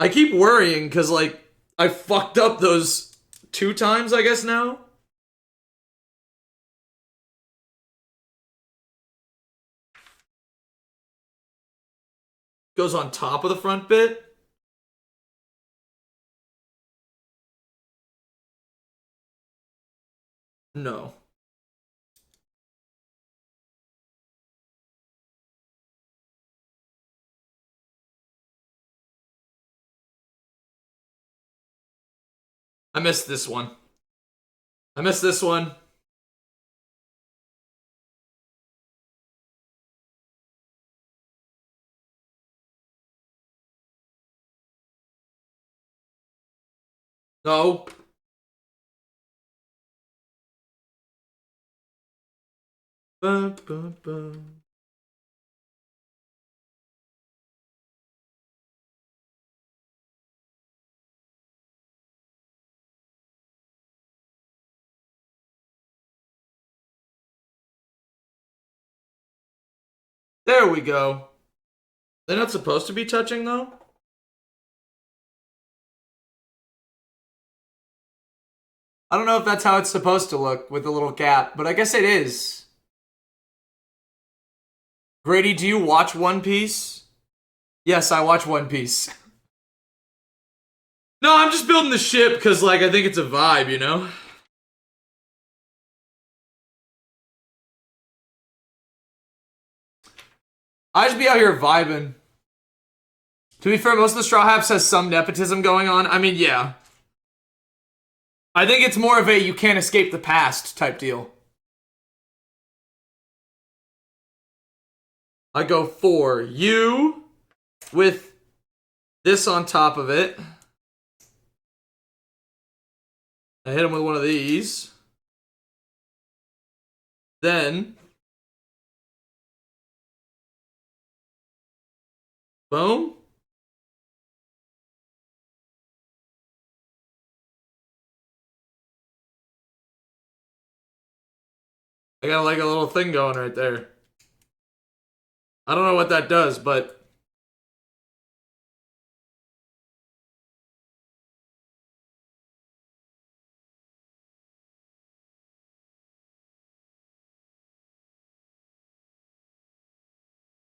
I keep worrying because, like, I fucked up those 2 times, I guess, now. Goes on top of the front bit. No. I missed this one. I missed this one. No. Bum, bum, bum. There we go. They're not supposed to be touching, though? I don't know if that's how it's supposed to look with the little gap, but I guess it is. Grady, do you watch One Piece? Yes, I watch One Piece. No, I'm just building the ship because, like, I think it's a vibe, you know? I just be out here vibing. To be fair, most of the Straw Hats has some nepotism going on. I mean, yeah. I think it's more of a you can't escape the past type deal. I go for you with this on top of it. I hit him with one of these. Then, boom. I got like a little thing going right there. I don't know what that does, but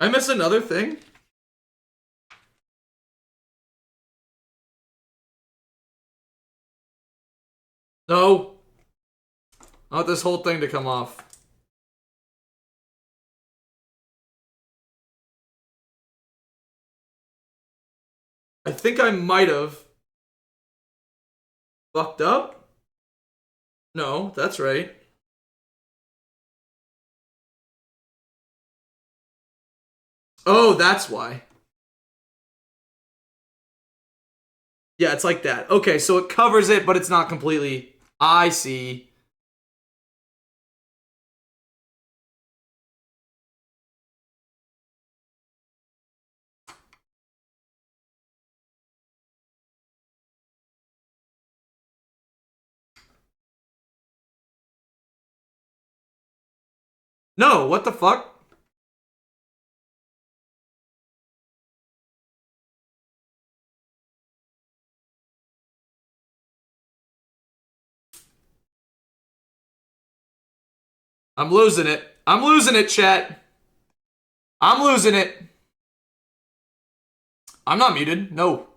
I miss another thing. No. I want this whole thing to come off. I think I might have fucked up. No, that's right. Oh, that's why. Yeah, it's like that. Okay, so it covers it, but it's not completely. I see. No, what the fuck? I'm losing it. I'm losing it, chat. I'm losing it. I'm not muted. No.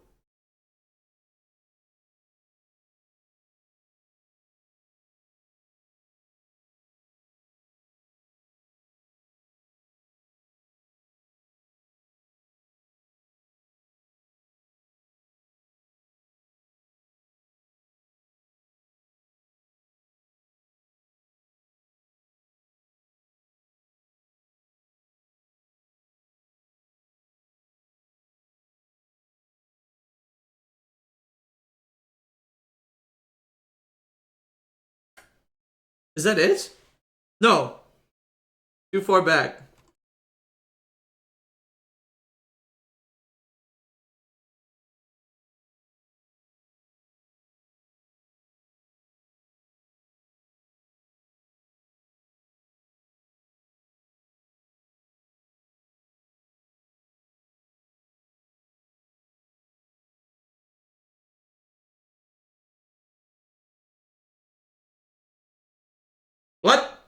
Is that it? No. Too far back. What?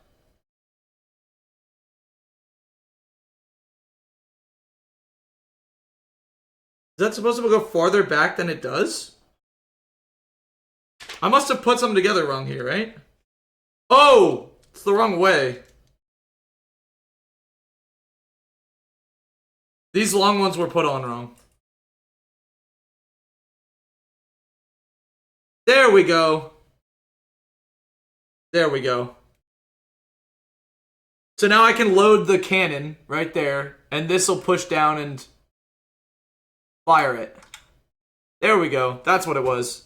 Is that supposed to go farther back than it does? I must have put something together wrong here, right? Oh! It's the wrong way. These long ones were put on wrong. There we go. There we go. So now I can load the cannon right there, and this will push down and fire it. There we go. That's what it was.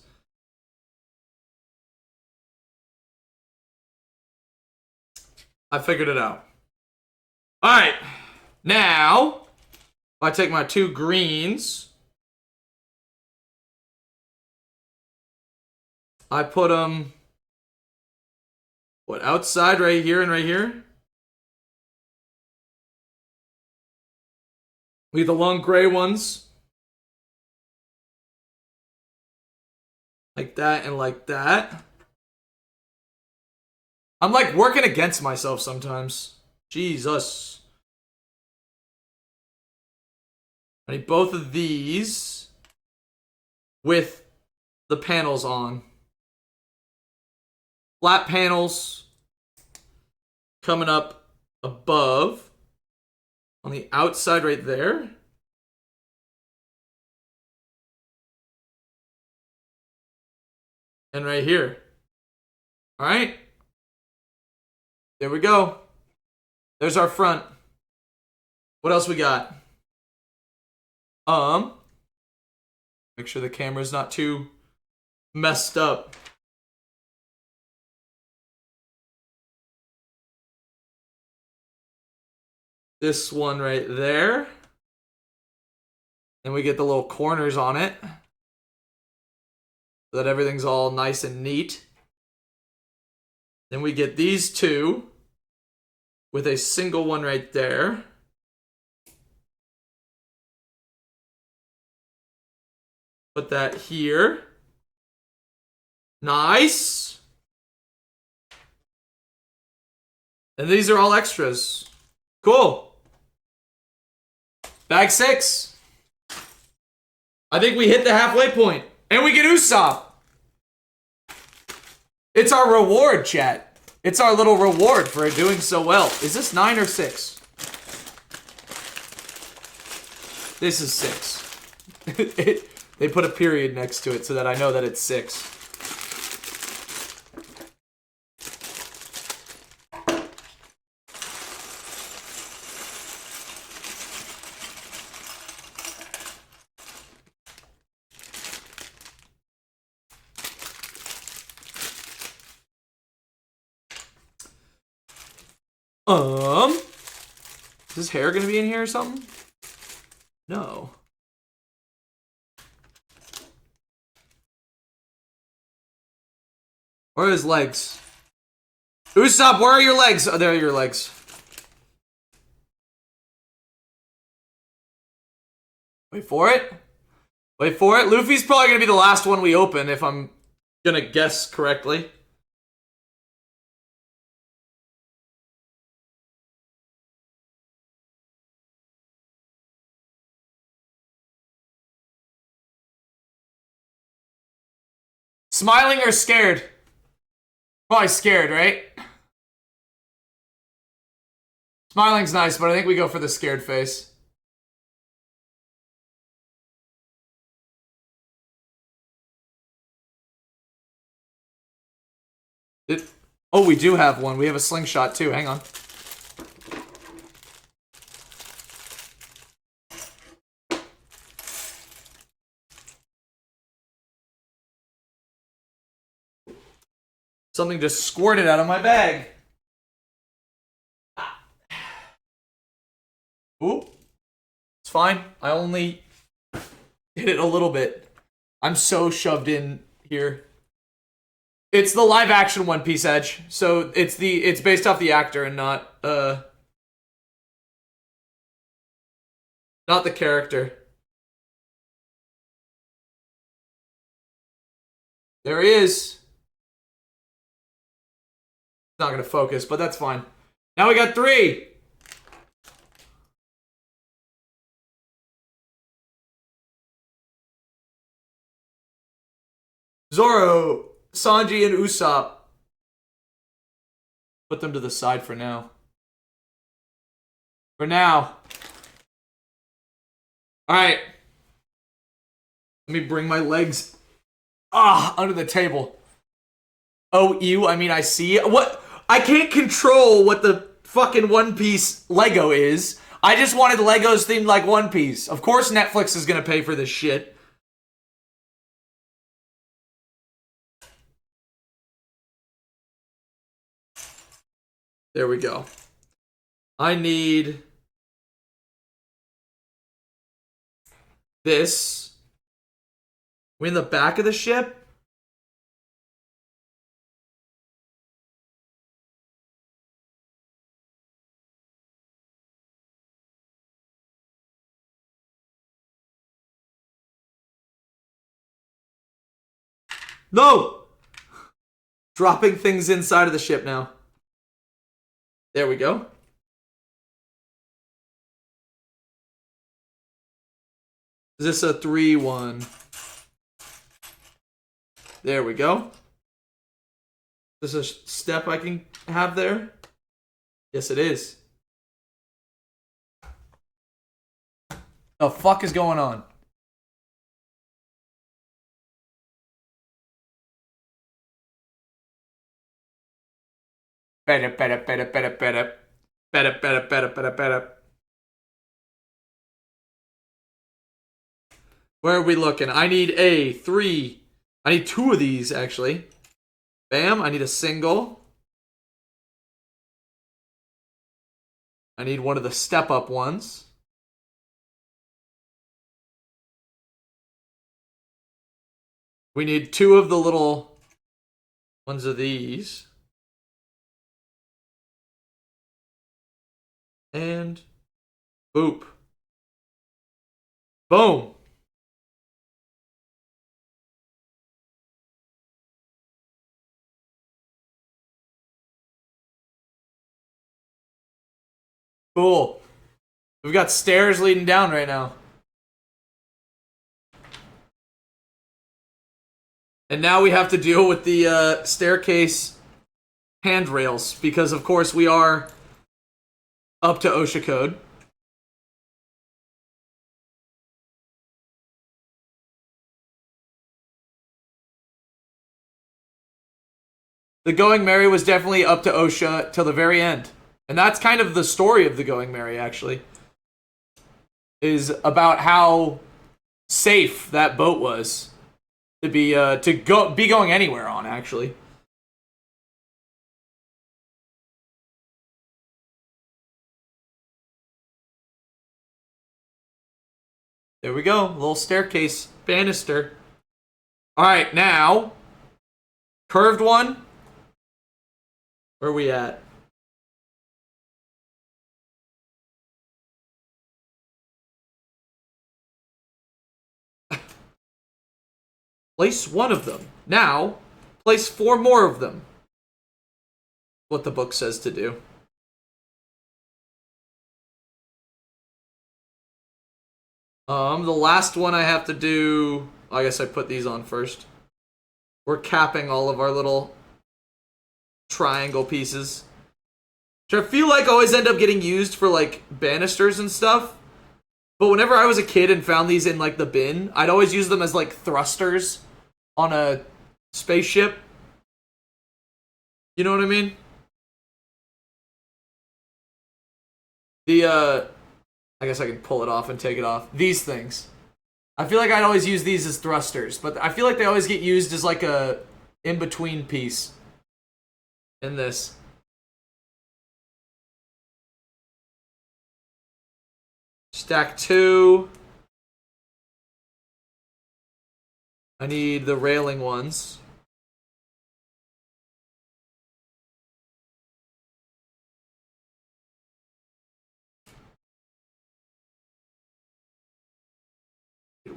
I figured it out. Alright. Now, if I take my 2 greens, I put them, what, outside right here and right here? We have the long gray ones. Like that and like that. I'm like working against myself sometimes. Jesus. I need both of these with the panels on. Flat panels coming up above on the outside right there. And right here. All right. There we go. There's our front. What else we got? Make sure the camera's not too messed up. This one right there. And we get the little corners on it, so that everything's all nice and neat. Then we get these 2 with a single one right there. Put that here. Nice. And these are all extras. Cool. Bag 6. I think we hit the halfway point. And we get Usopp. It's our reward, chat. It's our little reward for doing so well. Is this 9 or 6? This is 6. They put a period next to it so that I know that it's 6. Is his hair gonna be in here or something? No. Where are his legs? Usopp, where are your legs? Oh, there are your legs. Wait for it. Wait for it. Luffy's probably gonna be the last one we open if I'm gonna guess correctly. Smiling or scared? Probably scared, right? Smiling's nice, but I think we go for the scared face. Oh, we do have one. We have a slingshot too. Hang on. Something just squirted out of my bag. Ooh. It's fine. I only hit it a little bit. I'm so shoved in here. It's the live action One Piece Edge. So it's based off the actor and not the character. There he is. Not gonna focus, but that's fine. Now we got 3. Zoro, Sanji, and Usopp. Put them to the side for now. For now. Alright. Let me bring my legs under the table. Oh, ew, I mean I see. What? I can't control what the fucking One Piece Lego is. I just wanted Legos themed like One Piece. Of course Netflix is gonna pay for this shit. There we go. I need this. We in the back of the ship? No! Dropping things inside of the ship now. There we go. Is this a 3-1? There we go. Is this a step I can have there? Yes, it is. The fuck is going on? Better. Where are we looking? I need a 3. I need 2 of these, actually. Bam, I need a single. I need one of the step-up ones. We need 2 of the little ones of these. And boop. Boom. Cool. We've got stairs leading down right now. And now we have to deal with the staircase handrails because, of course, we are up to OSHA code. The Going Merry was definitely up to OSHA till the very end. And that's kind of the story of the Going Merry, actually. Is about how safe that boat was to be going anywhere on, actually. There we go. A little staircase banister. Alright, now. Curved one. Where are we at? Place 1 of them. Now, place 4 more of them. What the book says to do. The last one I have to do... I guess I put these on first. We're capping all of our little triangle pieces. Which I feel like always end up getting used for, like, banisters and stuff. But whenever I was a kid and found these in, like, the bin, I'd always use them as, like, thrusters on a spaceship. You know what I mean? I guess I can pull it off and take it off. These things. I feel like I'd always use these as thrusters, but I feel like they always get used as like a in-between piece in this. Stack 2. I need the railing ones.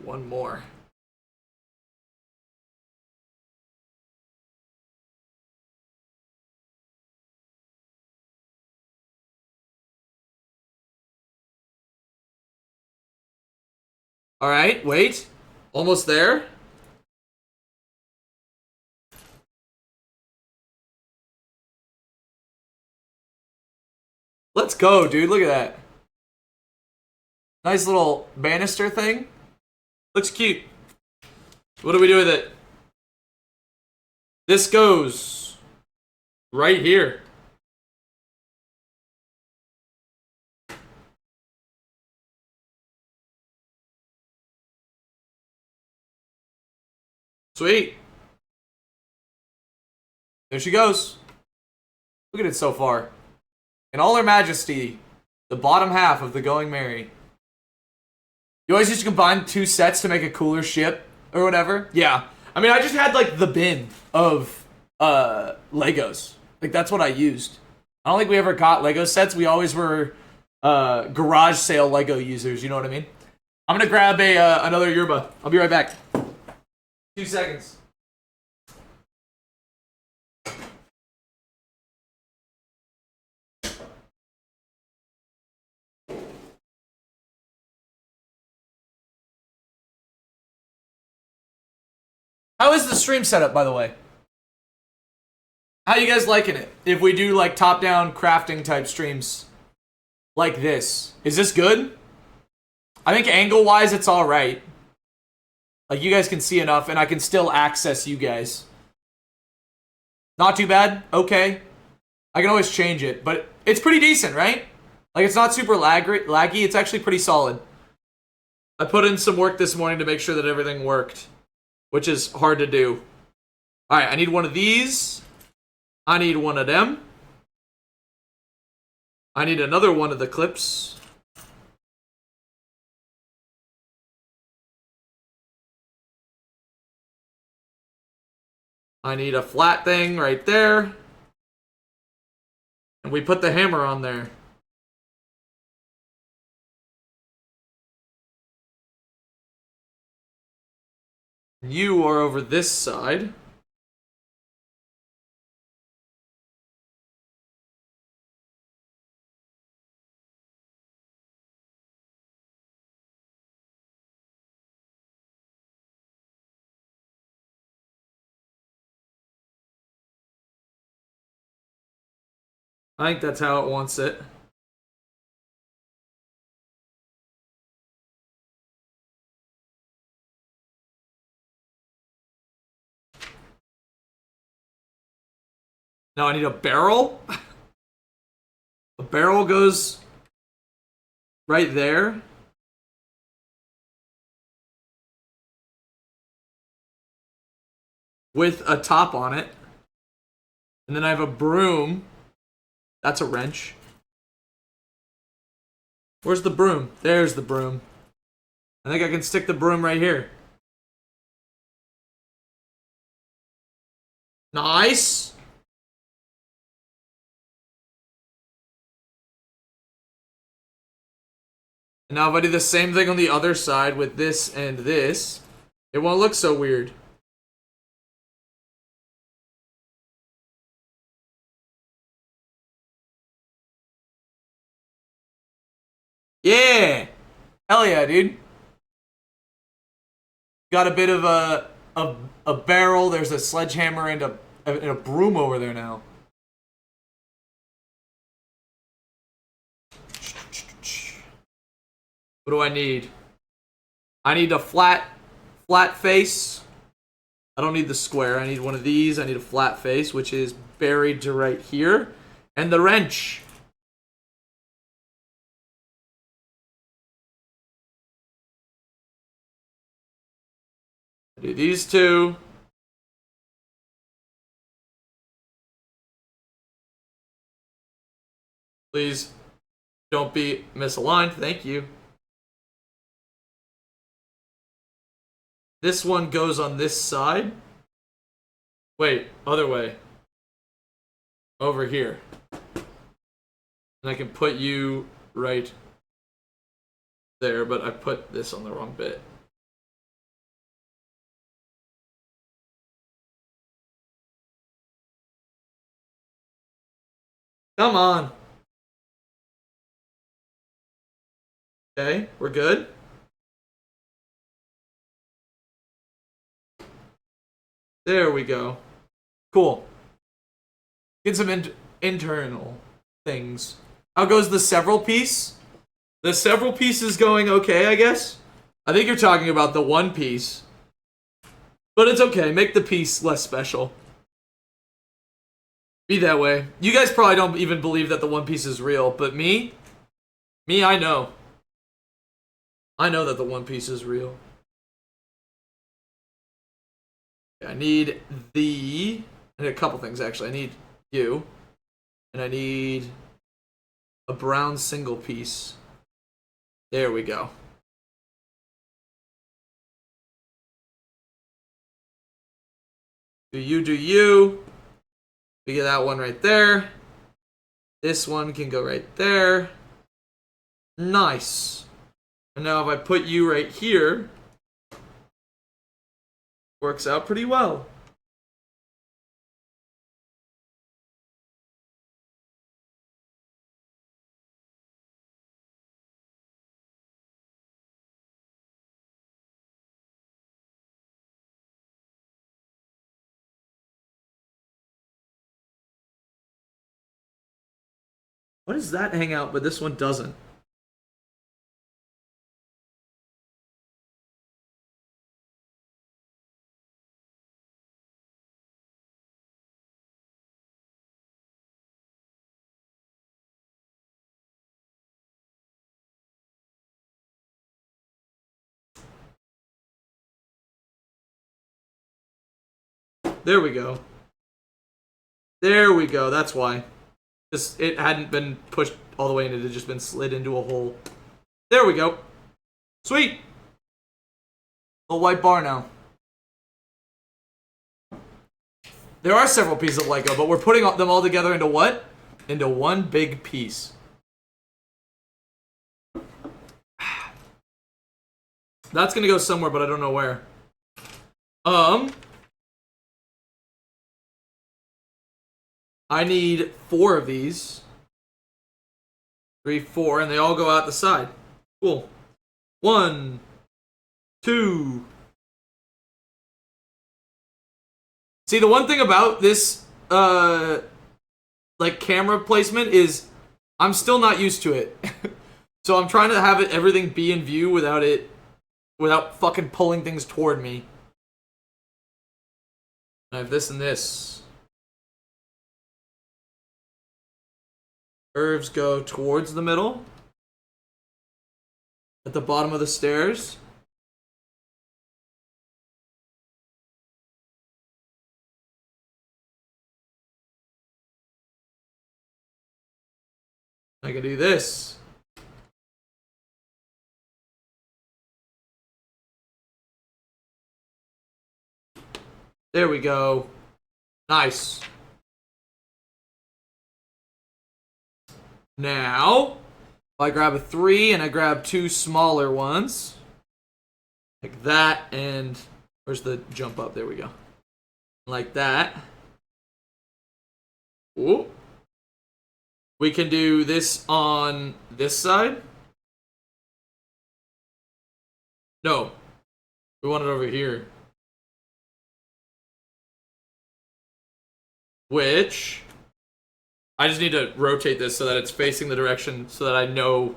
One more. All right, wait. Almost there. Let's go, dude. Look at that. Nice little banister thing. Looks cute. What do we do with it? This goes right here. Sweet. There she goes. Look at it so far. In all her majesty, the bottom half of the Going Merry. You always used to combine 2 sets to make a cooler ship or whatever? Yeah. I mean, I just had, like, the bin of Legos. Like, that's what I used. I don't think we ever got Lego sets. We always were garage sale Lego users, you know what I mean? I'm gonna grab another yerba. I'll be right back. 2 seconds. How is the stream setup, by the way? How you guys liking it? If we do, like, top-down crafting type streams like this. Is this good? I think angle-wise, it's alright. Like, you guys can see enough, and I can still access you guys. Not too bad? Okay. I can always change it, but it's pretty decent, right? Like, it's not super laggy. It's actually pretty solid. I put in some work this morning to make sure that everything worked, which is hard to do. Alright, I need one of these. I need one of them. I need another one of the clips. I need a flat thing right there. And we put the hammer on there. You are over this side. I think that's how it wants it. Now I need a barrel. A barrel goes right there. With a top on it. And then I have a broom. That's a wrench. Where's the broom? There's the broom. I think I can stick the broom right here. Nice. And now if I do the same thing on the other side with this and this, it won't look so weird. Yeah! Hell yeah, dude. Got a bit of a barrel. There's a sledgehammer and a broom over there now. What do I need? I need a flat face. I don't need the square. I need one of these. I need a flat face, which is buried to right here. And the wrench. Do these two. Please don't be misaligned. Thank you. This one goes on this side. Wait, other way. Over here. And I can put you right there, but I put this on the wrong bit. Come on. Okay, we're good. There we go. Cool. Get some internal things. How goes the several piece? The several piece is going okay, I guess. I think you're talking about the one piece. But it's okay. Make the piece less special. Be that way. You guys probably don't even believe that the One Piece is real, but me, I know. I know that the One Piece is real. I need a couple things actually. I need you, and I need a brown single piece. There we go. Do you. We get that one right there. This one can go right there. Nice. And now if I put you right here, works out pretty well. What does that hang out, but this one doesn't? There we go. There we go. That's why. Because it hadn't been pushed all the way and it had just been slid into a hole. There we go. Sweet. Little white bar now. There are several pieces of Lego, but we're putting them all together into what? Into one big piece. That's gonna go somewhere, but I don't know where. I need 4 of these. 3, 4, and they all go out the side. Cool. 1, 2. See, the one thing about this, like, camera placement is I'm still not used to it. So I'm trying to have everything be in view without fucking pulling things toward me. I have this and this. Curves go towards the middle. At the bottom of the stairs. I can do this. There we go. Nice. Now, if I grab a 3 and I grab 2 smaller ones, like that, and where's the jump up? There we go. Like that. Ooh. We can do this on this side. No. We want it over here. Which... I just need to rotate this so that it's facing the direction so that I know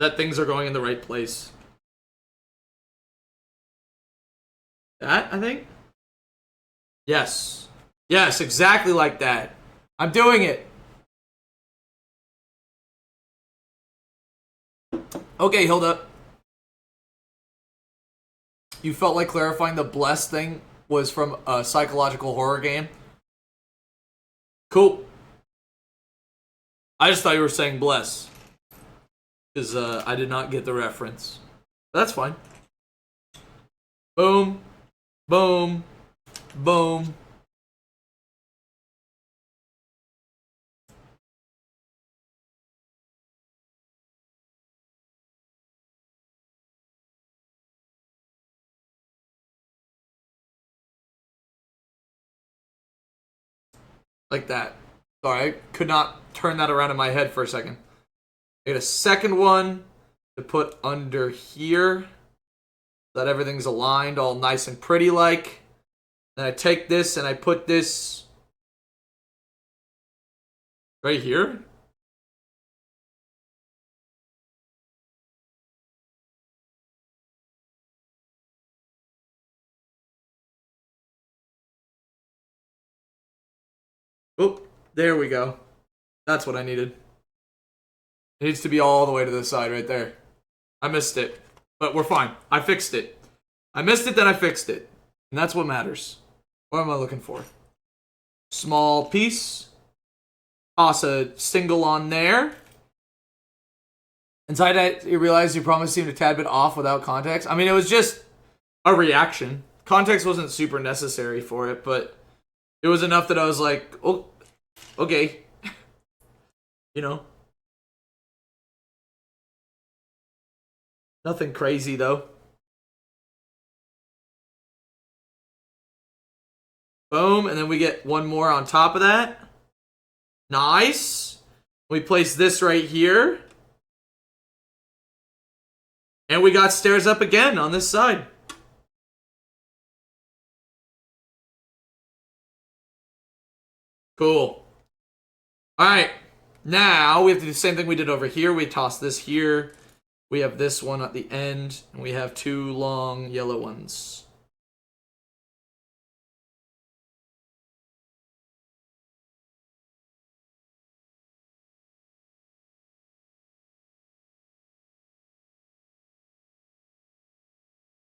that things are going in the right place. That, I think? Yes. Yes, exactly like that. I'm doing it. Okay, hold up. You felt like clarifying the bless thing was from a psychological horror game? Cool. I just thought you were saying bless. Because I did not get the reference. But that's fine. Boom. Boom. Boom. Like that. Sorry, I could not turn that around in my head for a second. I get a second one to put under here. So that everything's aligned all nice and pretty like. Then I take this and I put this right here. Oh, there we go. That's what I needed. It needs to be all the way to the side right there. I missed it, but we're fine. I fixed it. I missed it, then I fixed it. And that's what matters. What am I looking for? Small piece. Toss a single on there. Inside that, you realize you probably seemed a tad bit off without context. I mean, it was just a reaction. Context wasn't super necessary for it, but it was enough that I was like, oh, okay. You know? Nothing crazy, though. Boom, and then we get one more on top of that. Nice. We place this right here. And we got stairs up again on this side. Cool. Alright. Now, we have to do the same thing we did over here. We toss this here. We have this one at the end. And we have two long yellow ones.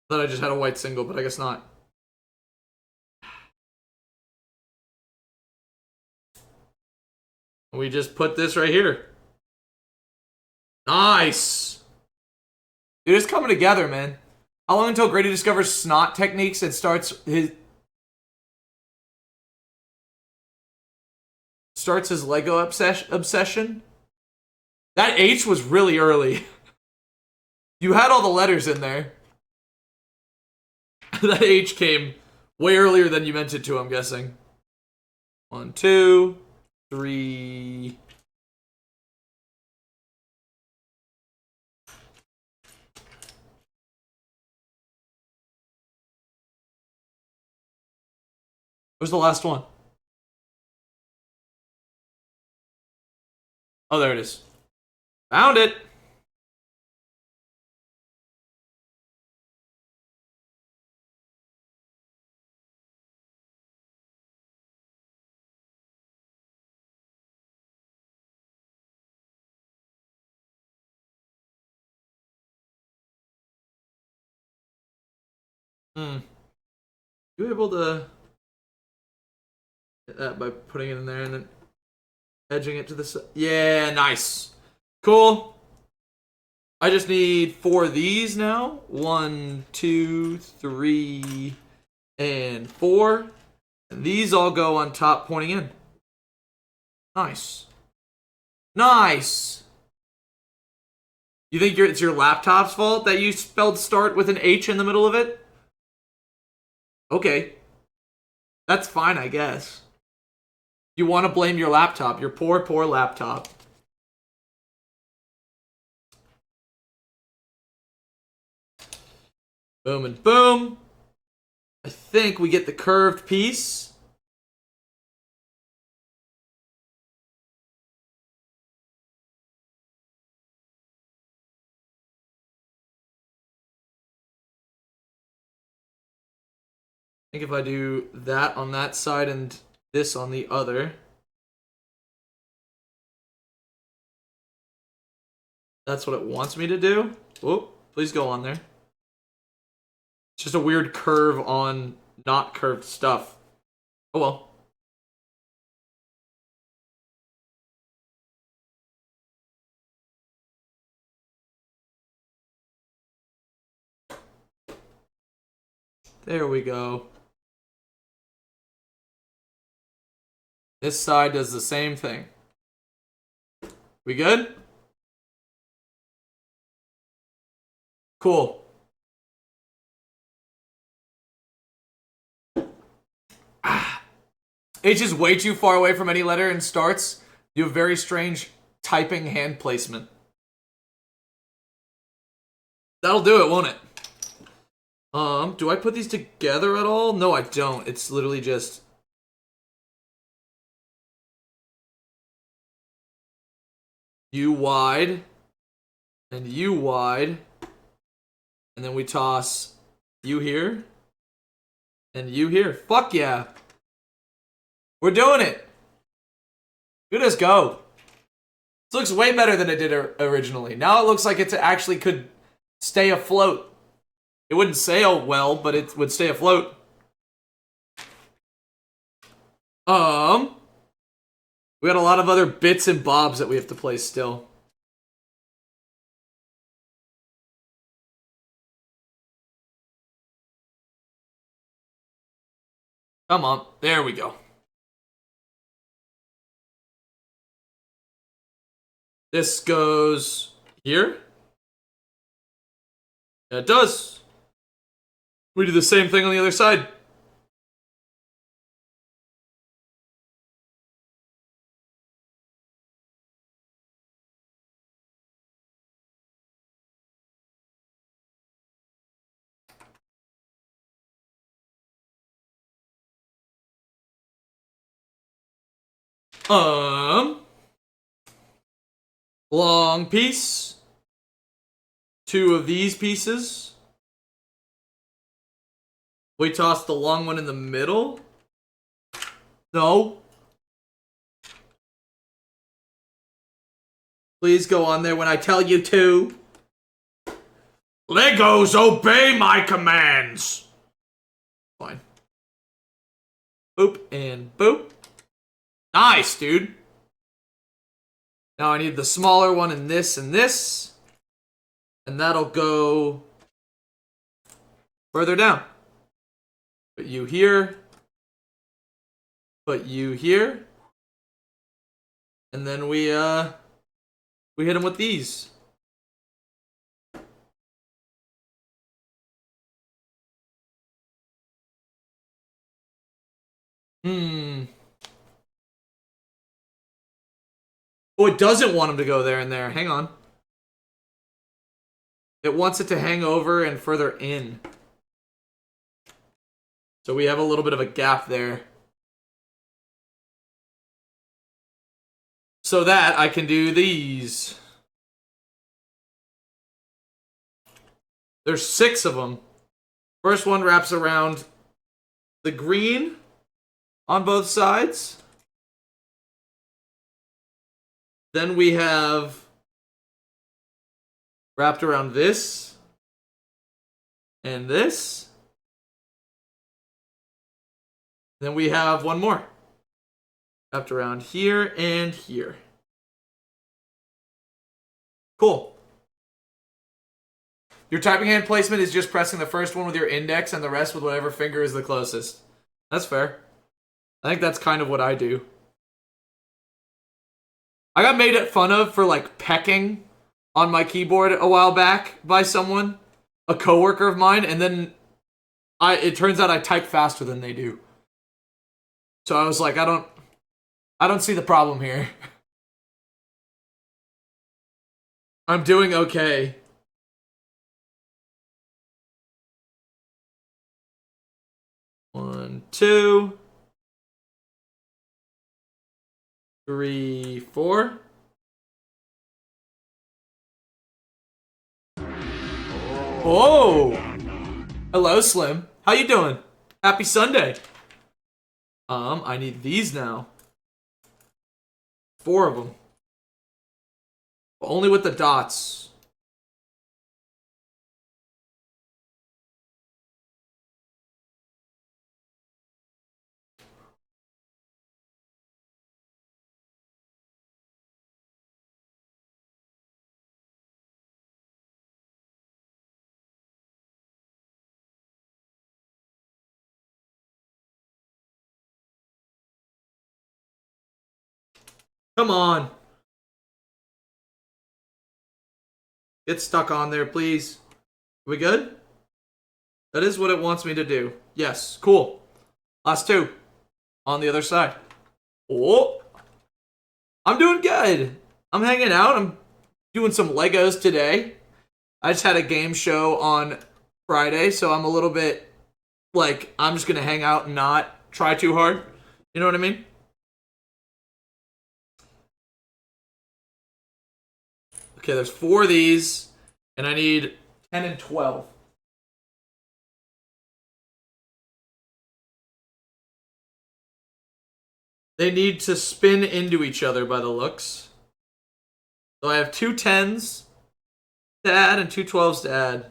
Thought I just had a white single, but I guess not. We just put this right here. Nice! Dude, it's coming together, man. How long until Grady discovers snot techniques and starts his Lego obsession? That H was really early. You had all the letters in there. That H came way earlier than you meant it to, I'm guessing. 1, 2, 3. Where's the last one? Oh, there it is. Found it! You able to get that by putting it in there and then edging it to the side? Yeah, nice. Cool. I just need 4 of these now. 1, 2, 3, and 4. And these all go on top pointing in. Nice. Nice! You think it's your laptop's fault that you spelled start with an H in the middle of it? Okay. That's fine, I guess. You want to blame your laptop. Your poor, poor laptop. Boom and boom. I think we get the curved piece. I think if I do that on that side and this on the other, that's what it wants me to do. Whoop, please go on there. It's just a weird curve on not curved stuff. Oh well. There we go. This side does the same thing. We good? Cool. H is way too far away from any letter and starts. You have very strange typing hand placement. That'll do it, won't it? Do I put these together at all? No, I don't. It's literally just... U wide. And U wide. And then we toss U here. And U here. Fuck yeah. We're doing it. Good as go. This looks way better than it did originally. Now it looks like it actually could stay afloat. It wouldn't sail well, but it would stay afloat. We got a lot of other bits and bobs that we have to place still. Come on. There we go. This goes here. Yeah, it does. We do the same thing on the other side. Long piece. 2 of these pieces. We toss the long one in the middle. No. Please go on there when I tell you to. Legos, obey my commands. Fine. Boop and boop. Nice, dude. Now I need the smaller one and this and this. And that'll go further down. Put you here. Put you here. And then we hit them with these. Oh, it doesn't want them to go there and there. Hang on. It wants it to hang over and further in. So we have a little bit of a gap there. So that I can do these. There's 6 of them. First one wraps around the green on both sides. Then we have wrapped around this and this. Then we have one more wrapped around here and here. Cool. Your typing hand placement is just pressing the first one with your index and the rest with whatever finger is the closest. That's fair. I think that's kind of what I do. I got made fun of for like pecking on my keyboard a while back by someone, a coworker of mine, and then it turns out I type faster than they do. So I was like, I don't see the problem here. I'm doing okay. 1, 2, 3, 4. Oh! Hello, Slim. How you doing? Happy Sunday. I need these now. 4 of them. Only with the dots. Come on. Get stuck on there, please. We good? That is what it wants me to do. Yes, cool. Last 2. On the other side. Oh! I'm doing good. I'm hanging out. I'm doing some Legos today. I just had a game show on Friday, so I'm a little bit like, I'm just gonna hang out and not try too hard. You know what I mean? Okay, there's 4 of these, and I need 10 and 12. They need to spin into each other by the looks. So I have 2 10s to add and 2 12s to add.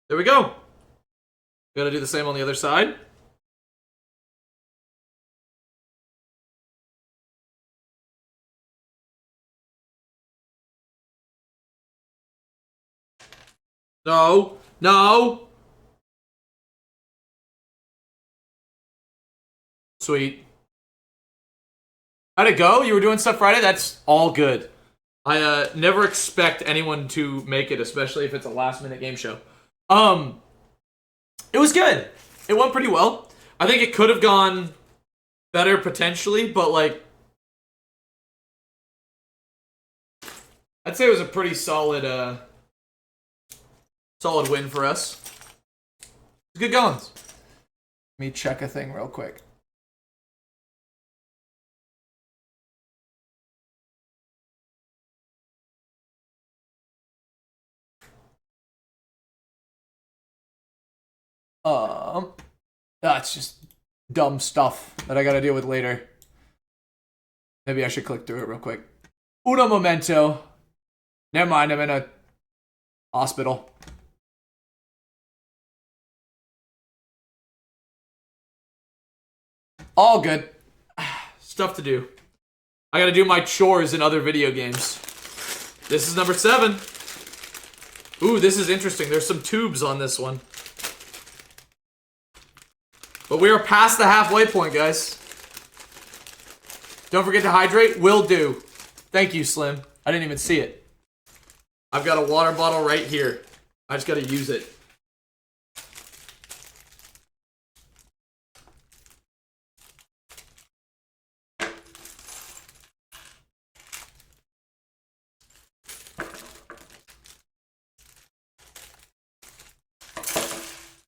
There we go. Gotta do the same on the other side. No. No. Sweet. How'd it go? You were doing stuff Friday? That's all good. I never expect anyone to make it, especially if it's a last minute game show. It was good. It went pretty well. I think it could have gone better potentially, but like I'd say it was a pretty solid solid win for us. Good goings. Let me check a thing real quick. That's just dumb stuff that I gotta deal with later. Maybe I should click through it real quick. Uno momento. Never mind, I'm in a hospital. All good. Stuff to do. I gotta do my chores in other video games. This is number 7. Ooh, this is interesting. There's some tubes on this one. But we are past the halfway point, guys. Don't forget to hydrate. Will do. Thank you, Slim. I didn't even see it. I've got a water bottle right here. I just gotta use it.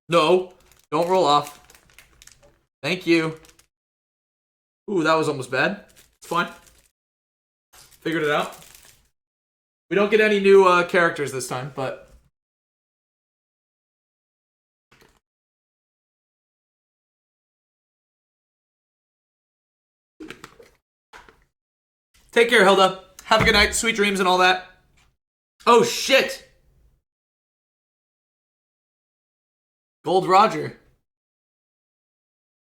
No, don't roll off. Thank you. Ooh, that was almost bad. It's fine. Figured it out. We don't get any new characters this time, but... Take care, Hilda. Have a good night. Sweet dreams and all that. Oh, shit! Gold Roger.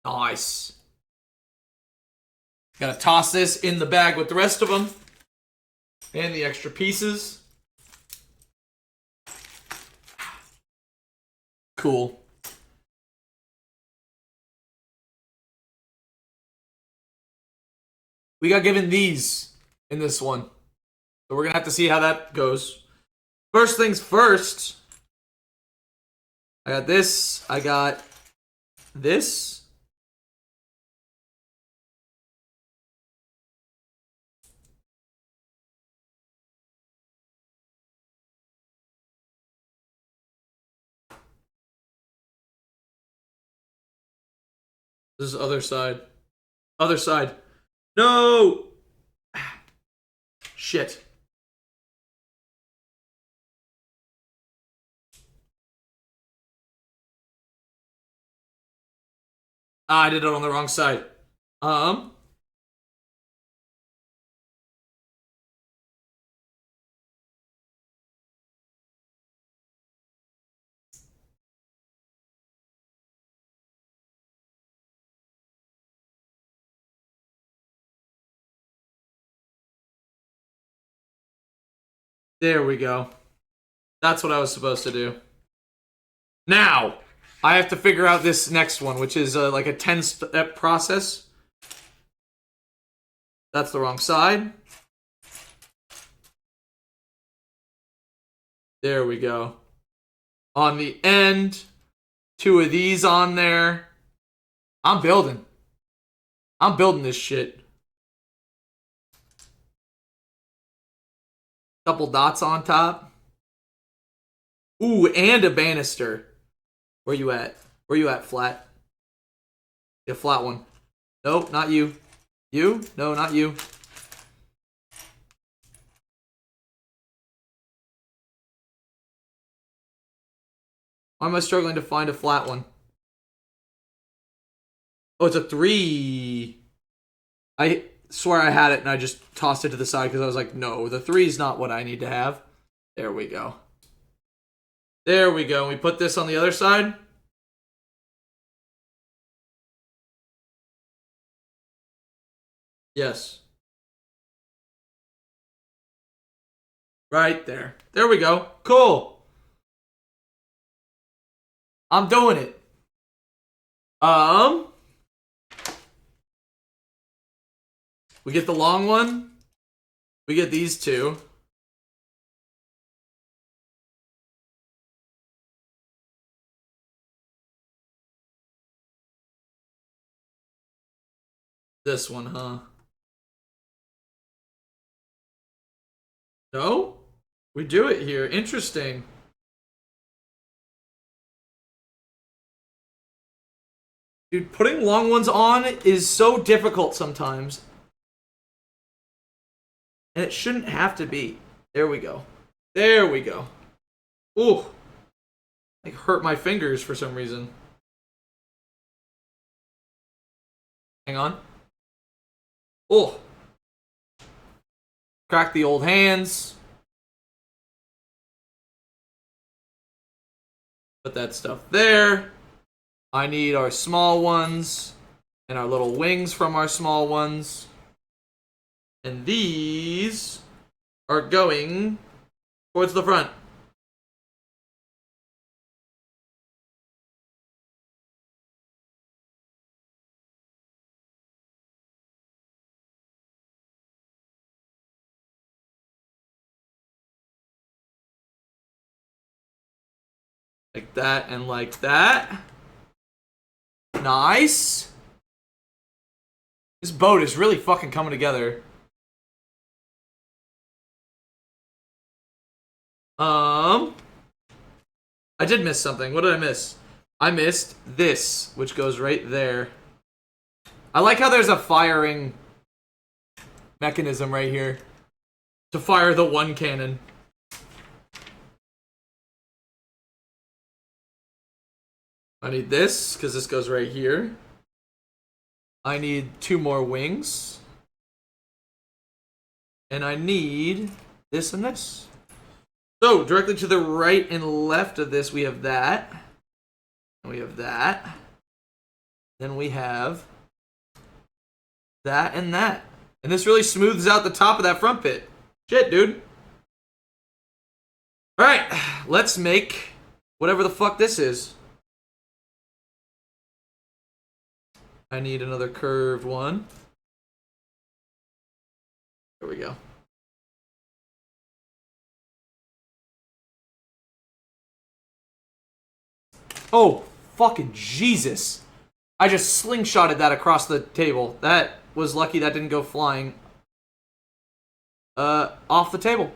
Nice. Gotta toss this in the bag with the rest of them. And the extra pieces. Cool. We got given these in this one. So we're gonna have to see how that goes. First things first. I got this. I got this. This is other side. Other side. No! Shit. I did it on the wrong side. There we go. That's what I was supposed to do. Now, I have to figure out this next one, which is like a 10-step process. That's the wrong side. There we go. On the end, 2 of these on there. I'm building this shit. Couple dots on top. Ooh, and a banister. Where you at? Where you at, flat? Yeah, flat one. Nope, not you. You? No, not you. Why am I struggling to find a flat one? Oh, it's a 3. I swear I had it and I just tossed it to the side because I was like, no, the 3 is not what I need to have. There we go. There we go. We put this on the other side. Yes. Right there. There we go. Cool. I'm doing it. We get the long one. We get these 2. This one, huh? No? We do it here. Interesting. Dude, putting long ones on is so difficult sometimes. And it shouldn't have to be. There we go. There we go. Ooh. Like hurt my fingers for some reason. Hang on. Oh. Crack the old hands. Put that stuff there. I need our small ones and our little wings from our small ones. And these are going towards the front. Like that and like that. Nice. This boat is really fucking coming together. I did miss something. What did I miss? I missed this, which goes right there. I like how there's a firing mechanism right here to fire the one cannon. I need this, because this goes right here. I need 2 more wings. And I need this and this. So, directly to the right and left of this, we have that. And we have that. Then we have that, and that. And this really smooths out the top of that front bit. Shit, dude. Alright, let's make whatever the fuck this is. I need another curved one. There we go. Oh, fucking Jesus. I just slingshotted that across the table. That was lucky that didn't go flying off the table.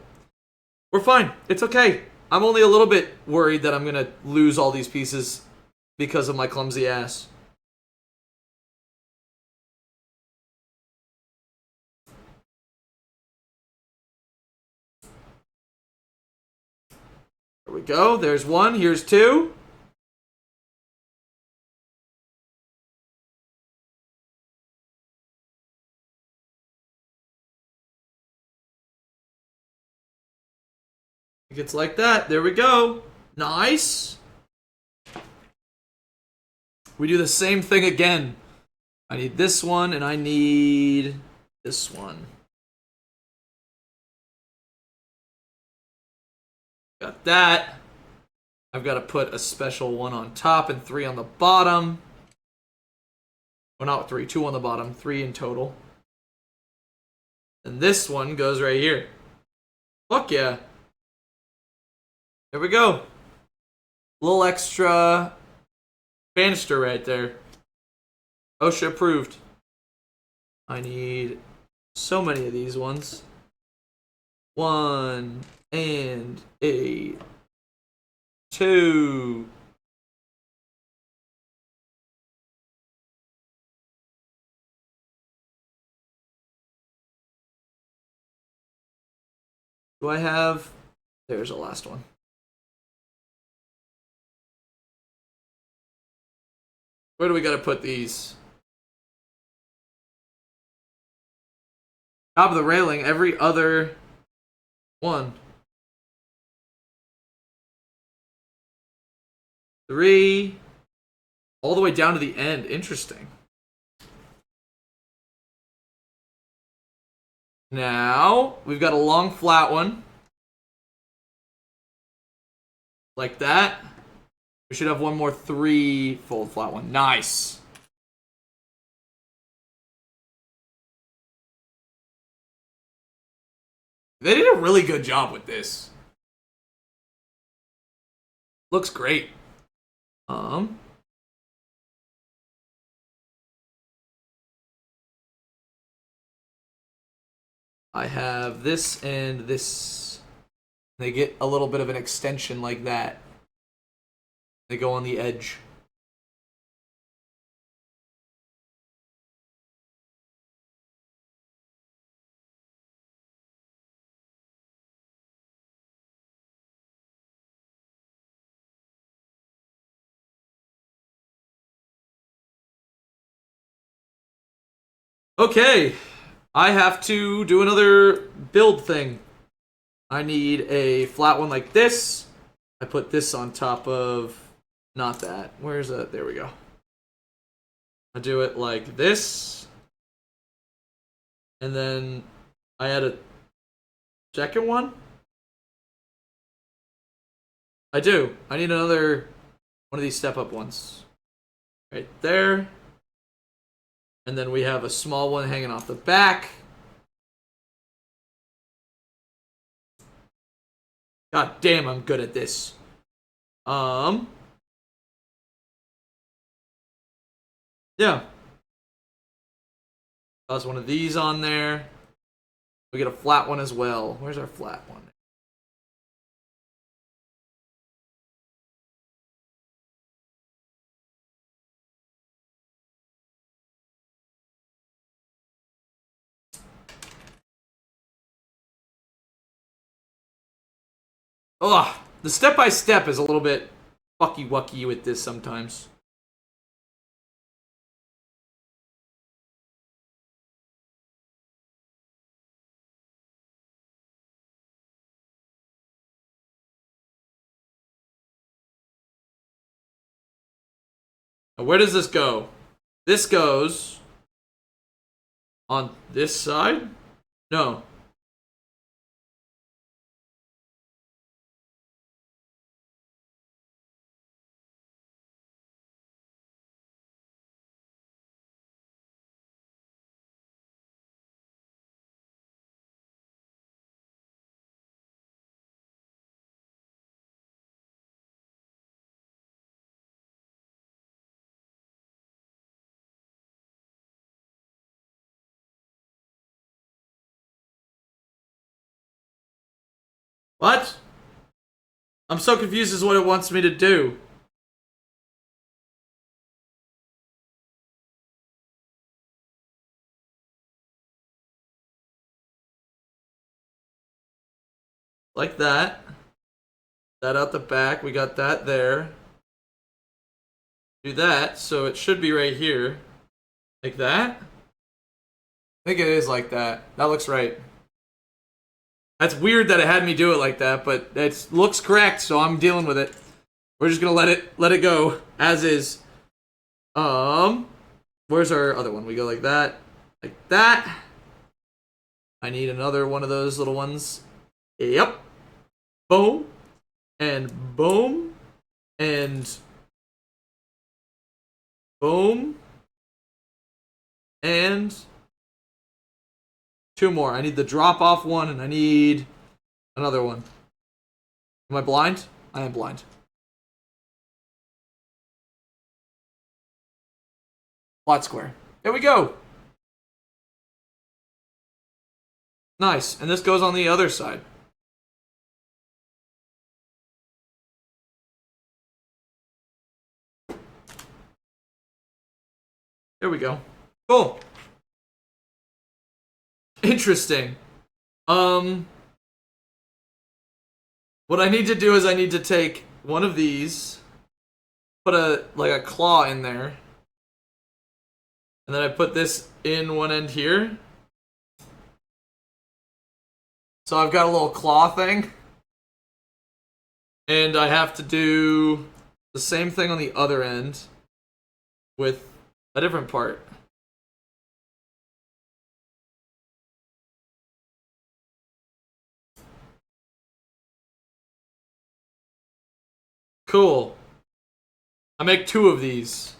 We're fine. It's okay. I'm only a little bit worried that I'm gonna lose all these pieces because of my clumsy ass. There we go. There's one. Here's two. It's like that. There we go. Nice. We do the same thing again. I need this one, and I need this one. Got that. I've got to put a special one on top and 3 on the bottom. Well, not 3, 2 on the bottom, 3 in total. And this one goes right here. Fuck yeah. There we go. Little extra banister right there. OSHA approved. I need so many of these ones. 1 and a 2. Do I have? There's the last one. Where do we gotta put these? Top of the railing, every other one. 3. All the way down to the end. Interesting. Now, we've got a long flat one. Like that. We should have one more 3-fold flat one. Nice. They did a really good job with this. Looks great. I have this and this. They get a little bit of an extension like that. They go on the edge. Okay, I have to do another build thing. I need a flat one like this. I put this on top of, not that. Where's that? There we go. I do it like this. And then I add a second one. I do. I need another one of these step-up ones. Right there. And then we have a small one hanging off the back. God damn, I'm good at this. Yeah. Toss one of these on there. We get a flat one as well. Where's our flat one? Ugh, the step-by-step is a little bit fucky-wucky with this sometimes. Now, where does this go? This goes On this side? No. What? I'm so confused as to what it wants me to do. Like that. That out the back. We got that there. Do that, so it should be right here. Like that? I think it is like that. That looks right. That's weird that it had me do it like that, but it looks correct, so I'm dealing with it. We're just gonna let it go as is. Where's our other one? We go like that, like that. I need another one of those little ones. Yep. Boom, and boom, and boom, and two more. I need the drop off one, and I need another one. Am I blind? I am blind. Flat square. There we go. Nice. And this goes on the other side. There we go. Cool. Interesting. What I need to do is I need to take one of these, put a claw in there, and then I put this in one end here. So I've got a little claw thing. And I have to do the same thing on the other end with a different part. Cool. I make two of these.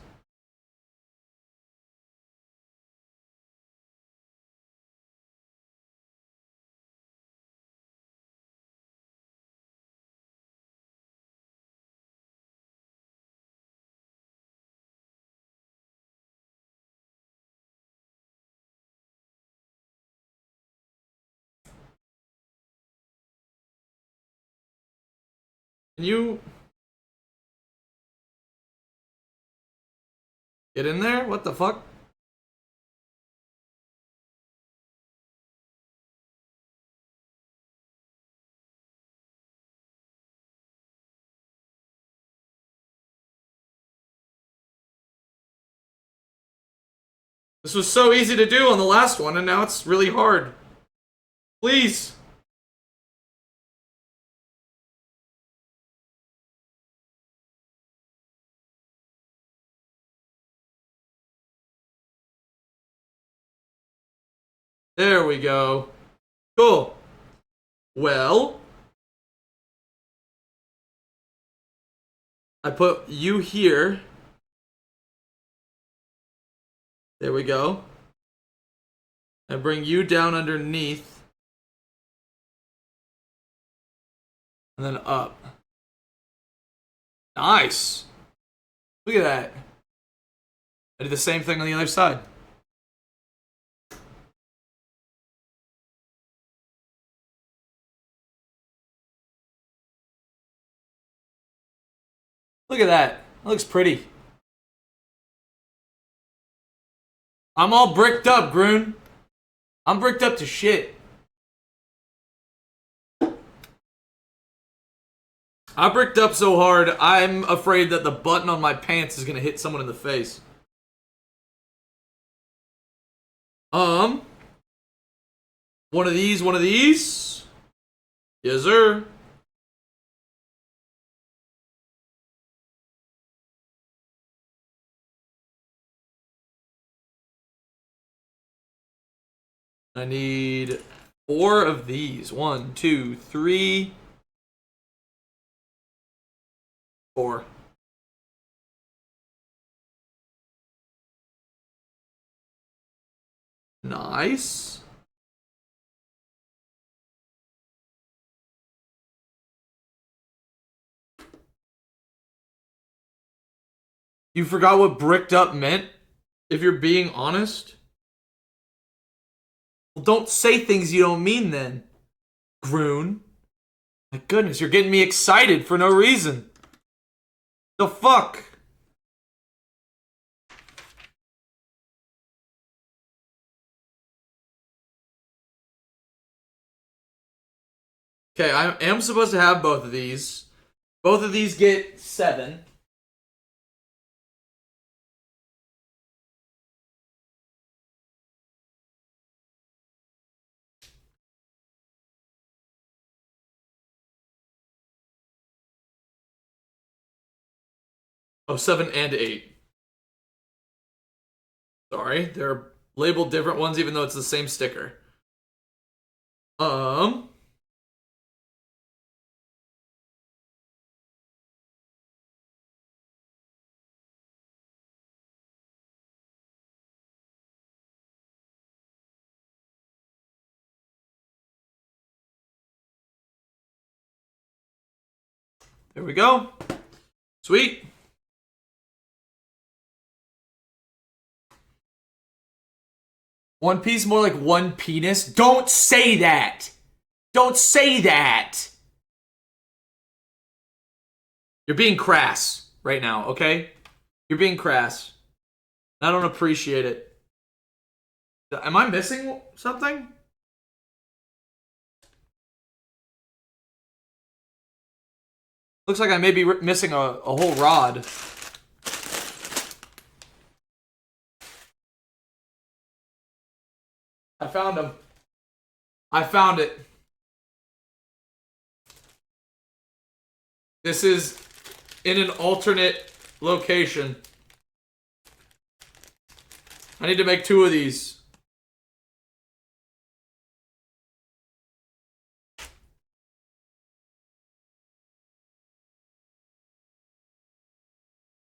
Can you get in there? What the fuck? This was so easy to do on the last one, and now it's really hard. Please. There we go. Cool. Well, I put you here. There we go. I bring you down underneath. And then up. Nice. Look at that. I did the same thing on the other side. Look at that. That looks pretty. I'm all bricked up, Groon. I'm bricked up to shit. I bricked up so hard, I'm afraid that the button on my pants is gonna hit someone in the face. One of these, one of these. Yes, sir. I need 4 of these. 1, 2, 3, 4. Nice. You forgot what bricked up meant? If you're being honest? Well, don't say things you don't mean then, Groon. My goodness, you're getting me excited for no reason. The fuck? Okay, I am supposed to have both of these. Both of these get 7. Oh, 7 and 8. Sorry, they're labeled different ones even though it's the same sticker. There we go. Sweet. One Piece more like one penis? Don't say that! Don't say that! You're being crass right now, okay? You're being crass. I don't appreciate it. Am I missing something? Looks like I may be missing a whole rod. I found him. I found it. This is in an alternate location. I need to make 2 of these.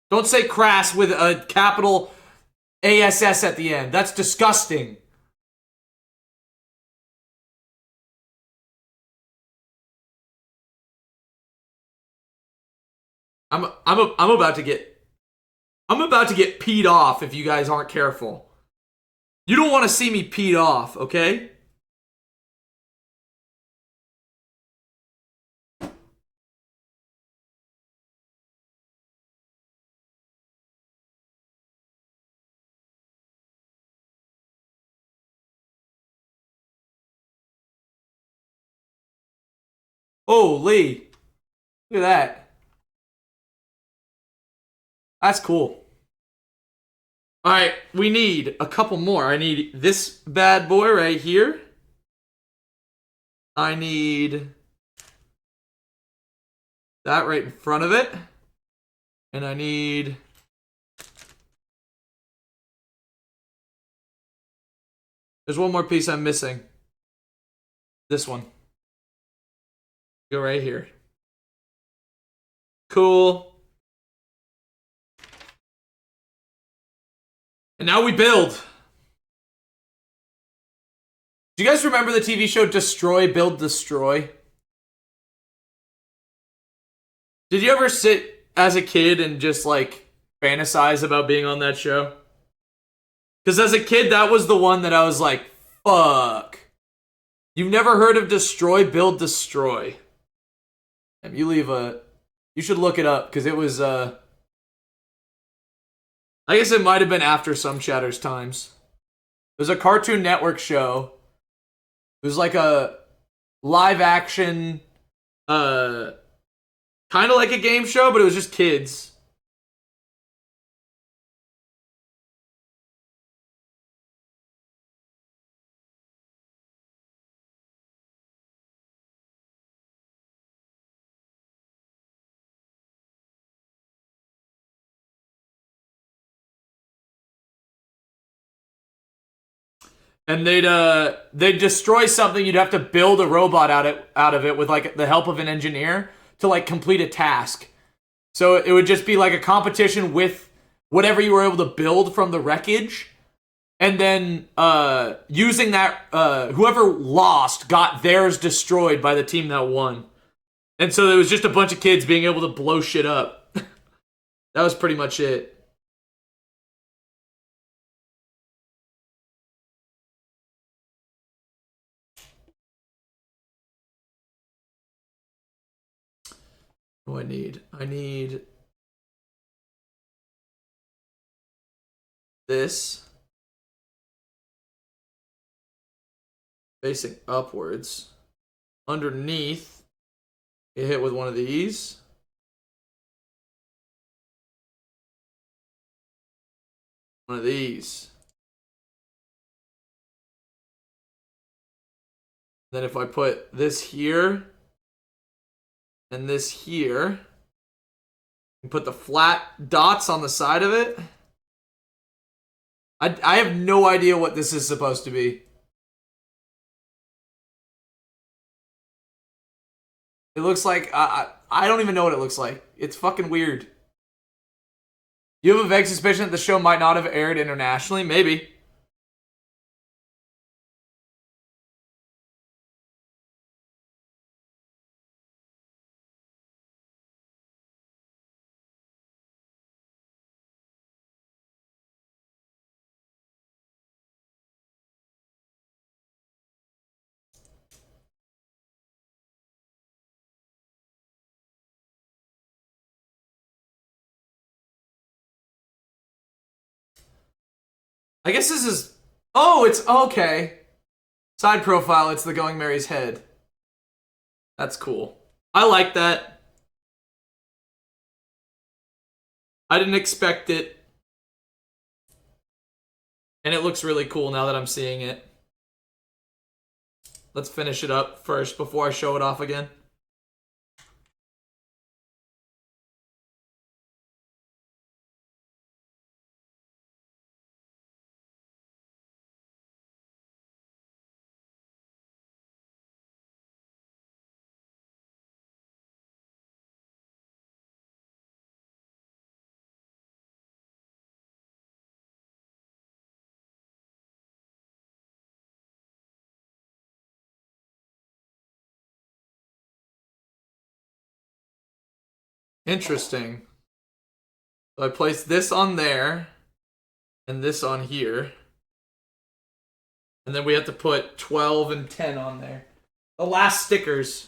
Don't say crass with a capital ASS at the end. That's disgusting. I'm about to get peed off if you guys aren't careful. You don't want to see me peed off, okay? Holy. Look at that. That's cool. Alright, we need a couple more. I need this bad boy right here. I need that right in front of it. And I need... There's one more piece I'm missing. This one. Go right here. Cool. And now we build. Do you guys remember the TV show Destroy, Build, Destroy? Did you ever sit as a kid and just like fantasize about being on that show? Because as a kid, that was the one that I was like, fuck. You've never heard of Destroy, Build, Destroy? And you should look it up because it was, I guess it might have been after Some Chatter's times. It was a Cartoon Network show. It was like a live action, kind of like a game show, but it was just kids. and they'd destroy something. You'd have to build a robot out of it with like the help of an engineer to like complete a task. So it would just be like a competition with whatever you were able to build from the wreckage, and then using that, whoever lost got theirs destroyed by the team that won. And so there was just a bunch of kids being able to blow shit up. That was pretty much it. What do I need? I need this facing upwards. Underneath, get hit with one of these. One of these. Then if I put this here and this here, and put the flat dots on the side of it, I have no idea what this is supposed to be. It looks like, I don't even know what it looks like. It's fucking weird. You have a vague suspicion that the show might not have aired internationally? Maybe. I guess this is... Oh, it's... Okay. Side profile, it's the Going Mary's head. That's cool. I like that. I didn't expect it. And it looks really cool now that I'm seeing it. Let's finish it up first before I show it off again. Interesting. So I place this on there, and this on here. And then we have to put 12 and 10 on there. The last stickers.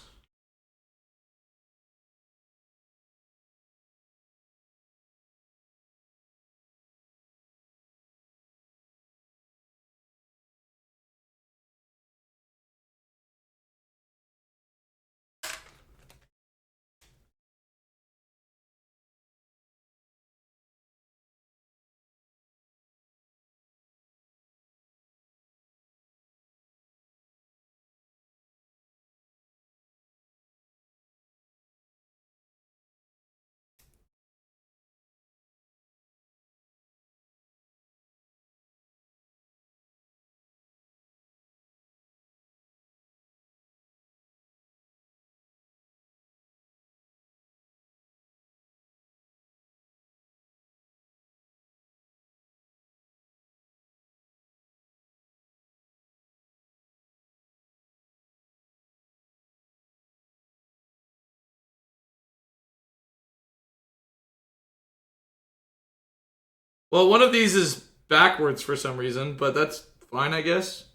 Well, one of these is backwards for some reason, but that's fine, I guess.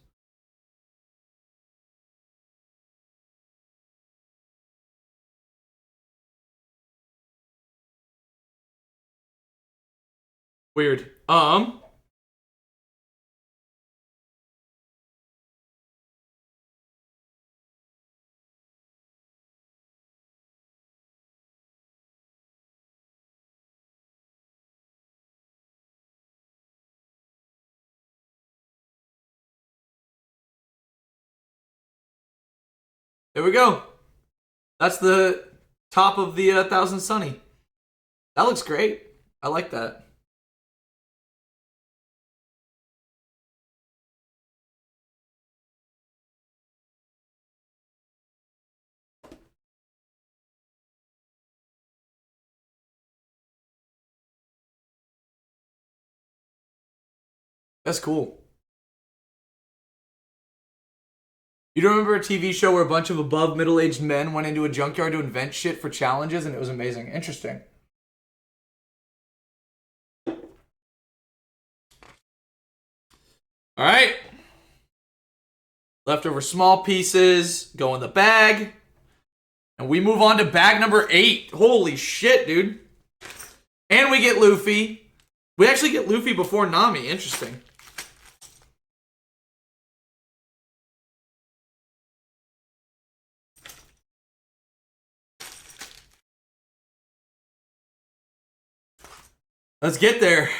Weird. There we go. That's the top of the 1000 Sunny. That looks great. I like that. That's cool. You don't remember a TV show where a bunch of above middle-aged men went into a junkyard to invent shit for challenges, and it was amazing. Interesting. All right. Leftover small pieces go in the bag. And we move on to bag number 8. Holy shit, dude. And we get Luffy. We actually get Luffy before Nami. Interesting. Let's get there.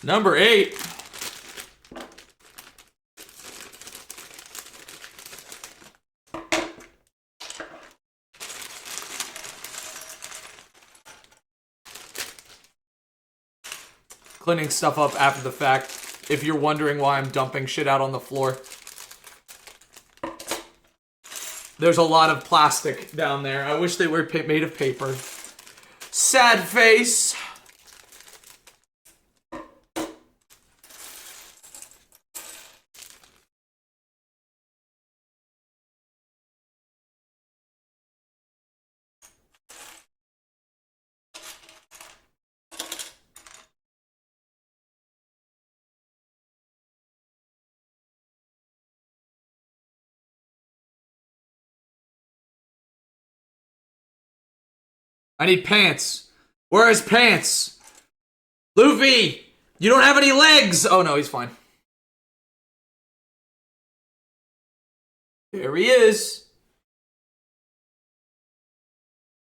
Number 8. Cleaning stuff up after the fact, if you're wondering why I'm dumping shit out on the floor. There's a lot of plastic down there. I wish they were made of paper. Sad face. I need pants. Where is pants? Luffy! You don't have any legs! Oh no, he's fine. There he is.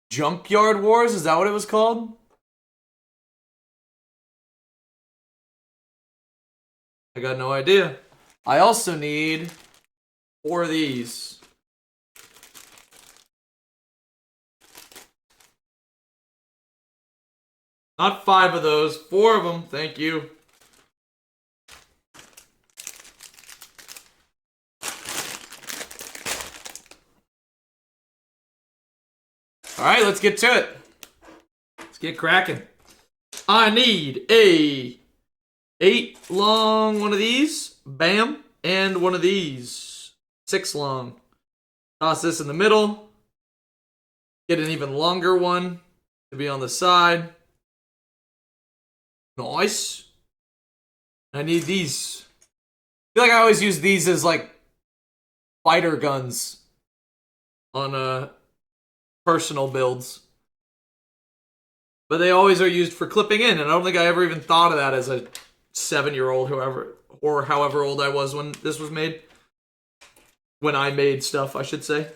Junkyard Wars? Is that what it was called? I got no idea. I also need 4 of these. Not 5 of those, 4 of them, thank you. Alright, let's get to it. Let's get cracking. I need a 8 long one of these, bam, and one of these, 6 long. Toss this in the middle. Get an even longer one to be on the side. Nice. I need these. I feel like I always use these as like fighter guns on personal builds. But they always are used for clipping in, and I don't think I ever even thought of that as a 7-year-old, however old I was when this was made. When I made stuff, I should say.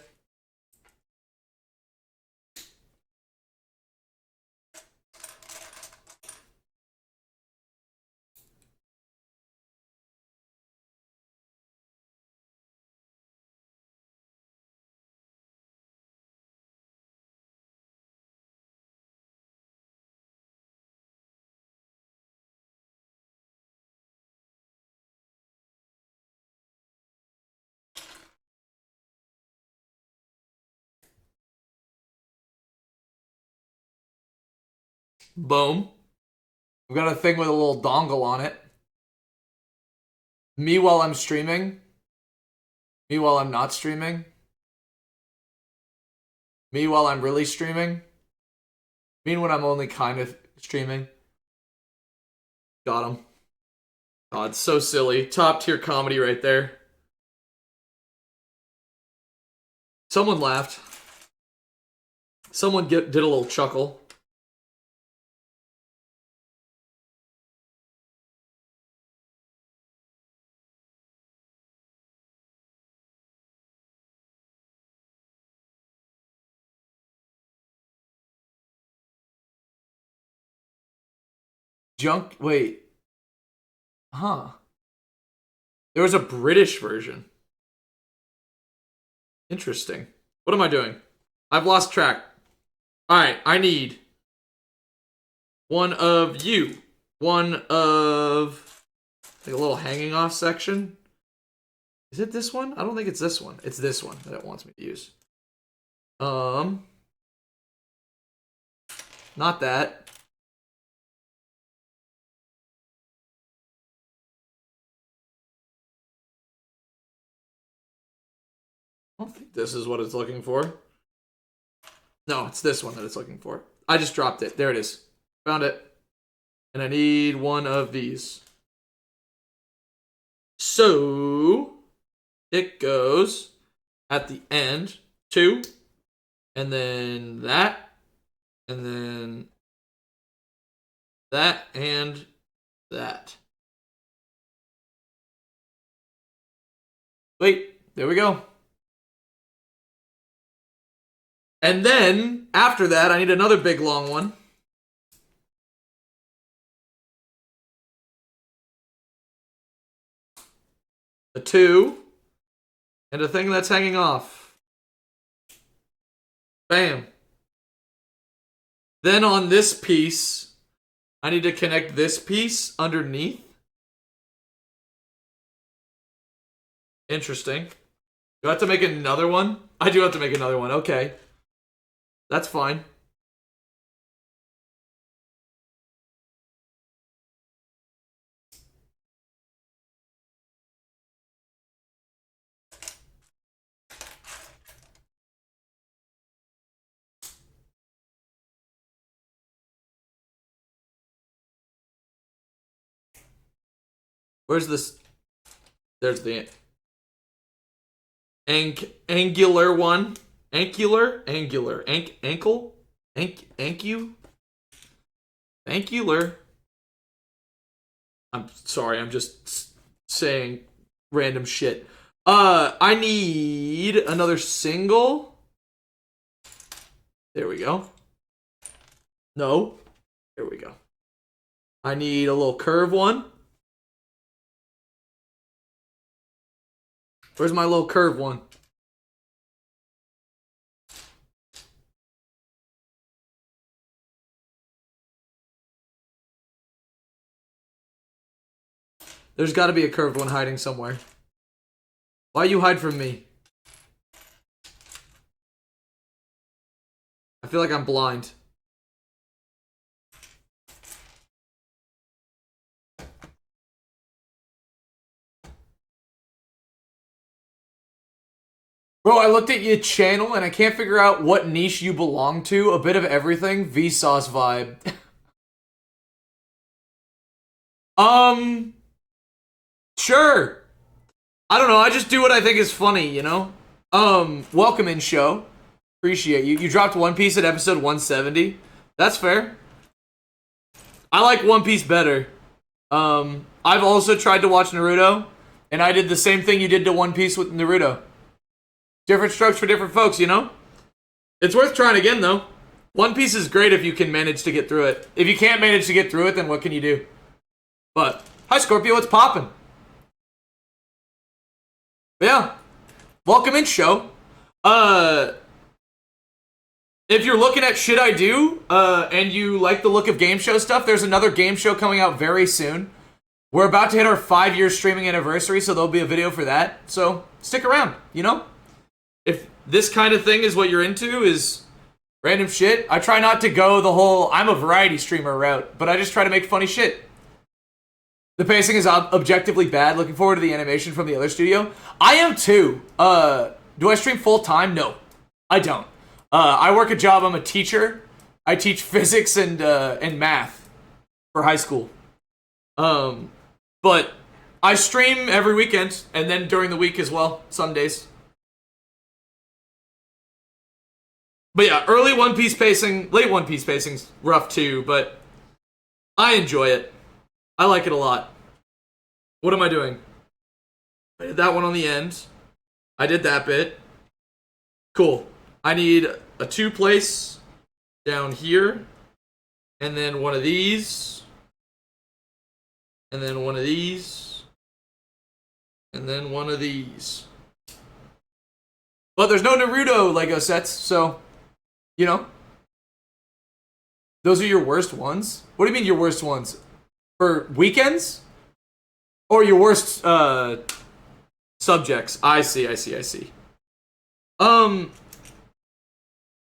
Boom. I've got a thing with a little dongle on it. Me while I'm streaming. Me while I'm not streaming. Me while I'm really streaming. Me when I'm only kind of streaming. Got him. Oh, it's so silly. Top tier comedy right there. Someone laughed. Someone did a little chuckle. Wait. Huh. There was a British version. Interesting. What am I doing? I've lost track. Alright, I need one of you. One of like a little hanging off section. Is it this one? I don't think it's this one. It's this one that it wants me to use. Not that. I don't think this is what it's looking for. No, it's this one that it's looking for. I just dropped it. There it is. Found it. And I need one of these. So it goes at the end, 2, and then that, and then that, and that. Wait, there we go. And then, after that, I need another big long one. A 2. And a thing that's hanging off. Bam. Then on this piece, I need to connect this piece underneath. Interesting. Do I have to make another one? I do have to make another one. Okay. That's fine. Where's this? There's the angular one. Angular? Ankle? Angular? I'm sorry, I'm just saying random shit. I need another single. There we go. No. There we go. I need a little curve one. Where's my little curve one? There's got to be a curved one hiding somewhere. Why you hide from me? I feel like I'm blind. Bro, I looked at your channel and I can't figure out what niche you belong to. A bit of everything. Vsauce vibe. Sure. I don't know. I just do what I think is funny, you know? Welcome in, show. Appreciate you. You dropped One Piece at episode 170. That's fair. I like One Piece better. I've also tried to watch Naruto, and I did the same thing you did to One Piece with Naruto. Different strokes for different folks, you know? It's worth trying again, though. One Piece is great if you can manage to get through it. If you can't manage to get through it, then what can you do? But, hi Scorpio, what's poppin'? Yeah. Welcome in, show. If you're looking at shit I do, and you like the look of game show stuff, there's another game show coming out very soon. We're about to hit our 5-year streaming anniversary, so there'll be a video for that. So, stick around, you know? If this kind of thing is what you're into, is random shit, I try not to go the whole I'm a variety streamer route, but I just try to make funny shit. The pacing is objectively bad. Looking forward to the animation from the other studio. I am too. Do I stream full time? No, I don't. I work a job. I'm a teacher. I teach physics and math for high school. But I stream every weekend and then during the week as well, some days. But yeah, early One Piece pacing, late One Piece pacing's rough too, but I enjoy it. I like it a lot. What am I doing? I did that one on the end. I did that bit. Cool. I need a 2-place down here. And then one of these. And then one of these. And then one of these. But there's no Naruto Lego sets, so, you know. Those are your worst ones? What do you mean your worst ones? For weekends? Or your worst subjects? I see.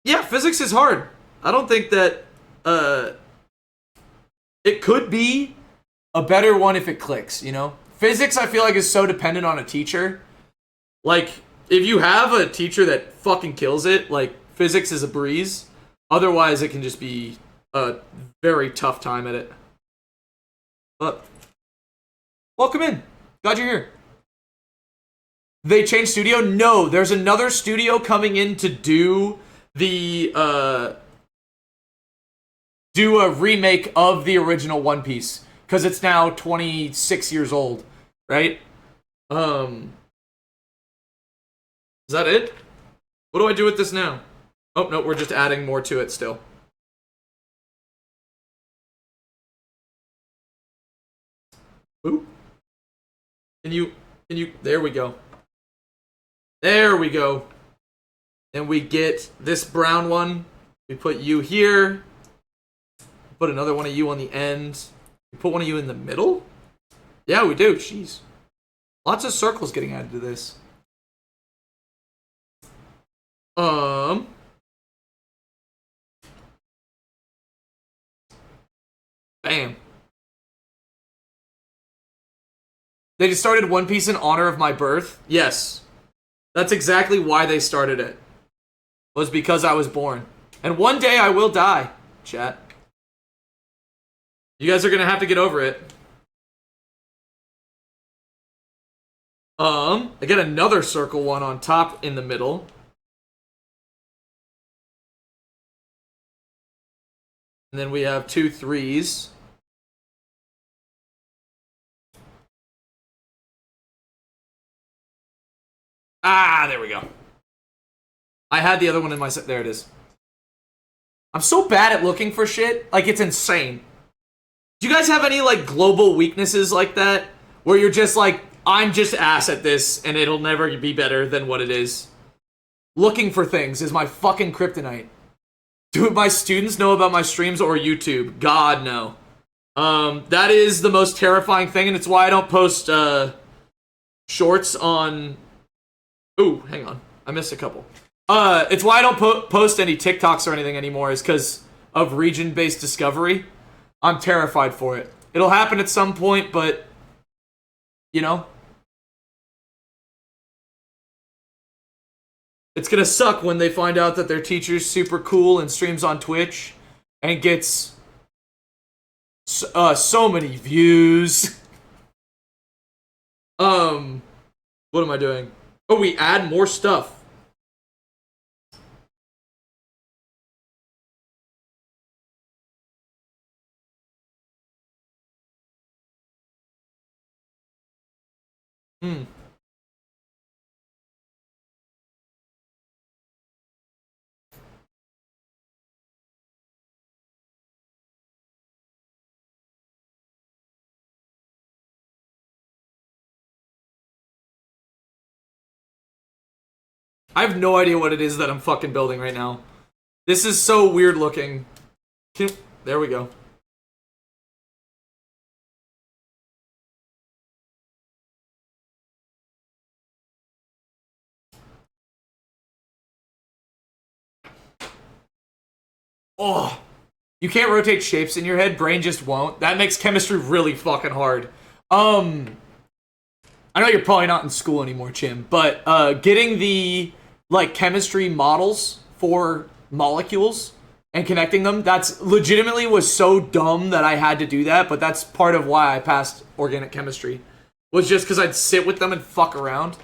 Yeah, physics is hard. I don't think that it could be a better one if it clicks, you know? Physics, I feel like, is so dependent on a teacher. Like, If you have a teacher that fucking kills it, like, physics is a breeze. Otherwise, it can just be a very tough time at it. But, welcome in. Glad you're here. They changed studio? No, there's another studio coming in to do the, do a remake of the original One Piece. Because it's now 26 years old, right? Is that it? What do I do with this now? Oh, no, we're just adding more to it still. Ooh. Can you, there we go. There we go. And we get this brown one. We put you here. Put another one of you on the end. We put one of you in the middle? Yeah, we do. Jeez. Lots of circles getting added to this. Bam. They just started One Piece in honor of my birth? Yes. That's exactly why they started it. Was because I was born. And one day I will die, chat. You guys are gonna have to get over it. I get another circle one on top in the middle. And then we have 2 3s. Ah, there we go. I had the other one in my set. There it is. I'm so bad at looking for shit. Like, it's insane. Do you guys have any, like, global weaknesses like that? Where you're just like, I'm just ass at this, and it'll never be better than what it is. Looking for things is my fucking kryptonite. Do my students know about my streams or YouTube? God, no. That is the most terrifying thing, and it's why I don't post, shorts on... Ooh, hang on. I missed a couple. It's why I don't post any TikToks or anything anymore, is because of region-based discovery. I'm terrified for it. It'll happen at some point, but... You know? It's gonna suck when they find out that their teacher's super cool and streams on Twitch and gets so many views. What am I doing? Oh, we add more stuff. I have no idea what it is that I'm fucking building right now. This is so weird looking. There we go. Oh, you can't rotate shapes in your head. Brain just won't. That makes chemistry really fucking hard. I know you're probably not in school anymore, Chim, but getting the like chemistry models for molecules and connecting them, that's legitimately was so dumb that I had to do that, but that's part of why I passed organic chemistry. Was just because I'd sit with them and fuck around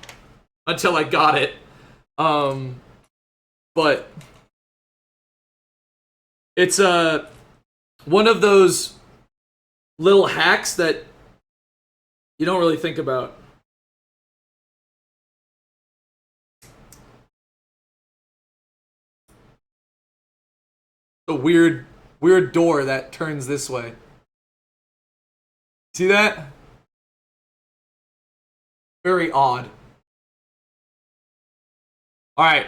until I got it. But it's one of those little hacks that you don't really think about. A weird door that turns this way. See that? Very odd. Alright,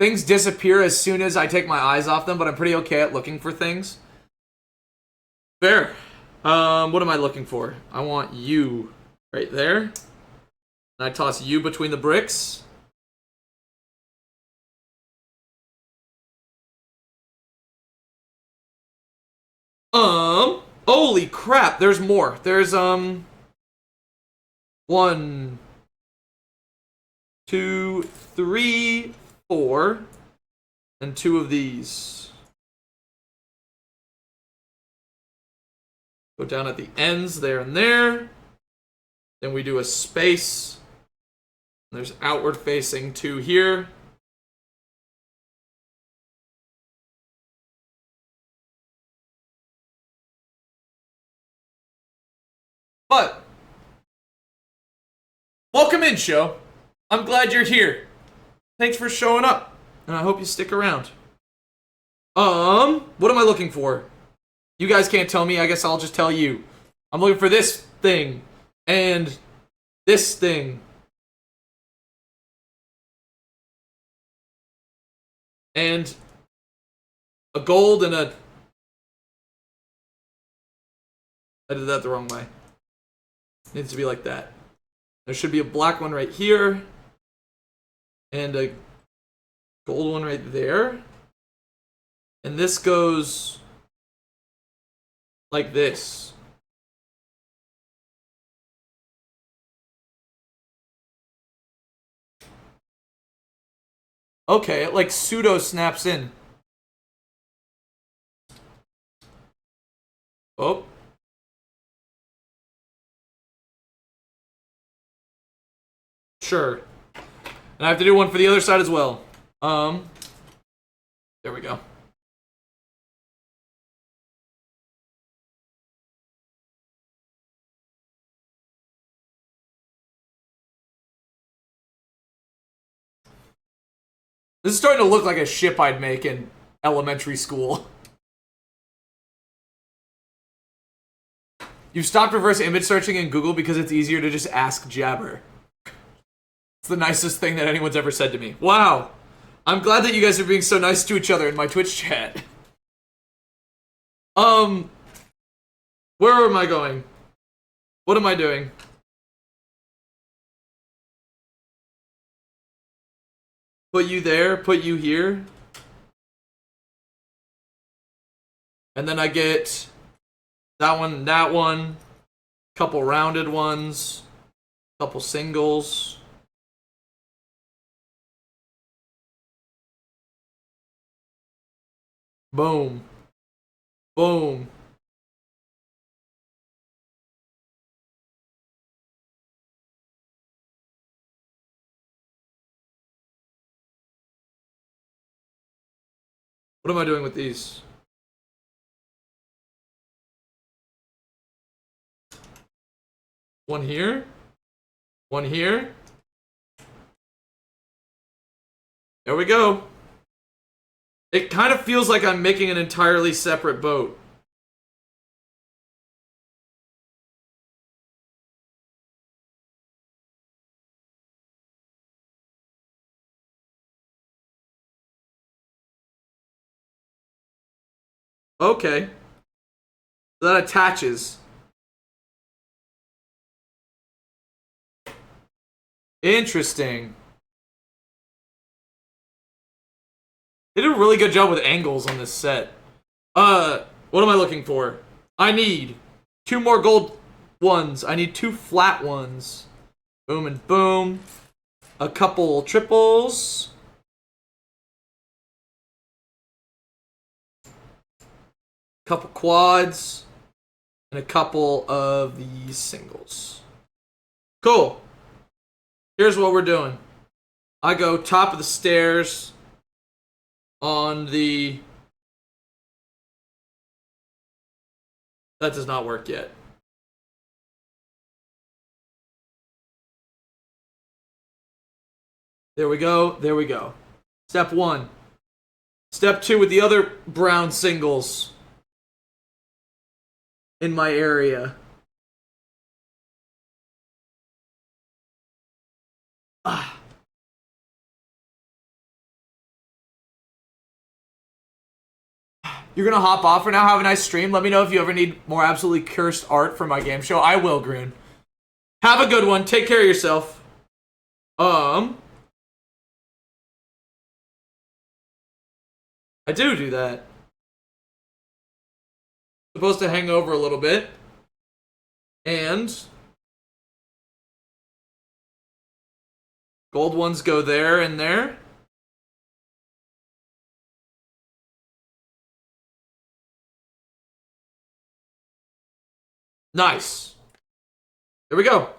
things disappear as soon as I take my eyes off them, but I'm pretty okay at looking for things. Fair. What am I looking for? I want you right there. And I toss you between the bricks. Holy crap, there's more. There's, 1, 2, 3, 4, and 2 of these. Go down at the ends there and there. Then we do a space. There's outward facing 2 here. But welcome in, show. I'm glad you're here. Thanks for showing up, and I hope you stick around. What am I looking for? You guys can't tell me. I guess I'll just tell you. I'm looking for this thing and this thing. And a gold and a... I did that the wrong way. It needs to be like that. There should be a black one right here. And a gold one right there. And this goes like this. Okay, it like pseudo snaps in. Oh. Sure. And I have to do one for the other side as well. There we go. This is starting to look like a ship I'd make in elementary school. You've stopped reverse image searching in Google because it's easier to just ask Jabber. It's the nicest thing that anyone's ever said to me. Wow. I'm glad that you guys are being so nice to each other in my Twitch chat. Where am I going? What am I doing? Put you there, put you here. And then I get that one, couple rounded ones, couple singles. Boom. Boom. What am I doing with these? One here. One here. There we go. It kind of feels like I'm making an entirely separate boat. Okay. That attaches. Interesting. They did a really good job with angles on this set. What am I looking for? I need 2 more gold ones. I need 2 flat ones. Boom and boom. A couple triples. Couple quads. And a couple of these singles. Cool. Here's what we're doing. I go top of the stairs on the... That does not work yet. There we go. There we go. Step 1. Step 2 with the other brown singles in my area. Ah. You're gonna hop off for now. Have a nice stream. Let me know if you ever need more absolutely cursed art for my game show. I will, Groon. Have a good one. Take care of yourself. I do that. Supposed to hang over a little bit. And Gold ones go there and there. Nice. There we go.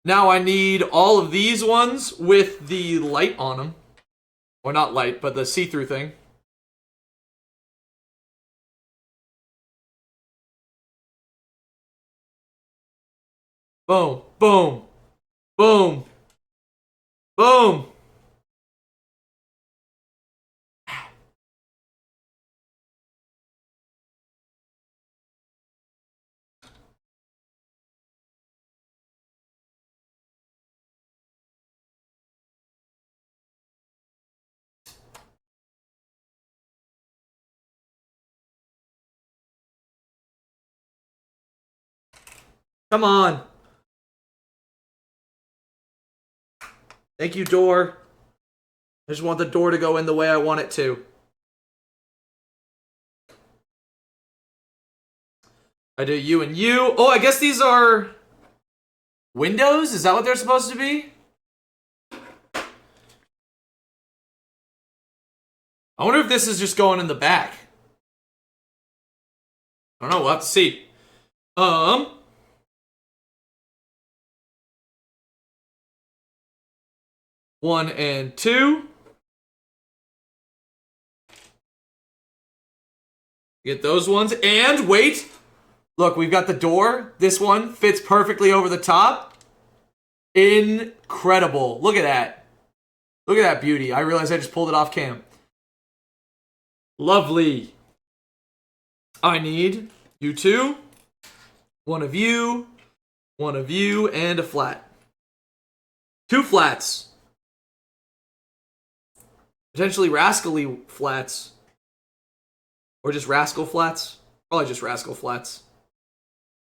Now I need all of these ones with the light on them. Or not light, but the see-through thing. Boom, boom, boom, boom. Come on. Thank you, door. I just want the door to go in the way I want it to. I do you and you. Oh, I guess these are windows? Is that what they're supposed to be? I wonder if this is just going in the back. I don't know, we'll have to see. 1 and 2. Get those ones. And wait. Look, we've got the door. This one fits perfectly over the top. Incredible. Look at that. Look at that beauty. I realized I just pulled it off cam. Lovely. I need you two. One of you, and a flat. 2 flats. Potentially rascally flats. Or just rascal flats. Probably just rascal flats.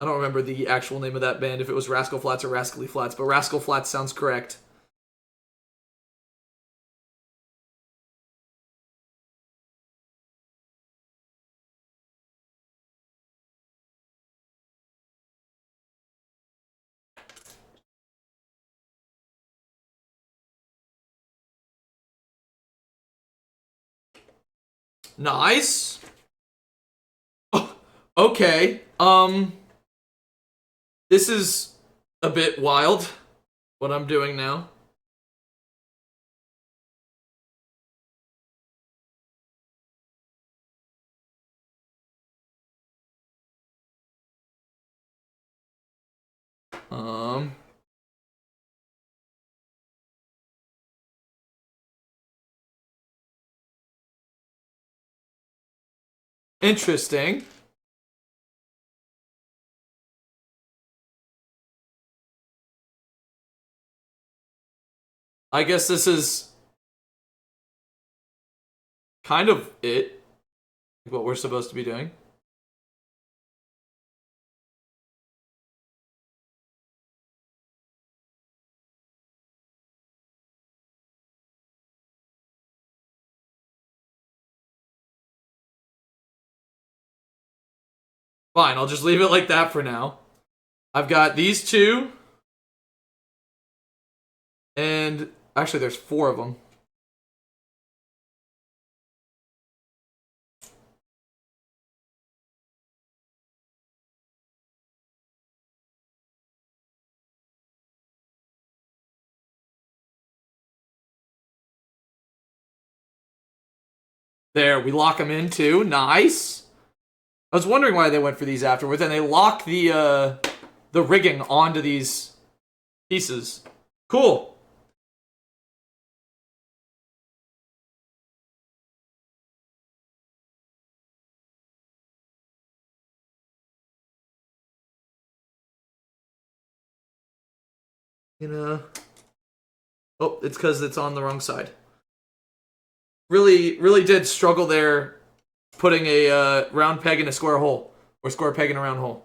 I don't remember the actual name of that band, if it was Rascal Flats or Rascally Flats, but Rascal Flats sounds correct. Nice. Oh, okay. This is a bit wild, what I'm doing now. Interesting. I guess this is kind of it. What we're supposed to be doing. Fine, I'll just leave it like that for now. I've got these 2. And actually there's 4 of them. There, we lock them in too. Nice. I was wondering why they went for these afterwards, and they lock the rigging onto these pieces. Cool. Oh, it's because it's on the wrong side. Really did struggle there putting a round peg in a square hole. Or square peg in a round hole.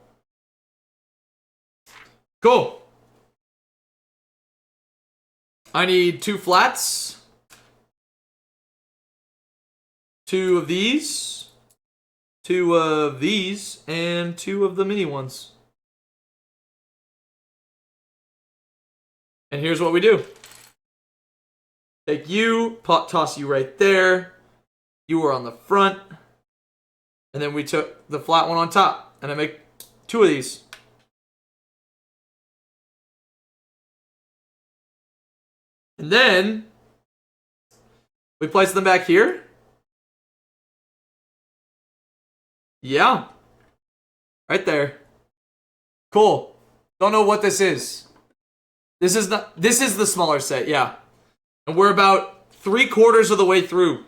Cool. I need 2 flats. 2 of these. 2 of these. And 2 of the mini ones. And here's what we do. Take you, toss you right there. You were on the front. And then we took the flat one on top. And I make 2 of these. And then we place them back here. Yeah. Right there. Cool. Don't know what this is. This is the smaller set, yeah. And we're about 3/4 of the way through.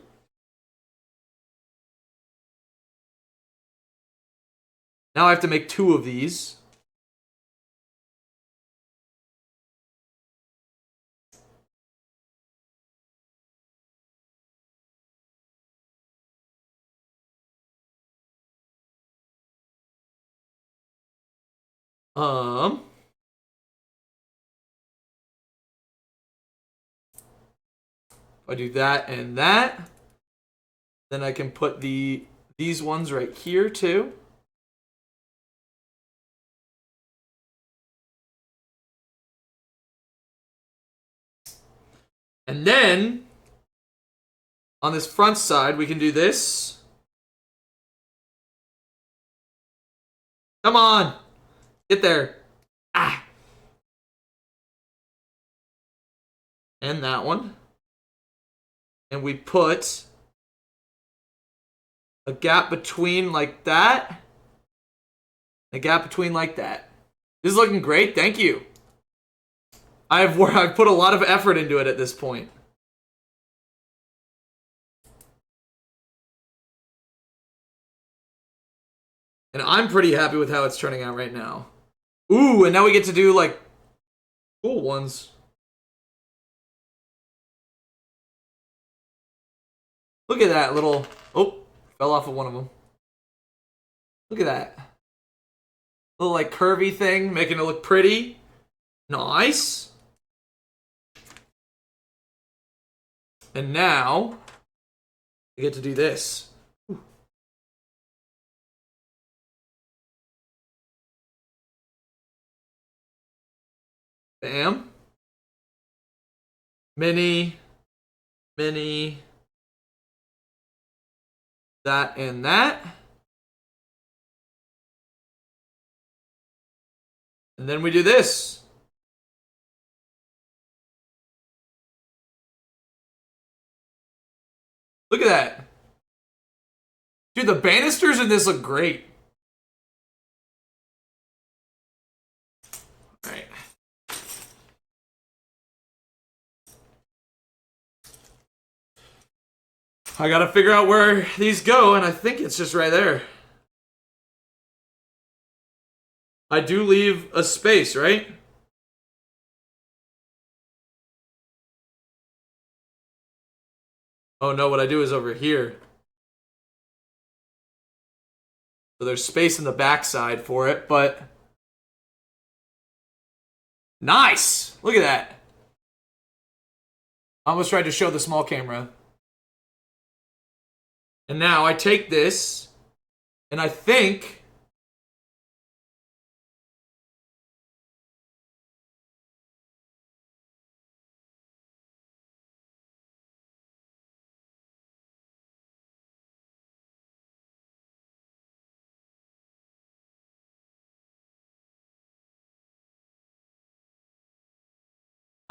Now I have to make 2 of these. If I do that and that, then I can put these ones right here too. And then on this front side, we can do this. Come on. Get there. Ah. And that one. And we put a gap between like that. A gap between like that. This is looking great. Thank you. I've put a lot of effort into it at this point. And I'm pretty happy with how it's turning out right now. Ooh, and now we get to do like cool ones. Look at that little... Oh, fell off of one of them. Look at that. Little like curvy thing, making it look pretty. Nice. And now, I get to do this. Bam. Mini. That and that. And then we do this. Look at that. Dude, the banisters in this look great. Alright. I gotta figure out where these go, and I think it's just right there. I do leave a space, right? Oh no, what I do is over here. So there's space in the backside for it, but... Nice! Look at that. I almost tried to show the small camera. And now I take this, and I think...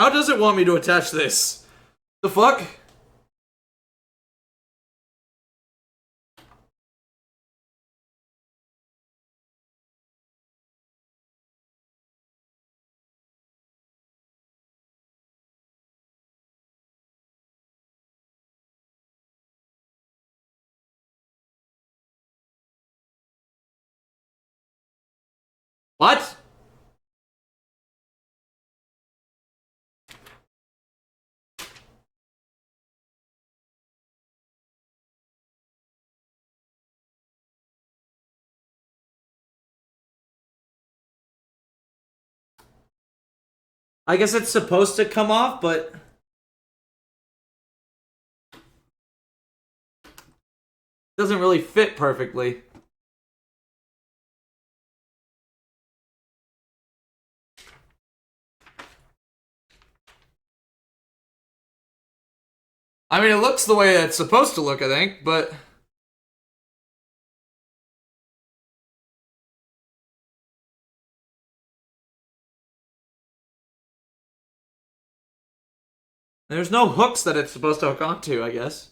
How does it want me to attach this? The fuck? What? I guess it's supposed to come off, but... doesn't really fit perfectly. I mean, it looks the way it's supposed to look, I think, but... There's no hooks that it's supposed to hook onto, I guess.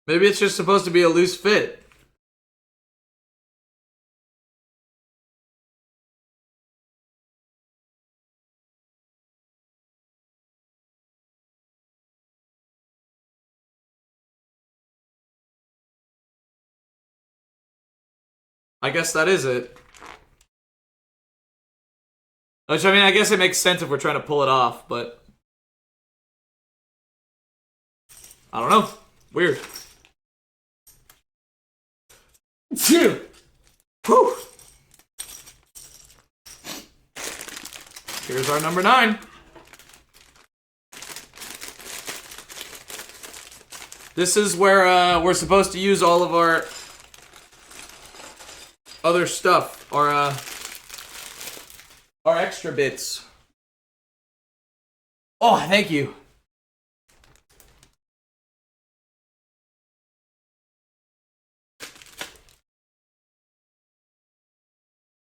Maybe it's just supposed to be a loose fit. I guess that is it. Which, I mean, I guess it makes sense if we're trying to pull it off, but... I don't know. Weird. Phew! Whew! Here's our number 9. This is where we're supposed to use all of our other stuff, our extra bits. Oh, thank you.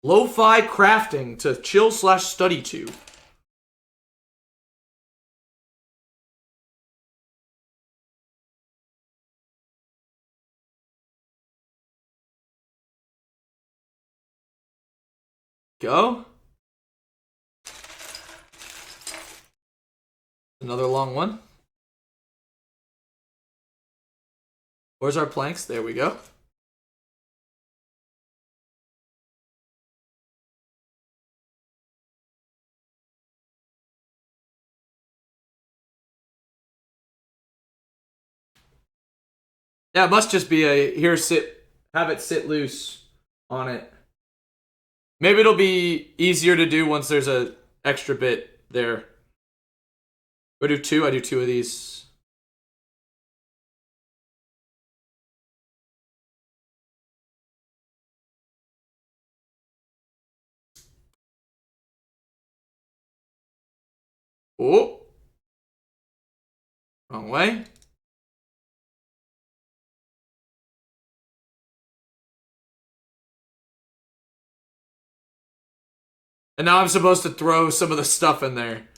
Lo-fi crafting to chill/study to. Go. Another long one. Where's our planks? There we go. Yeah, it must just be a here sit, have it sit loose on it. Maybe it'll be easier to do once there's a extra bit there. Do I do 2? I do 2 of these. Oh. Wrong way. And now I'm supposed to throw some of the stuff in there.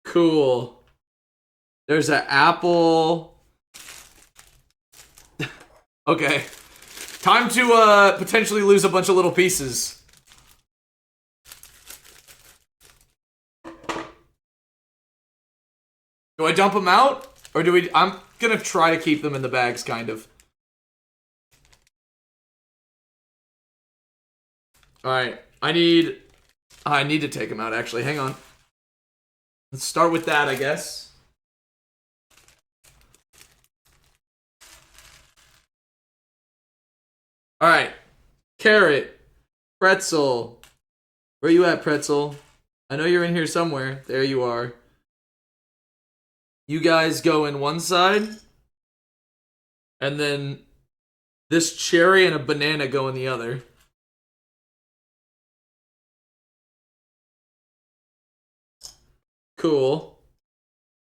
Cool. There's an apple. Okay. Time to potentially lose a bunch of little pieces. Do I dump them out? Or do we... I'm gonna try to keep them in the bags, kind of. Alright. I need to take them out, actually. Hang on. Let's start with that, I guess. Alright. Carrot. Pretzel. Where you at, Pretzel? I know you're in here somewhere. There you are. You guys go in one side. And then this cherry and a banana go in the other. Cool.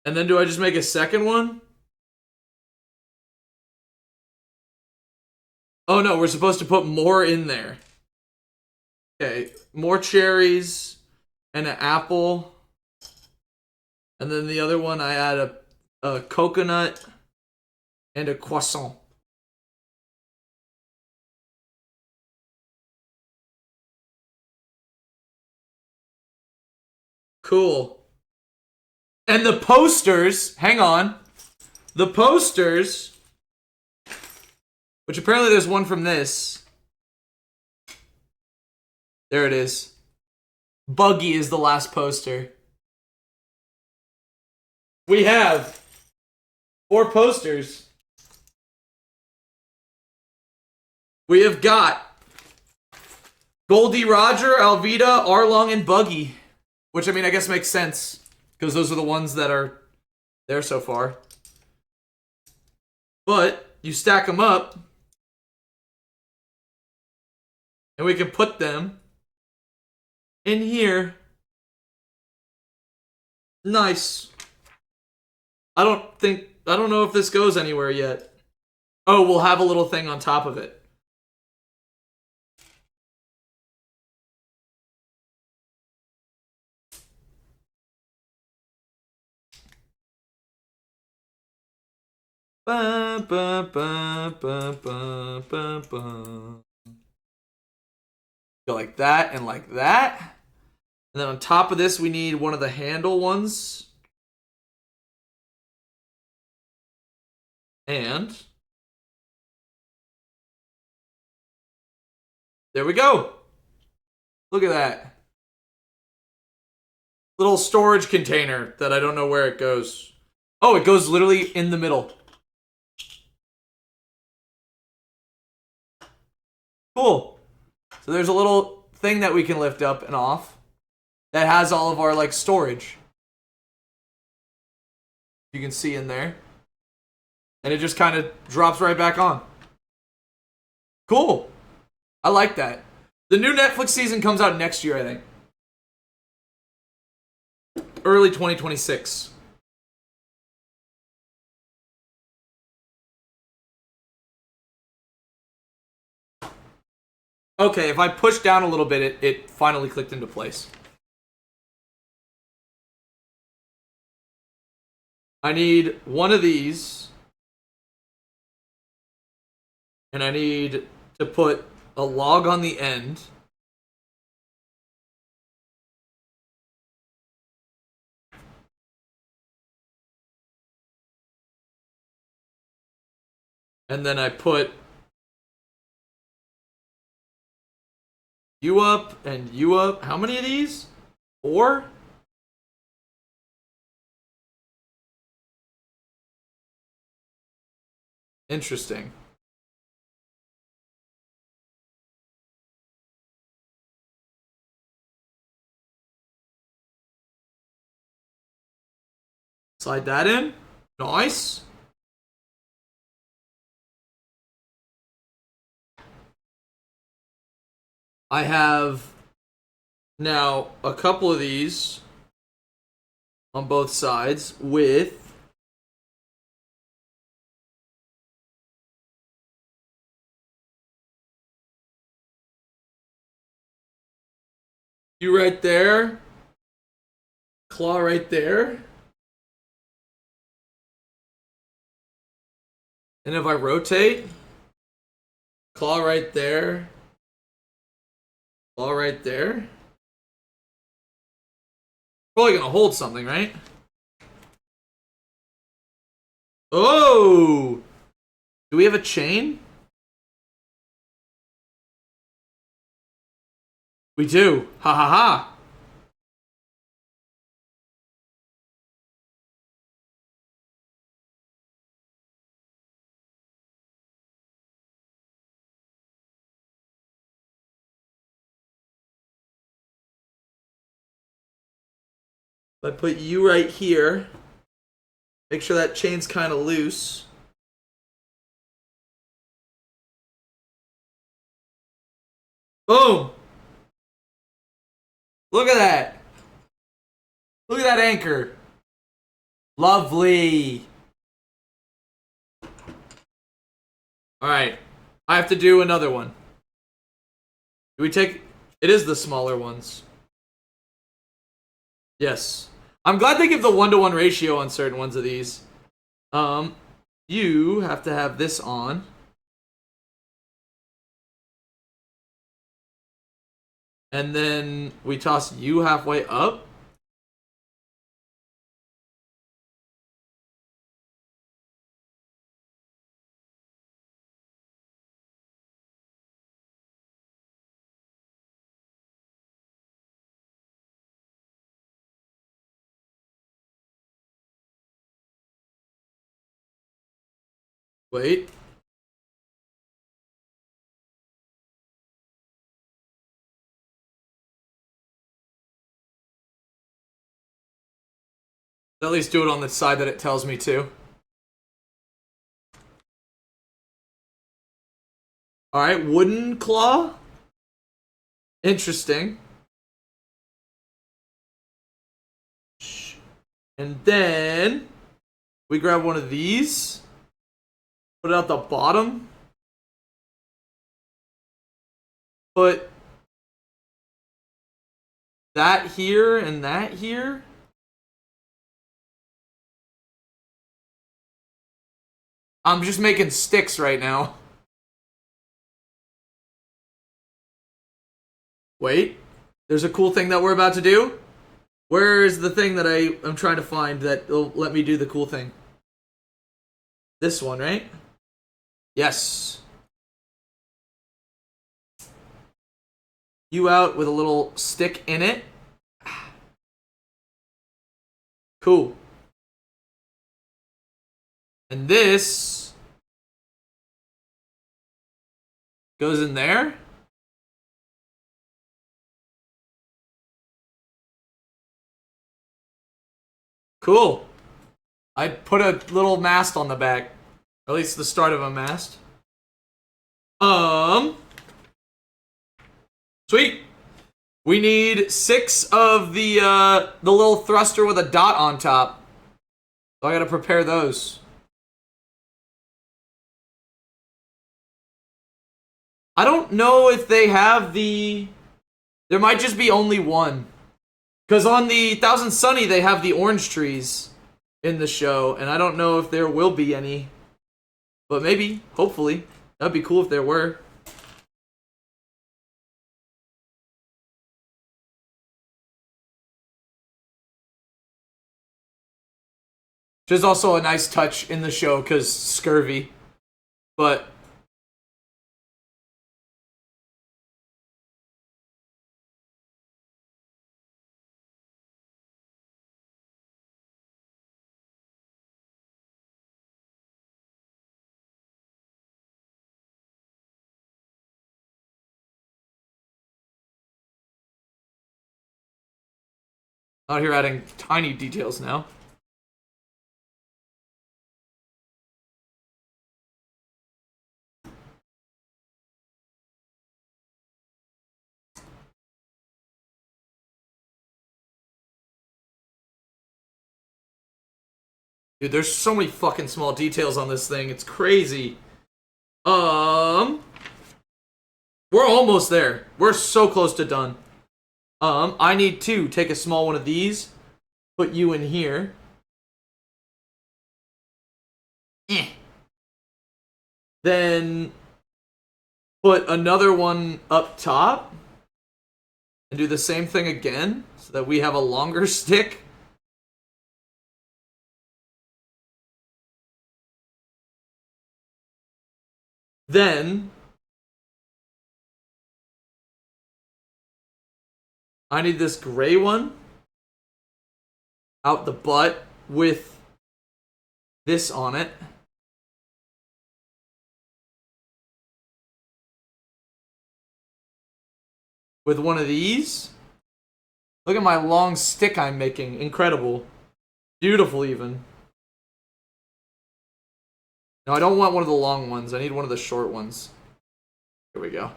And then do I just make a second one? Oh no, we're supposed to put more in there. Okay, more cherries and an apple. And then the other one I add a coconut and a croissant. Cool. And the posters, hang on. The posters, which apparently there's one from this. There it is. Buggy is the last poster. We have 4 posters. We have got Goldie Roger, Alvida, Arlong, and Buggy. Which, I mean, I guess makes sense. because those are the ones that are there so far. But you stack them up, and we can put them in here. Nice. I don't know if this goes anywhere yet. Oh, we'll have a little thing on top of it. Ba, ba, ba, ba, ba, ba, ba. Go like that and like that. And then on top of this, we need one of the handle ones. And there we go. Look at that. Little storage container that I don't know where it goes. Oh, it goes literally in the middle. Cool. So there's a little thing that we can lift up and off that has all of our like storage. You can see in there. And it just kind of drops right back on. Cool. I like that. The new Netflix season comes out next year, I think. Early 2026. Okay, if I push down a little bit, it finally clicked into place. I need one of these. And I need to put a log on the end. And then I put you up and you up. How many of these? 4? Interesting. Slide that in. Nice. I have now a couple of these on both sides with you right there, claw right there. And if I rotate, claw right there, claw right there. Probably gonna hold something, right? Oh! Do we have a chain? We do. Ha ha ha. If I put you right here, make sure that chain's kind of loose. Boom! Look at that. Look at that anchor. Lovely. Alright. I have to do another one. Do we take... It is the smaller ones. Yes. I'm glad they give the 1-to-1 ratio on certain ones of these. You have to have this on. And then we toss you halfway up. Wait. At least do it on the side that it tells me to. Alright, wooden claw. Interesting. And then we grab one of these. Put it out the bottom. Put that here and that here. I'm just making sticks right now. Wait, there's a cool thing that we're about to do? Where is the thing that I'm trying to find that will let me do the cool thing? This one, right? Yes. You out with a little stick in it. Cool. And this goes in there. Cool. I put a little mast on the back. Or at least the start of a mast. Sweet. We need 6 of the little thruster with a dot on top. So I gotta prepare those. I don't know if they have the... There might just be only one. Because on the Thousand Sunny, they have the orange trees in the show, and I don't know if there will be any. But maybe, hopefully. That'd be cool if there were. Which is also a nice touch in the show, because scurvy. But... out here adding tiny details now. Dude, there's so many fucking small details on this thing. It's crazy. We're almost there. We're so close to done. I need to take a small one of these, put you in here. Then put another one up top and do the same thing again so that we have a longer stick. Then I need this gray one out the butt with this on it. With one of these. Look at my long stick I'm making. Incredible. Beautiful even. No, I don't want one of the long ones. I need one of the short ones. Here we go.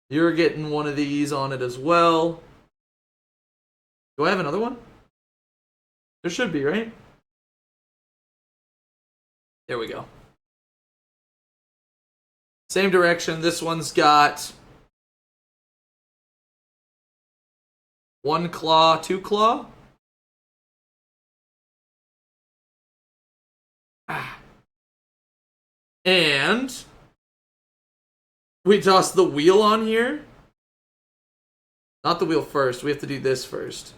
You're getting one of these on it as well. Do I have another one? There should be, right? There we go. Same direction. This one's got 1 claw, 2 claw. And we toss the wheel on here. Not the wheel first. We have to do this first.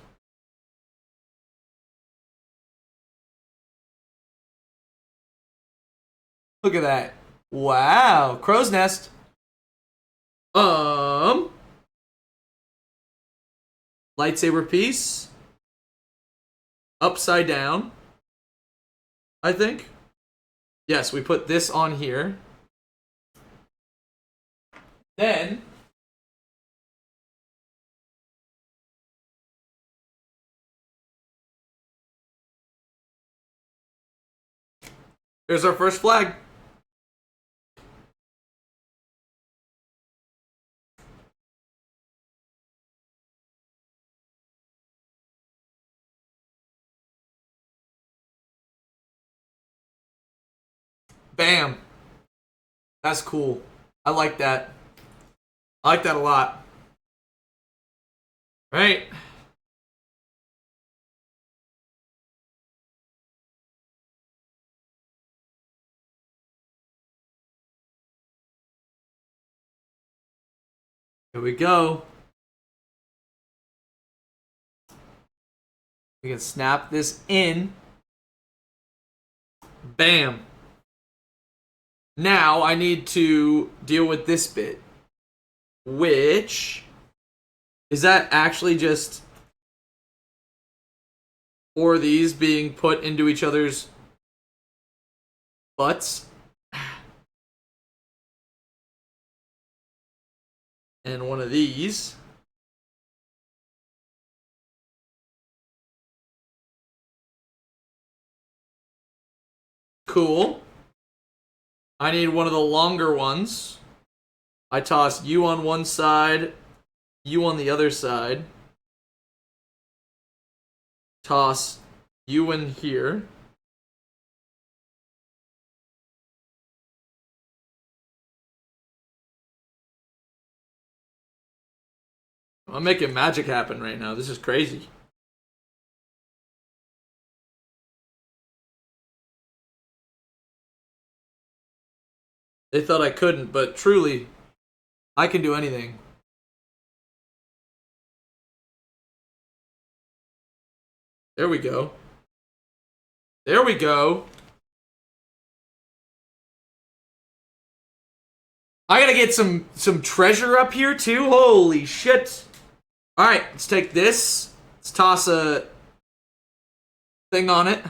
Look at that. Wow. Crow's nest. Lightsaber piece. Upside down. I think. Yes, we put this on here. Then There's our first flag. Bam. That's cool. I like that. I like that a lot. Right. Here we go. We can snap this in. Bam. Now I need to deal with this bit. Which is that actually just four of these being put into each other's butts? And one of these. Cool. I need one of the longer ones. I toss you on one side, you on the other side. Toss you in here. I'm making magic happen right now. This is crazy. They thought I couldn't, but truly, I can do anything. There we go. There we go. I gotta get some treasure up here too. Holy shit. Alright, let's take this. Let's toss a thing on it.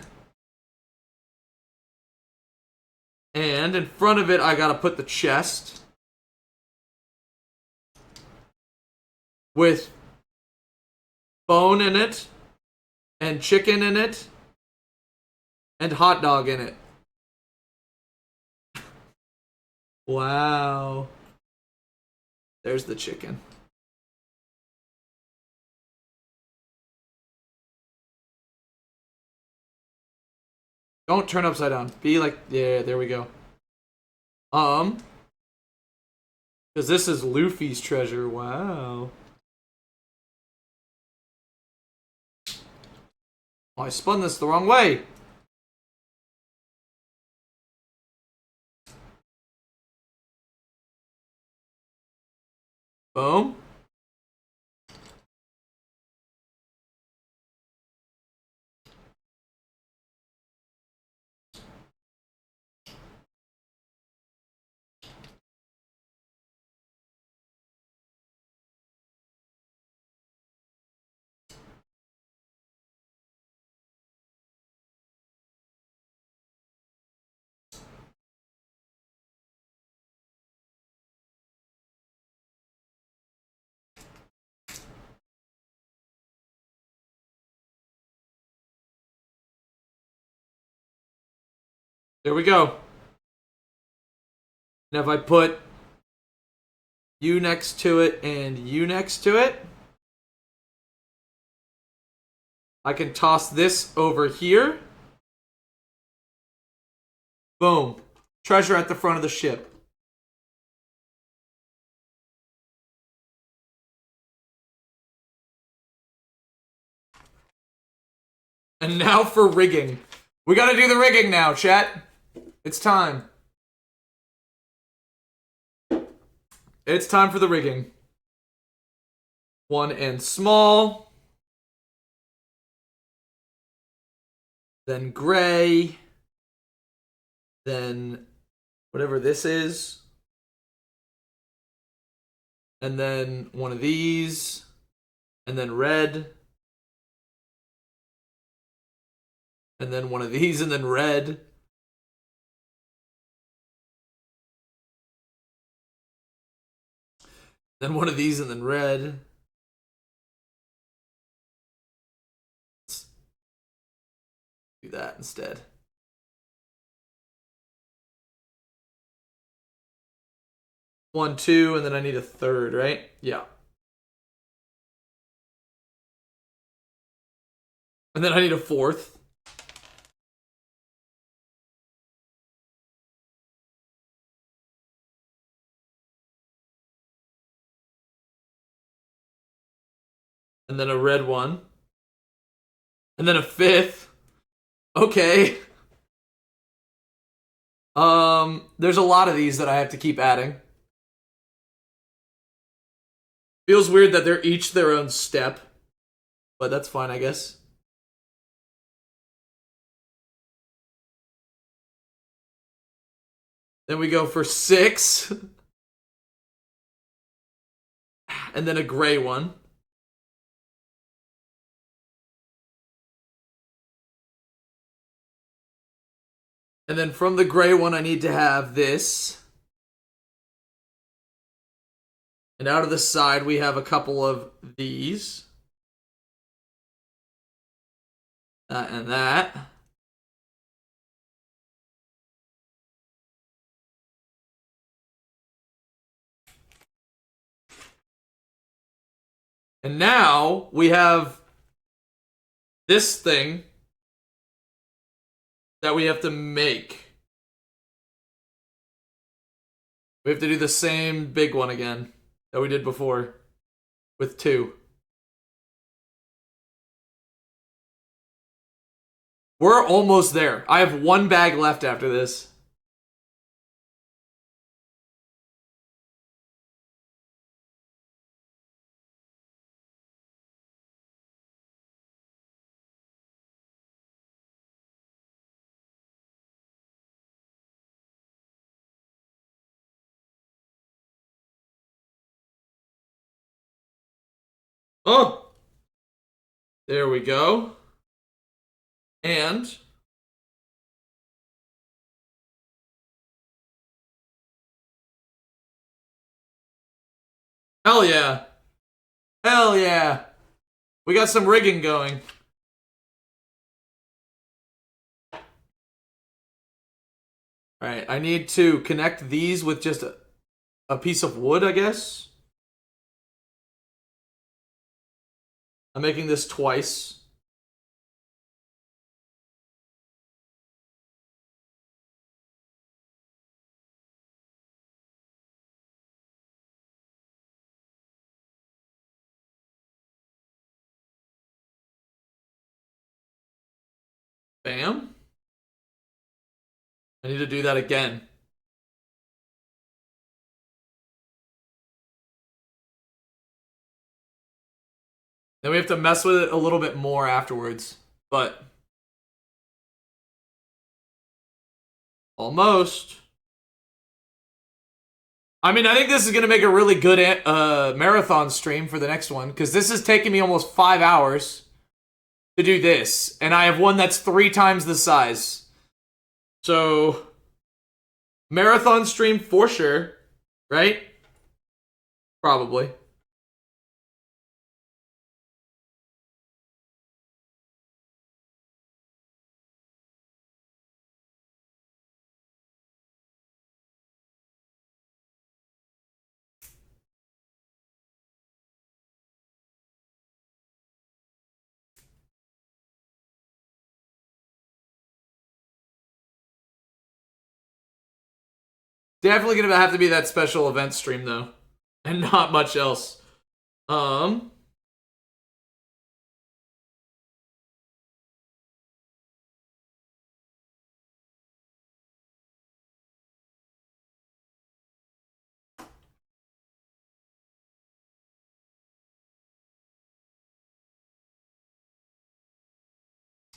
And in front of it, I gotta put the chest. With bone in it. And chicken in it. And hot dog in it. Wow. There's the chicken. Don't turn upside down. Be like, yeah, there we go. Because this is Luffy's treasure. Wow. Oh, I spun this the wrong way. Boom. There we go. Now if I put you next to it and you next to it, I can toss this over here. Boom. Treasure at the front of the ship. And now for rigging. We gotta do the rigging now, chat. It's time. It's time for the rigging. One and small. Then gray. Then whatever this is. And then one of these. And then red. And then one of these and then red. Then one of these and then red. Let's do that instead. 1, 2, and then I need a third, right? Yeah. And then I need a fourth. And then a red one. And then a fifth. Okay. There's a lot of these that I have to keep adding. Feels weird that they're each their own step. But that's fine, I guess. Then we go for 6. And then a gray one. And then from the gray one, I need to have this. And out of the side, we have a couple of these. That and that. And now we have this thing that we have to make. We have to do the same big one again that we did before with 2. We're almost there. I have 1 bag left after this. Oh! There we go. And hell yeah. Hell yeah. We got some rigging going. Alright, I need to connect these with just a piece of wood, I guess. I'm making this twice. Bam. I need to do that again. Then we have to mess with it a little bit more afterwards. But almost. I mean, I think this is going to make a really good marathon stream for the next one. Because this is taking me almost 5 hours to do this. And I have one that's 3 times the size. So, marathon stream for sure. Right? Probably. Definitely gonna have to be that special event stream though. And not much else.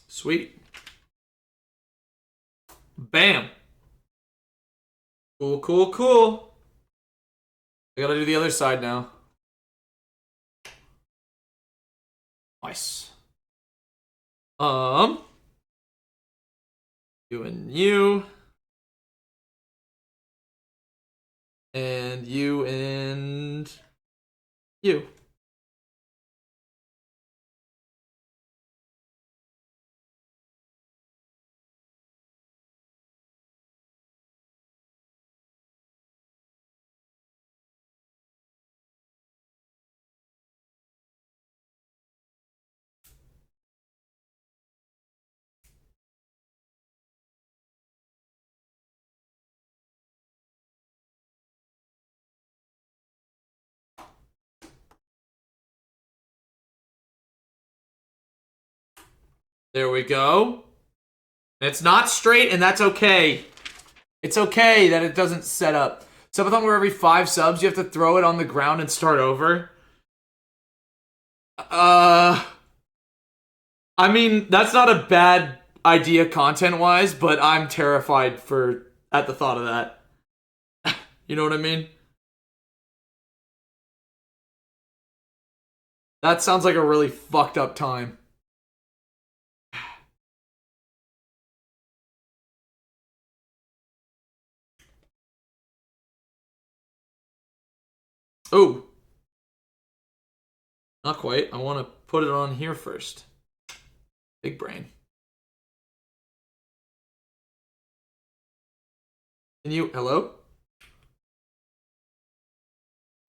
Sweet. Bam. Cool, cool, cool. I gotta do the other side now. Nice. You and you. And you and you. There we go. It's not straight, and that's okay. It's okay that it doesn't set up. Subathon where every 5 subs, you have to throw it on the ground and start over. I mean, that's not a bad idea content-wise, but I'm terrified at the thought of that. You know what I mean? That sounds like a really fucked up time. Oh. Not quite. I want to put it on here first. Big brain. Can you... Hello?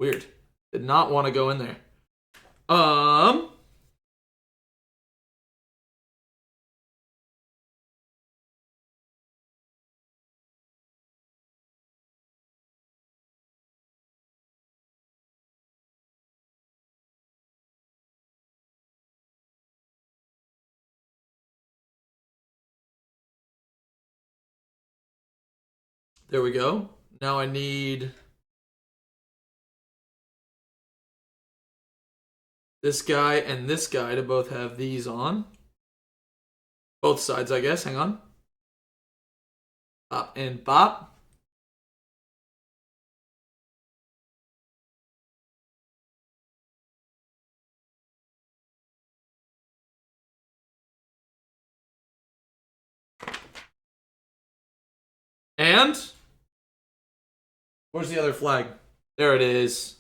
Weird. Did not want to go in there. There we go. Now I need this guy and this guy to both have these on. Both sides, I guess. Hang on. Bop and bop. And where's the other flag? There it is.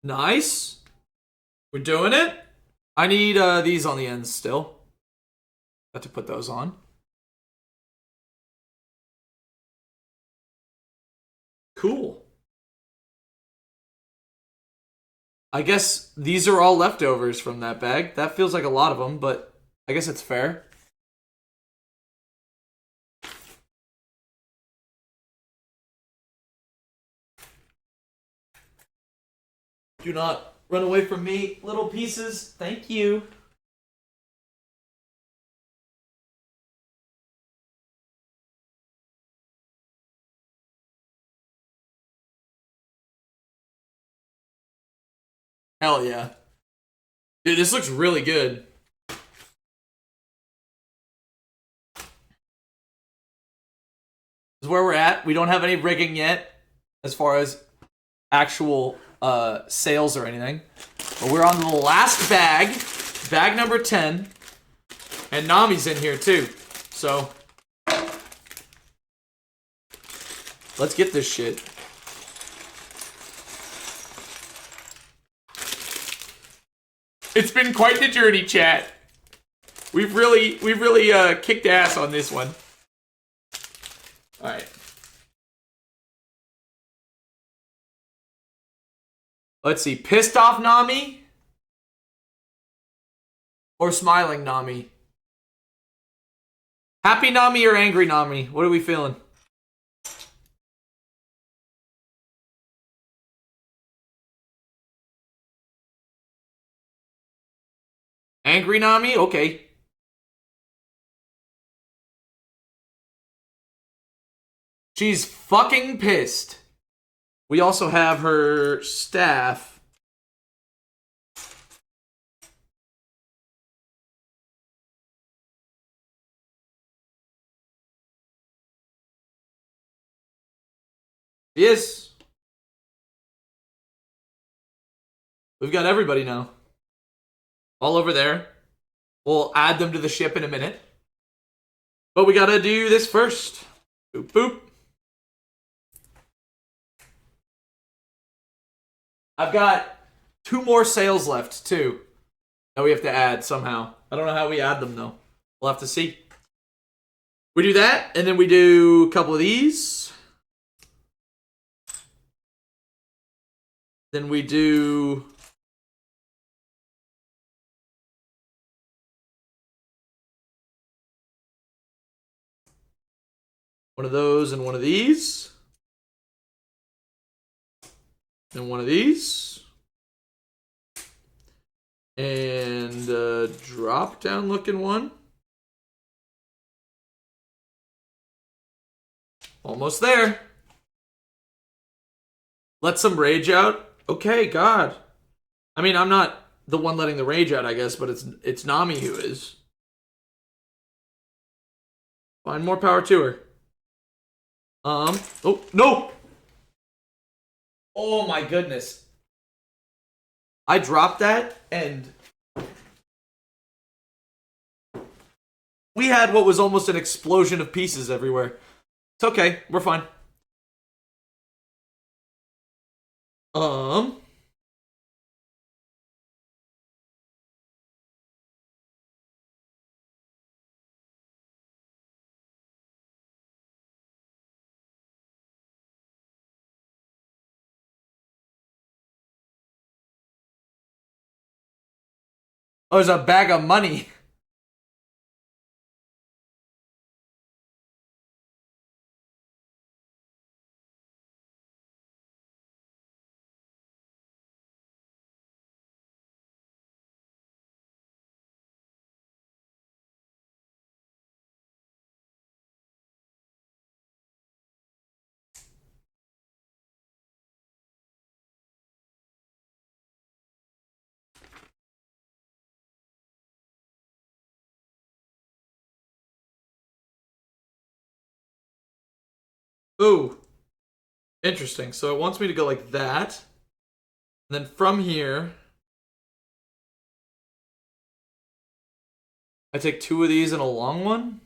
Nice. We're doing it. I need these on the ends still. Got to put those on. Cool. I guess these are all leftovers from that bag. That feels like a lot of them, but I guess it's fair. Do not run away from me, little pieces. Thank you. Hell yeah. Dude, this looks really good. This is where we're at. We don't have any rigging yet as far as actual sales or anything. But we're on the last bag. Bag number 10. And Nami's in here too. So let's get this shit. It's been quite the journey, chat. We've really kicked ass on this one. All right. Let's see. Pissed off Nami or smiling Nami? Happy Nami or angry Nami? What are we feeling? Angry Nami? Okay. She's fucking pissed. We also have her staff. Yes. We've got everybody now. All over there. We'll add them to the ship in a minute. But we gotta do this first. Boop, boop. I've got 2 more sales left, too. That we have to add somehow. I don't know how we add them, though. We'll have to see. We do that, and then we do a couple of these. Then we do... one of those and one of these. And one of these. And a drop down looking one. Almost there. Let some rage out. Okay, God. I mean, I'm not the one letting the rage out, I guess, but it's Nami who is. Find more power to her. Oh, no! Oh my goodness. I dropped that and we had what was almost an explosion of pieces everywhere. It's okay, we're fine. Oh, there's a bag of money. Ooh. Interesting. So it wants me to go like that. And then from here, I take two of these and a long one.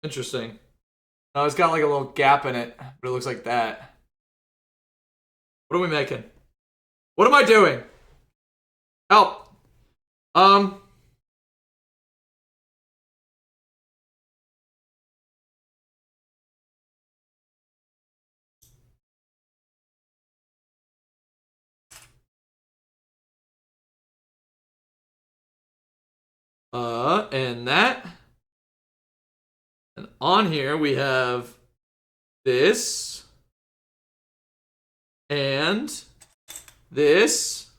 Interesting. Oh, it's got like a little gap in it, but it looks like that. What are we making? What am I doing? Help. And that. And on here we have this. And this. Is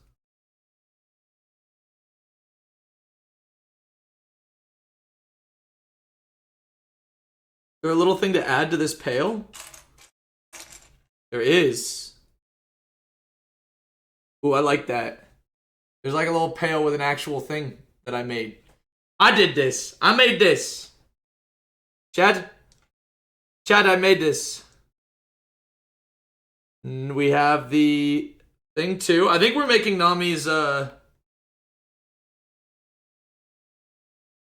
there a little thing to add to this pail? There is. Ooh, I like that. There's like a little pail with an actual thing that I made. I did this. I made this. Chad, I made this. And we have the thing too. I think we're making Nami's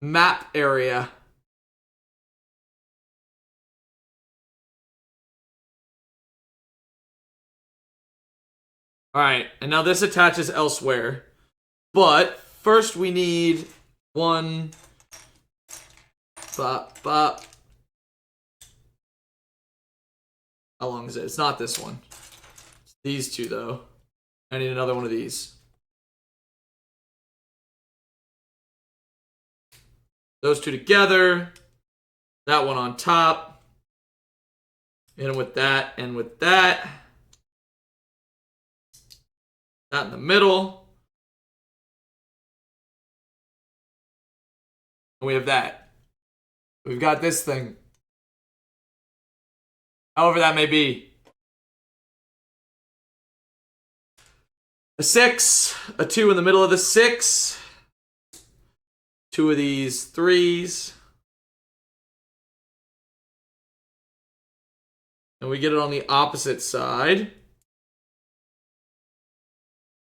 map area. Alright, and now this attaches elsewhere. But first we need one. Bop, bop. How long is it? It's not this one. It's these two, though. I need another one of these. Those two together. That one on top. Hit them with that and with that. That in the middle. And we have that. We've got this thing. However that may be. A 6. A 2 in the middle of the 6. 2 of these 3s. And we get it on the opposite side.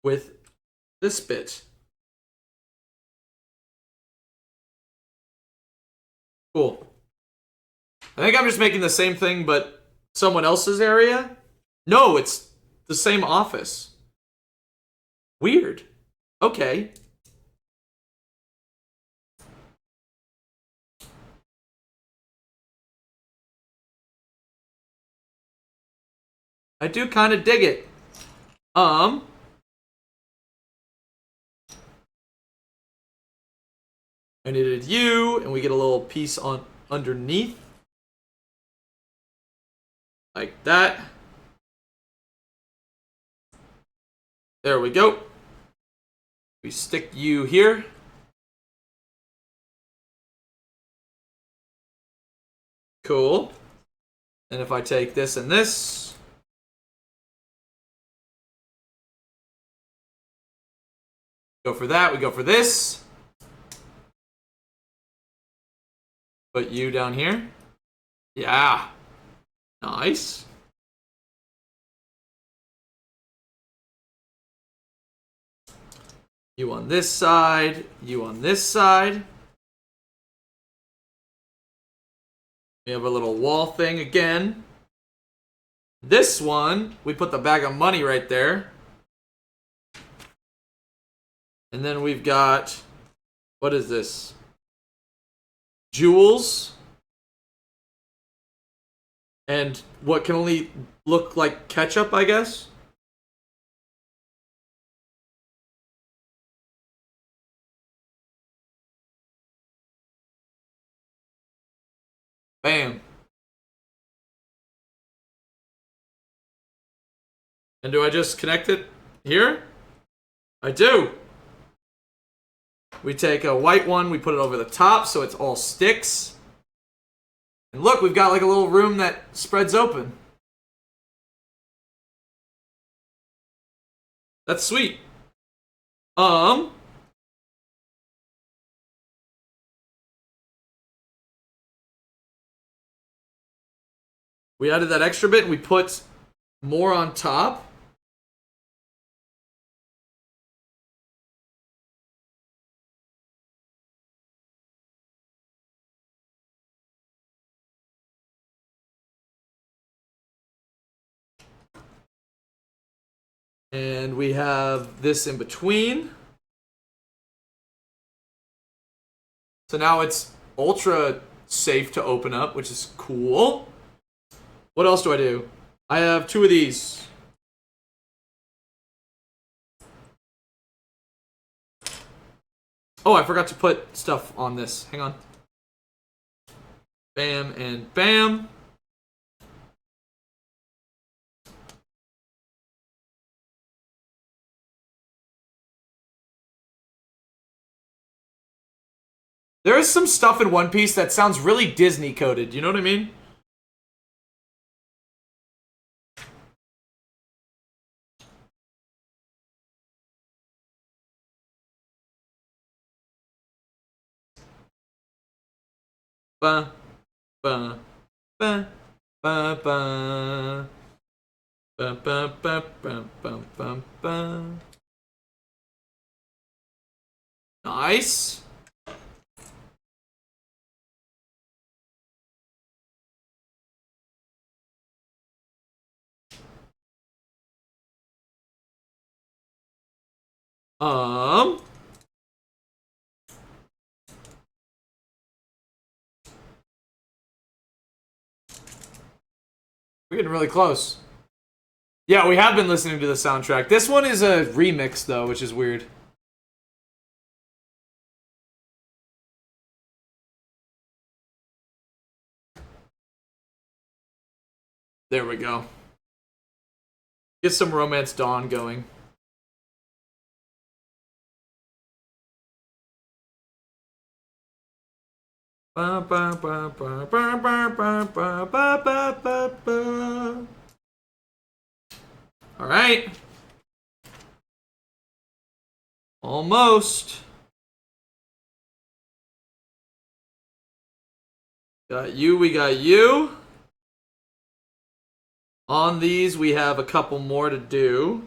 With this bit. Cool. I think I'm just making the same thing, but someone else's area? No, it's the same office. Weird. Okay. I do kind of dig it. I needed you, and we get a little piece on underneath. Like that. There we go. We stick you here. Cool. And if I take this and this, go for that, we go for this. Put you down here. Yeah. Nice. You on this side, you on this side. We have a little wall thing again. This one, we put the bag of money right there. And then we've got, what is this? Jewels. And what can only look like ketchup, I guess? Bam. And do I just connect it here? I do. We take a white one, we put it over the top so it's all sticks. And look, we've got like a little room that spreads open. That's sweet. We added that extra bit and we put more on top. And we have this in between. So now it's ultra safe to open up, which is cool. What else do I do? I have 2 of these. Oh, I forgot to put stuff on this. Hang on. Bam and bam. There is some stuff in One Piece that sounds really Disney coded. You know what I mean? Ba, ba, ba, ba, ba. Ba, ba, ba, ba, ba, ba, ba. Nice. Um. We're getting really close. Yeah, we have been listening to the soundtrack. This one is a remix, though, which is weird. There we go. Get some Romance Dawn going. Ba, ba, ba, ba, ba, ba, ba, ba, ba, ba, ba. All right. Almost. Got you, we got you. On these, we have a couple more to do.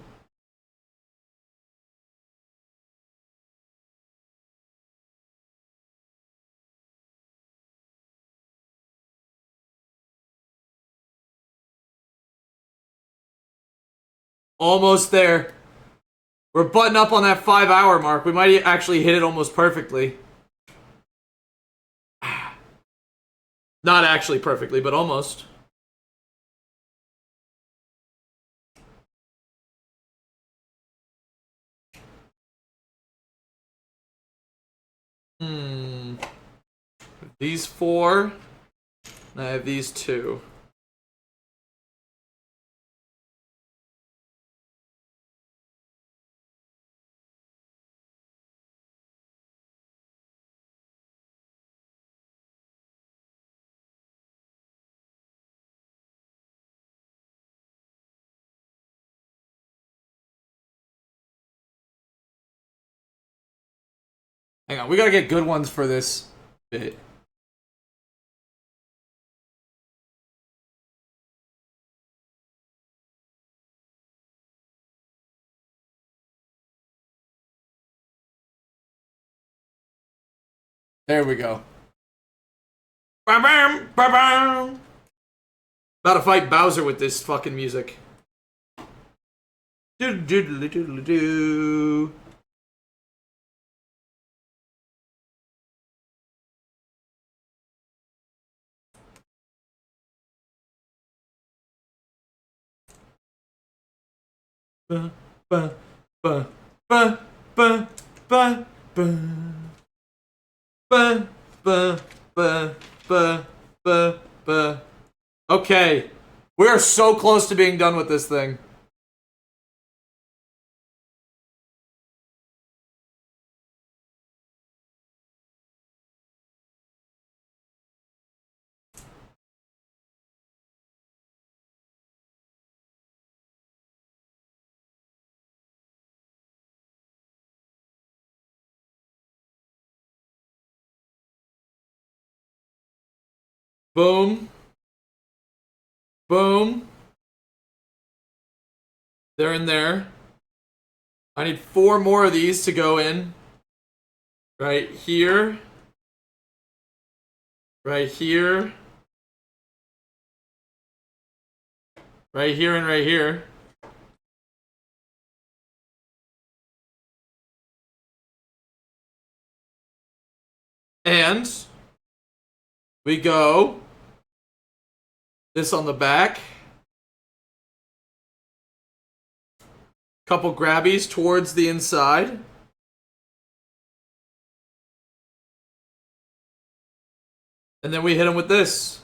Almost there. We're butting up on that 5-hour mark. We might actually hit it almost perfectly. Not actually perfectly, but almost. These 4. And I have these 2. Hang on, we gotta get good ones for this bit. There we go. Ba-bam, ba-bam. About to fight Bowser with this fucking music. Doodle-doodle-doodle-doo. Ba, ba, ba, ba, ba, ba, ba. Ba, ba, ba, ba, ba, ba. Okay. We are so close to being done with this thing. Boom. Boom. They're in there. I need 4 more of these to go in. Right here. Right here. Right here and right here. And we go this on the back. Couple grabbies towards the inside. And then we hit him with this.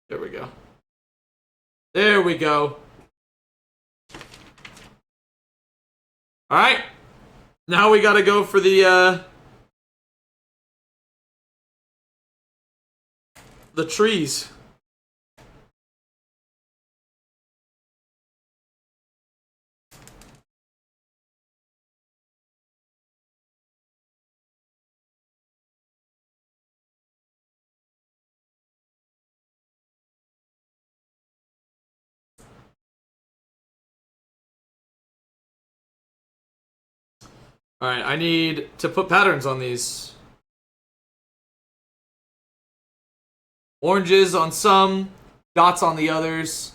There we go. There we go. Alright. Now we gotta go for the trees. Alright, I need to put patterns on these. Oranges on some, dots on the others.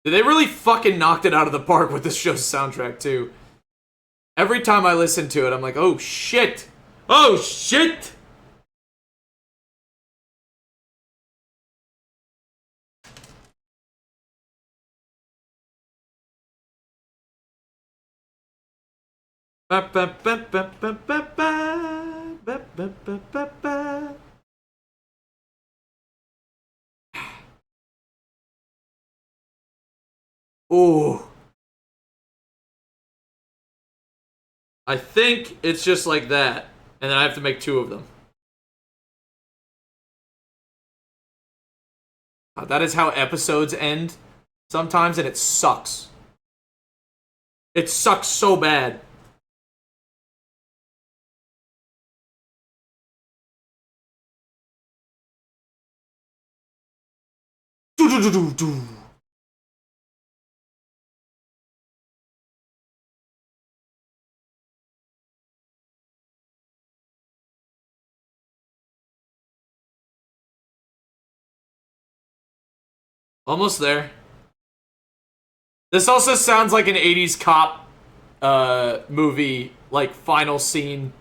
They really fucking knocked it out of the park with this show's soundtrack, too. Every time I listen to it, I'm like, oh shit! Oh shit! Ooh. I think it's just like that. And then I have to make 2 of them. That is how episodes end sometimes, and it sucks. It sucks so bad. Do. Almost there. This also sounds like an 80s cop movie, like final scene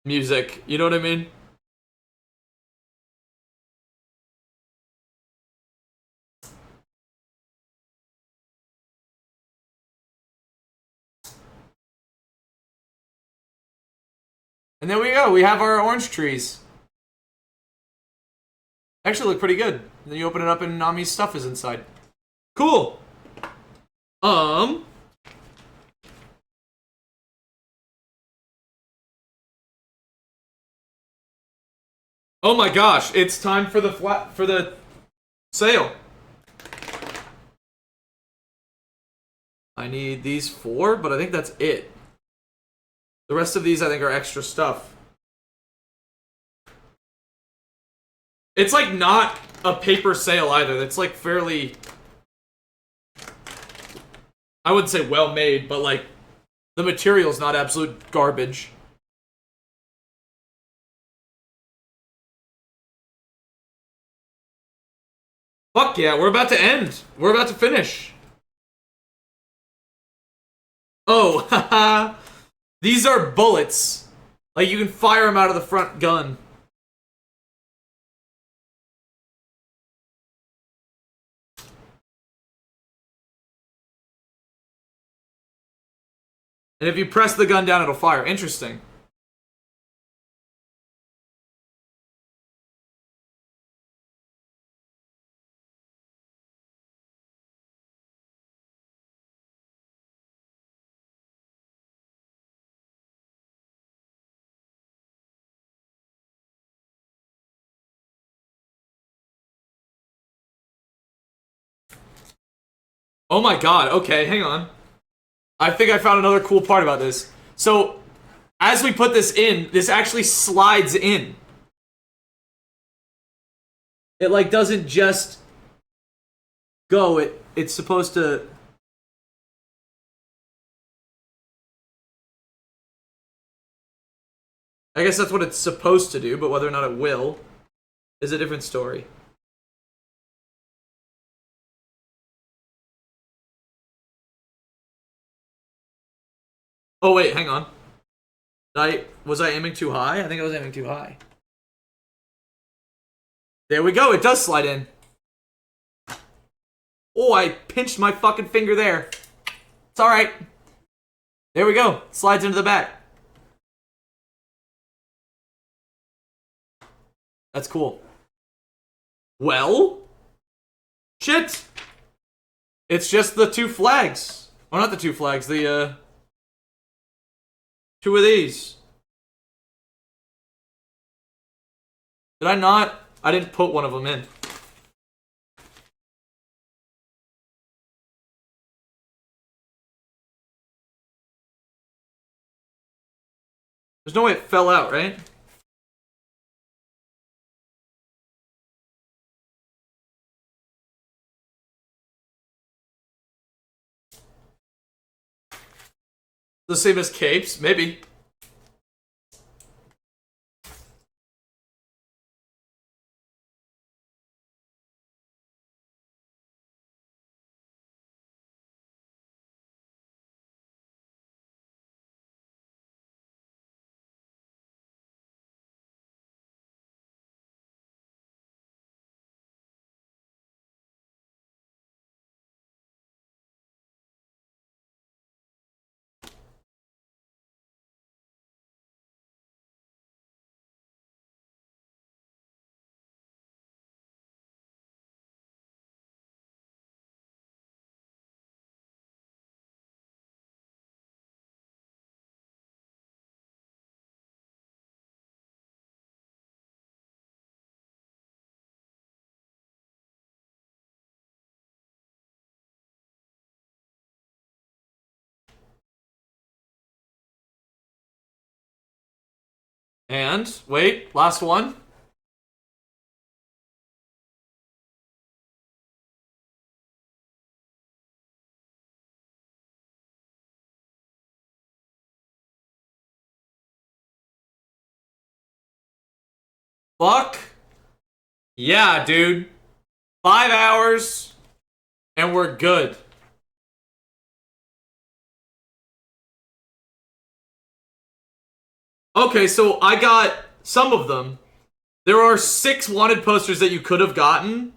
music. You know what I mean? And there we go. We have our orange trees. Actually look pretty good. And then you open it up and Nami's stuff is inside. Cool. Oh my gosh, it's time for the sale. I need these 4, but I think that's it. The rest of these I think are extra stuff. It's like not a paper sale either. It's like fairly, I wouldn't say well made, but like the material's not absolute garbage. Fuck yeah, we're about to end. We're about to finish. Oh, haha. These are bullets. Like you can fire them out of the front gun. And if you press the gun down, it'll fire. Interesting. Oh my god, okay, hang on. I think I found another cool part about this. So, as we put this in, this actually slides in. It like doesn't just go, it's supposed to... I guess that's what it's supposed to do, but whether or not it will is a different story. Oh wait, hang on. Was I aiming too high? I think I was aiming too high. There we go, it does slide in. Oh, I pinched my fucking finger there. It's alright. There we go, slides into the back. That's cool. Well? Shit! It's just the 2 flags. Oh, not the 2 flags, the, 2 of these. Did I not? I didn't put one of them in. There's no way it fell out, right? The same as capes? Maybe. And, wait, last one. Fuck. Yeah, dude. 5 hours, and we're good. Okay, so I got some of them. There are 6 wanted posters that you could have gotten.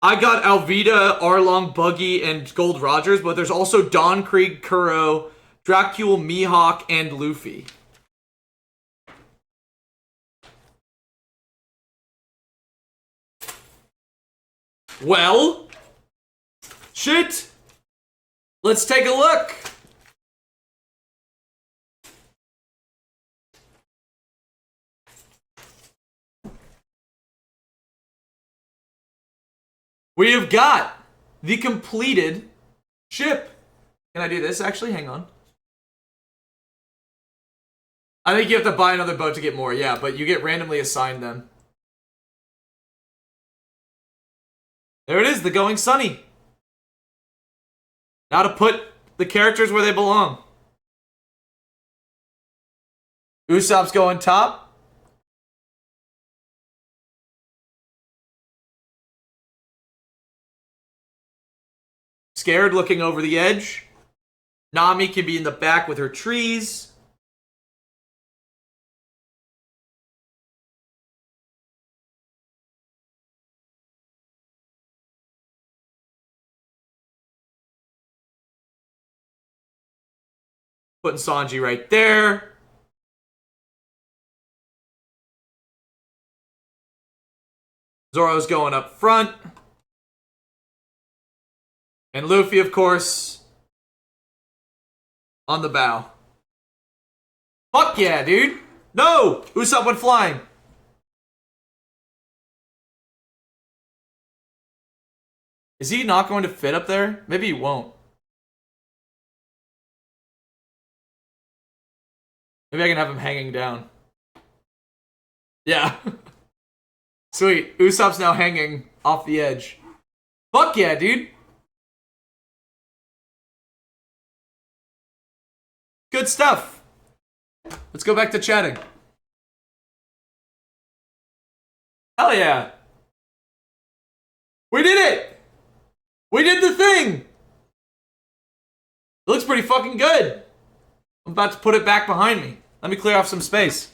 I got Alvida, Arlong, Buggy, and Gold Rogers, but there's also Don Krieg, Kuro, Dracul, Mihawk, and Luffy. Well, shit. Let's take a look. We have got the completed ship. Can I do this actually? Hang on. I think you have to buy another boat to get more, yeah, but you get randomly assigned them. There it is, the Going Sunny. Now to put the characters where they belong. Usopp's going top. Scared, looking over the edge. Nami can be in the back with her trees. Putting Sanji right there. Zoro's going up front. And Luffy, of course, on the bow. Fuck yeah, dude. No! Usopp went flying. Is he not going to fit up there? Maybe he won't. Maybe I can have him hanging down. Yeah. Sweet. Usopp's now hanging off the edge. Fuck yeah, dude. Good stuff. Let's go back to chatting. Hell yeah. We did it! We did the thing! It looks pretty fucking good. I'm about to put it back behind me. Let me clear off some space.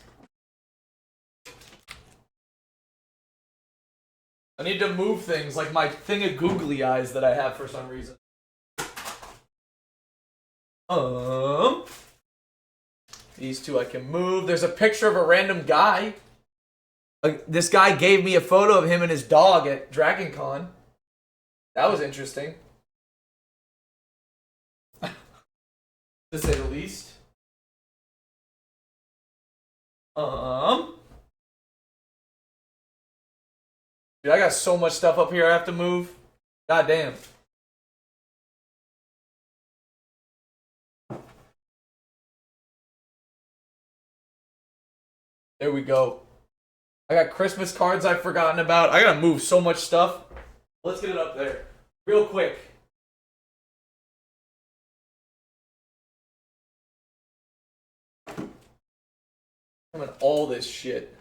I need to move things like my thing of googly eyes that I have for some reason. These two I can move. There's a picture of a random guy. This guy gave me a photo of him and his dog at Dragon Con. That was interesting. To say the least. Dude, I got so much stuff up here I have to move. God damn. There we go. I got Christmas cards I've forgotten about. I gotta move so much stuff. Let's get it up there. Real quick. I'm in all this shit.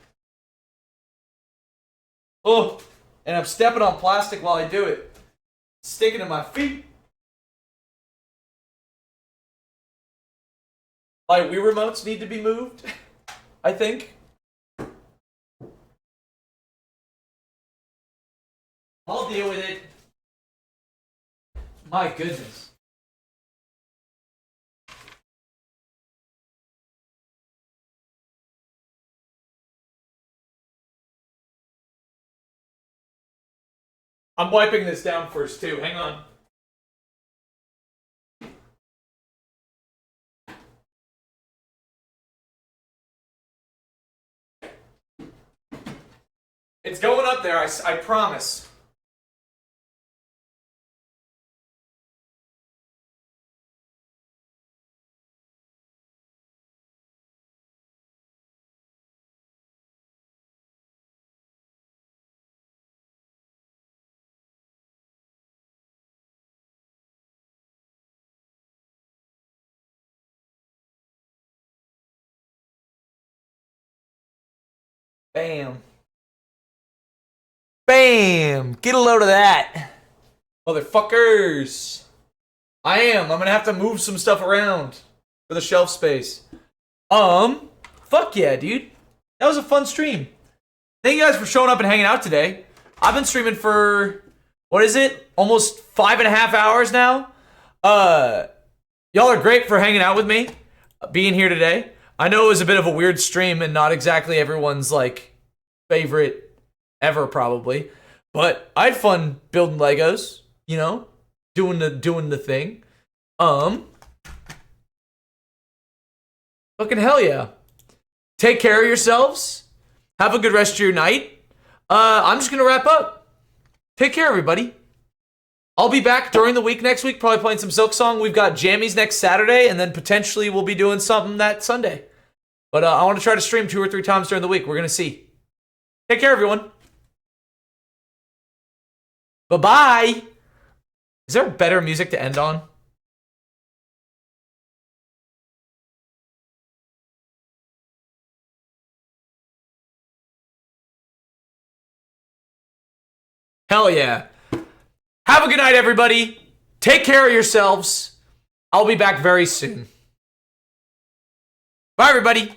Oh, and I'm stepping on plastic while I do it. Sticking to my feet. My Wii remotes need to be moved, I think. I'll deal with it. My goodness. I'm wiping this down first too. Hang on. It's going up there, I promise. Bam. Bam! Get a load of that. Motherfuckers. I'm gonna have to move some stuff around for the shelf space. Fuck yeah, dude. That was a fun stream. Thank you guys for showing up and hanging out today. I've been streaming for, what is it? Almost 5.5 hours now. Y'all are great for hanging out with me, being here today. I know it was a bit of a weird stream and not exactly everyone's, like, favorite ever, probably. But I had fun building Legos, you know, doing the thing. Fucking hell yeah. Take care of yourselves. Have a good rest of your night. I'm just gonna wrap up. Take care, everybody. I'll be back during the week next week, probably playing some Silk Song. We've got jammies next Saturday, and then potentially we'll be doing something that Sunday. But I want to try to stream 2 or 3 times during the week. We're gonna see. Take care, everyone. Bye-bye. Is there better music to end on? Hell yeah. Have a good night, everybody. Take care of yourselves. I'll be back very soon. Bye, everybody.